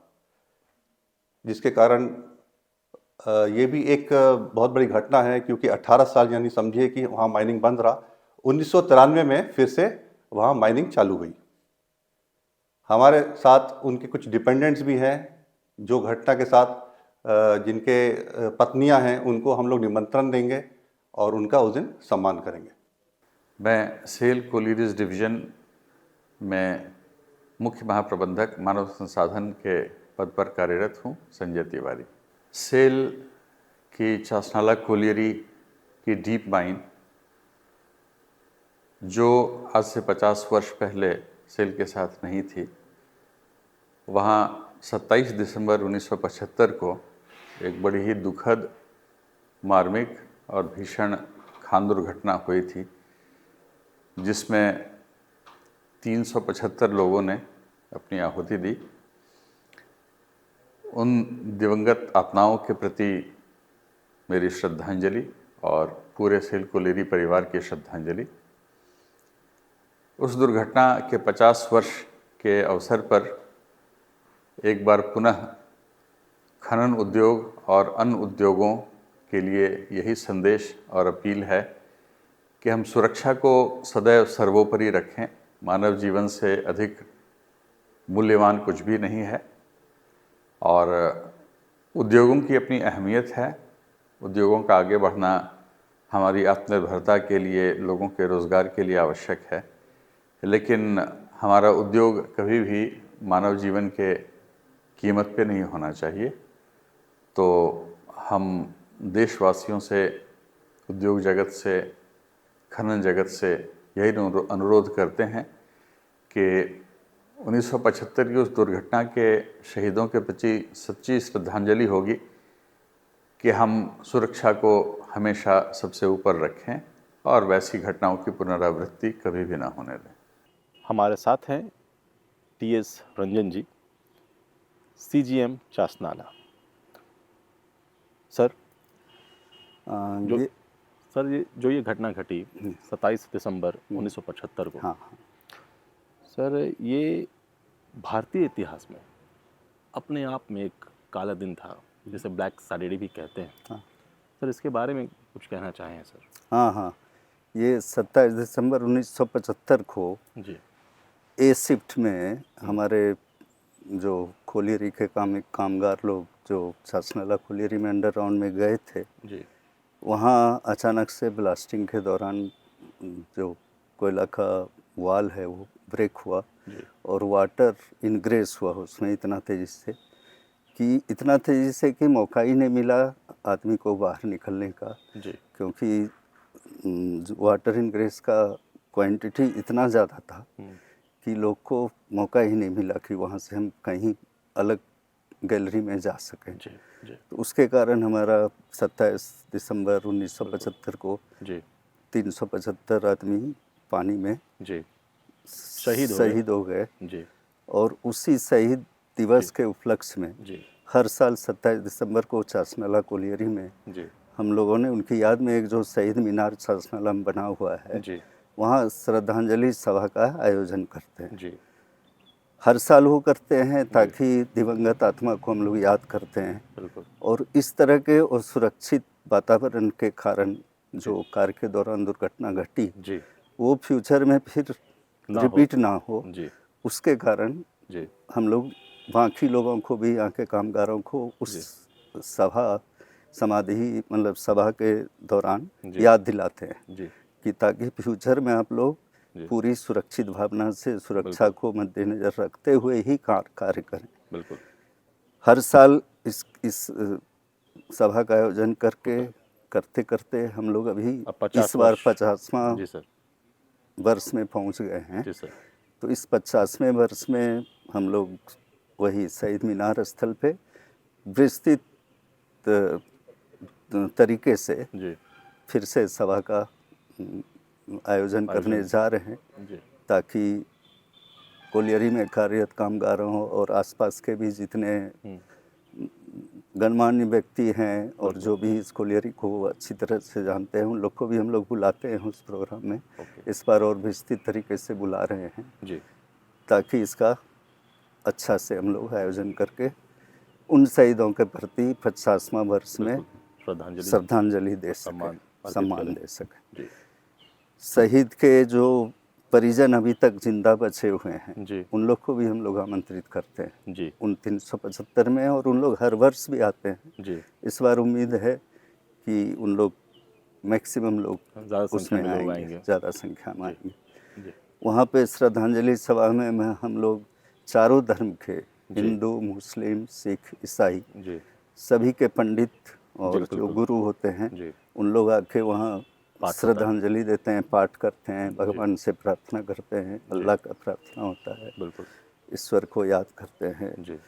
जिसके कारण ये भी एक बहुत बड़ी घटना है क्योंकि 18 साल यानी समझिए कि वहाँ माइनिंग बंद रहा। 1993 में फिर से वहाँ माइनिंग चालू हुई। हमारे साथ उनके कुछ डिपेंडेंट्स भी हैं जो घटना के साथ जिनके पत्नियां हैं उनको हम लोग निमंत्रण देंगे और उनका उस दिन सम्मान करेंगे। मैं सेल कोलियरीज डिवीज़न में मुख्य महाप्रबंधक मानव संसाधन के पद पर कार्यरत हूँ, संजय तिवारी। सेल की चासनाला कोलियरी की डीप माइन जो आज से 50 वर्ष पहले सेल के साथ नहीं थी, वहाँ 27 दिसंबर 1975 को एक बड़ी ही दुखद, मार्मिक और भीषण खान दुर्घटना हुई थी जिसमें 375 लोगों ने अपनी आहुति दी। उन दिवंगत आत्माओं के प्रति मेरी श्रद्धांजलि और पूरे सेल कोलियरी परिवार की श्रद्धांजलि। उस दुर्घटना के 50 वर्ष के अवसर पर एक बार पुनः खनन उद्योग और अन्य उद्योगों के लिए यही संदेश और अपील है कि हम सुरक्षा को सदैव सर्वोपरि रखें। मानव जीवन से अधिक मूल्यवान कुछ भी नहीं है और उद्योगों की अपनी अहमियत है। उद्योगों का आगे बढ़ना हमारी आत्मनिर्भरता के लिए, लोगों के रोज़गार के लिए आवश्यक है, लेकिन हमारा उद्योग कभी भी मानव जीवन के कीमत पे नहीं होना चाहिए। तो हम देशवासियों से, उद्योग जगत से, खनन जगत से यही अनुरोध करते हैं कि 1975 की उस दुर्घटना के शहीदों के प्रति सच्ची श्रद्धांजलि होगी कि हम सुरक्षा को हमेशा सबसे ऊपर रखें और वैसी घटनाओं की पुनरावृत्ति कभी भी ना होने दें। हमारे साथ हैं टीएस रंजन जी, सीजीएम चासनाला। सर, ये घटना घटी 27 दिसंबर 1975 को। हाँ। सर, ये भारतीय इतिहास में अपने आप में एक काला दिन था, जिसे ब्लैक सैटरडे भी कहते हैं। हाँ। सर, इसके बारे में कुछ कहना चाहें सर? हाँ, ये 27 दिसंबर 1975 को जी ए शिफ्ट में हमारे जो कोलियरी के कामगार लोग जो चासनाला कोलियरी में अंडरग्राउंड में गए थे जी, वहाँ अचानक से ब्लास्टिंग के दौरान जो कोयला का वाल है वो ब्रेक हुआ और वाटर इनग्रेस हुआ उसमें इतना तेज़ी से कि मौका ही नहीं मिला आदमी को बाहर निकलने का, क्योंकि वाटर इनग्रेस का क्वांटिटी इतना ज़्यादा था कि लोग को मौका ही नहीं मिला कि वहाँ से हम कहीं अलग गैलरी में जा सकें। तो उसके कारण हमारा 27 दिसंबर 1975 को 375 आदमी पानी में शहीद हो गए। और उसी शहीद दिवस के उपलक्ष्य में हर साल 27 दिसंबर को चासनाला कोलियरी में हम लोगों ने उनकी याद में एक जो शहीद मीनार चासनाला में बना हुआ है वहाँ श्रद्धांजलि सभा का आयोजन करते हैं। हर साल वो करते हैं ताकि दिवंगत आत्मा को हम लोग याद करते हैं। और इस तरह के और सुरक्षित वातावरण के कारण जो कार के दौरान दुर्घटना घटी वो फ्यूचर में फिर रिपीट ना हो, उसके कारण हम लोग बाकी लोगों को भी, यहाँ के कामगारों को उस सभा के दौरान याद दिलाते हैं कि ताकि फ्यूचर में आप लोग पूरी सुरक्षित भावना से सुरक्षा को मद्देनजर रखते हुए ही कार्य करें। हर साल इस सभा का आयोजन करते करते हम लोग अभी इस बार 50वां वर्ष में पहुंच गए हैं। तो इस 50वें वर्ष में हम लोग वही शहीद मीनार स्थल पे विस्तृत तरीके से फिर से सभा का आयोजन करने जा रहे हैं ताकि कोलियरी में कार्यरत कामगारों और आसपास के भी जितने गणमान्य व्यक्ति हैं और जो भी इस कोलियरी को अच्छी तरह से जानते हैं उन लोग को भी हम लोग बुलाते हैं उस प्रोग्राम में। इस बार और विस्तृत तरीके से बुला रहे हैं ताकि इसका अच्छा से हम लोग आयोजन करके उन शहीदों के प्रति 50वां वर्ष में श्रद्धांजलि दे सकें, सम्मान दे सकें। शहीद के जो परिजन अभी तक जिंदा बचे हुए हैं उन लोग को भी हम लोग आमंत्रित करते हैं उन 375 में, और उन लोग हर वर्ष भी आते हैं। इस बार उम्मीद है कि उन लोग मैक्सिमम लोग उसमें आएंगे, ज़्यादा संख्या में आएंगे। वहाँ पे श्रद्धांजलि सभा में हम लोग चारों धर्म के, हिंदू, मुस्लिम, सिख, ईसाई, सभी के पंडित और जो गुरु होते हैं उन लोग आके वहाँ श्रद्धांजलि देते हैं, पाठ करते हैं, भगवान से प्रार्थना करते हैं, अल्लाह का प्रार्थना होता है, ईश्वर को याद करते हैं।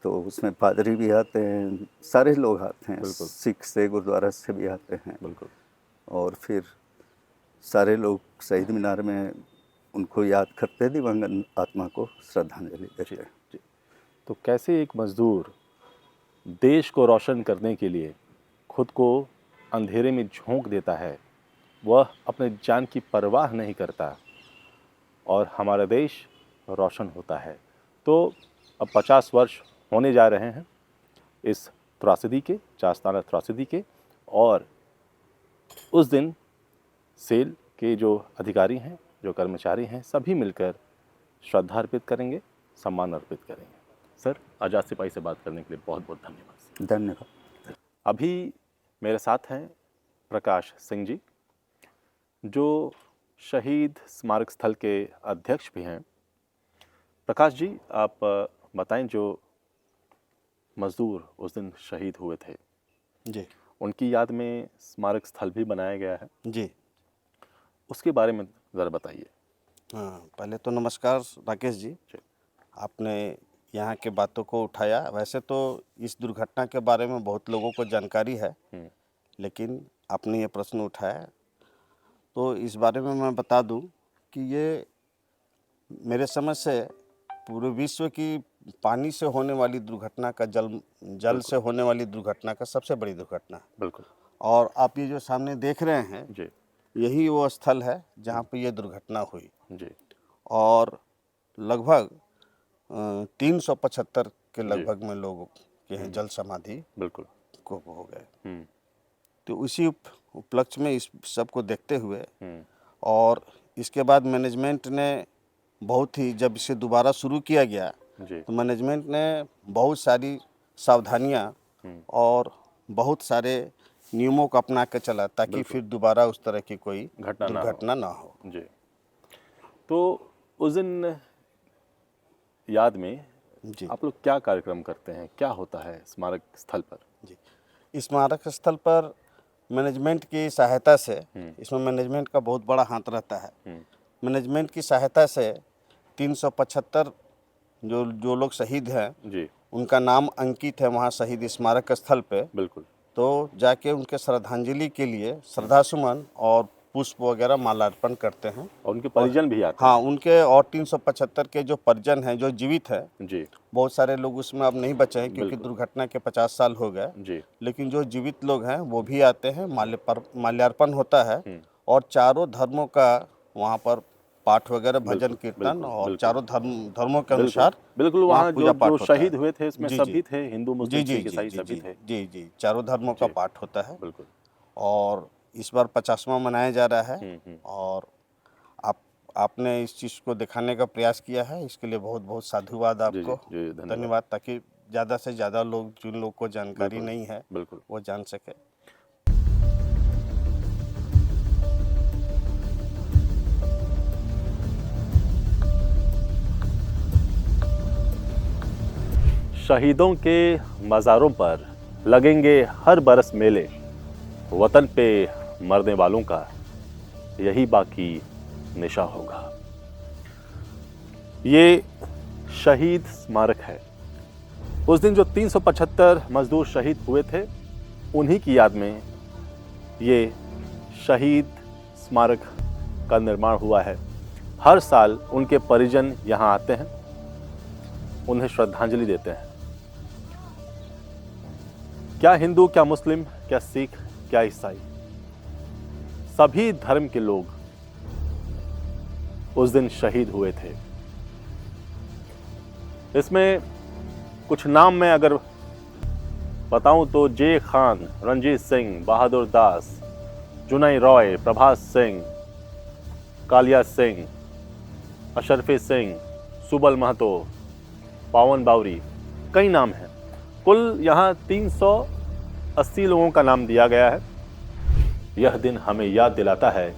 तो उसमें पादरी भी आते हैं, सारे लोग आते हैं, सिख से गुरुद्वारा से भी आते हैं। और फिर सारे लोग शहीद मीनार में उनको याद करते, दिवंगत आत्मा को श्रद्धांजलि देते हैं। तो कैसे एक मजदूर देश को रोशन करने के लिए खुद को अंधेरे में झोंक देता है, वह अपने जान की परवाह नहीं करता और हमारा देश रोशन होता है। तो अब 50 वर्ष होने जा रहे हैं इस त्रासदी के, चासनाला त्रासदी के, और उस दिन सेल के जो अधिकारी हैं, जो कर्मचारी हैं, सभी मिलकर श्रद्धा अर्पित करेंगे, सम्मान अर्पित करेंगे। सर, आज़ाद सिपाही से बात करने के लिए बहुत बहुत धन्यवाद। धन्यवाद। अभी मेरे साथ हैं प्रकाश सिंह जी, जो शहीद स्मारक स्थल के अध्यक्ष भी हैं। प्रकाश जी, आप बताएं, जो मजदूर उस दिन शहीद हुए थे जी, उनकी याद में स्मारक स्थल भी बनाया गया है जी, उसके बारे में ज़रा बताइए। हाँ, पहले तो नमस्कार राकेश जी, आपने यहाँ के बातों को उठाया। वैसे तो इस दुर्घटना के बारे में बहुत लोगों को जानकारी है, लेकिन आपने ये प्रश्न उठाया तो इस बारे में मैं बता दूं कि ये मेरे समझ से पूरे विश्व की पानी से होने वाली दुर्घटना का, जल से होने वाली दुर्घटना का सबसे बड़ी दुर्घटना है। बिल्कुल। और आप ये जो सामने देख रहे हैं जी, यही वो स्थल है जहाँ पे ये दुर्घटना हुई जी। और लगभग 375 के लगभग में लोगों के हैं जल समाधि बिल्कुल को हो गए। तो उसी उपलक्ष्य में इस सब को देखते हुए और इसके बाद मैनेजमेंट ने बहुत ही, जब इसे दोबारा शुरू किया गया तो मैनेजमेंट ने बहुत सारी सावधानियां और बहुत सारे नियमों को अपना के चला ताकि फिर दोबारा उस तरह की कोई घटना ना हो। जी। तो उस दिन याद में जी आप लोग क्या कार्यक्रम करते हैं, क्या होता है स्मारक स्थल पर? जी, स्मारक स्थल पर मैनेजमेंट की सहायता से, इसमें मैनेजमेंट का बहुत बड़ा हाथ रहता है। मैनेजमेंट की सहायता से 375 जो लोग शहीद हैं जी, उनका नाम अंकित है वहाँ शहीद स्मारक स्थल पे। बिल्कुल। तो जाके उनके श्रद्धांजलि के लिए श्रद्धासुमन और पुष्प वगैरह माल्यार्पण करते हैं। और उनके परिजन भी आते हाँ, उनके और 375 के जो परिजन हैं जो जीवित हैं, जी, बहुत सारे लोग उसमें अब नहीं बचे हैं क्योंकि दुर्घटना के 50 साल हो गए जी, लेकिन जो जीवित लोग हैं वो भी आते हैं, माल्यार्पण होता है और चारों धर्मों का वहाँ पर पाठ वगैरह, भजन कीर्तन और चारों धर्मों के अनुसार बिल्कुल। वहाँ जो शहीद हुए थे इसमें जी, सभी थे, हिंदू मुस्लिम जी सिख ईसाई सभी थे। जी जी, चारों धर्मों का पाठ होता है। बिल्कुल। और इस बार 50वां मनाया जा रहा है और आपने इस चीज़ को दिखाने का प्रयास किया है, इसके लिए बहुत बहुत साधुवाद आपको, धन्यवाद, ताकि ज़्यादा से ज़्यादा लोग, जिन लोग को जानकारी नहीं है, बिल्कुल, वो जान सके। शहीदों के मज़ारों पर लगेंगे हर बरस मेले, वतन पे मरने वालों का यही बाकी निशा होगा। ये शहीद स्मारक है। उस दिन जो 375 मजदूर शहीद हुए थे उन्हीं की याद में ये शहीद स्मारक का निर्माण हुआ है। हर साल उनके परिजन यहाँ आते हैं, उन्हें श्रद्धांजलि देते हैं। क्या हिंदू, क्या मुस्लिम, क्या सिख, क्या ईसाई, सभी धर्म के लोग उस दिन शहीद हुए थे। इसमें कुछ नाम मैं अगर बताऊं तो जे खान, रंजीत सिंह, बहादुर दास, जुनई रॉय, प्रभात सिंह, कालिया सिंह, अशरफी सिंह, सुबल महतो, पावन बावरी, कई नाम हैं। कुल यहाँ 380 लोगों का नाम दिया गया है। यह दिन हमें याद दिलाता है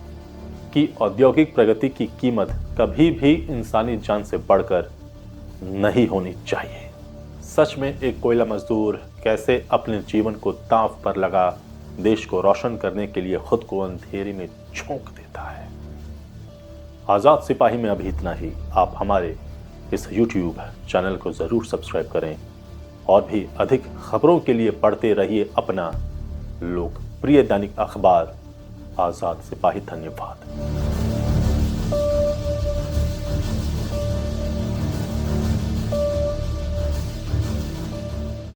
कि औद्योगिक प्रगति की कीमत कभी भी इंसानी जान से बढ़कर नहीं होनी चाहिए। सच में एक कोयला मजदूर कैसे अपने जीवन को दांव पर लगा देश को रोशन करने के लिए खुद को अंधेरे में झोंक देता है। आजाद सिपाही में अभी इतना ही। आप हमारे इस YouTube चैनल को जरूर सब्सक्राइब करें और भी अधिक खबरों के लिए पढ़ते रहिए अपना लोकप्रिय दैनिक अखबार आजाद सिपाही। धन्यवाद।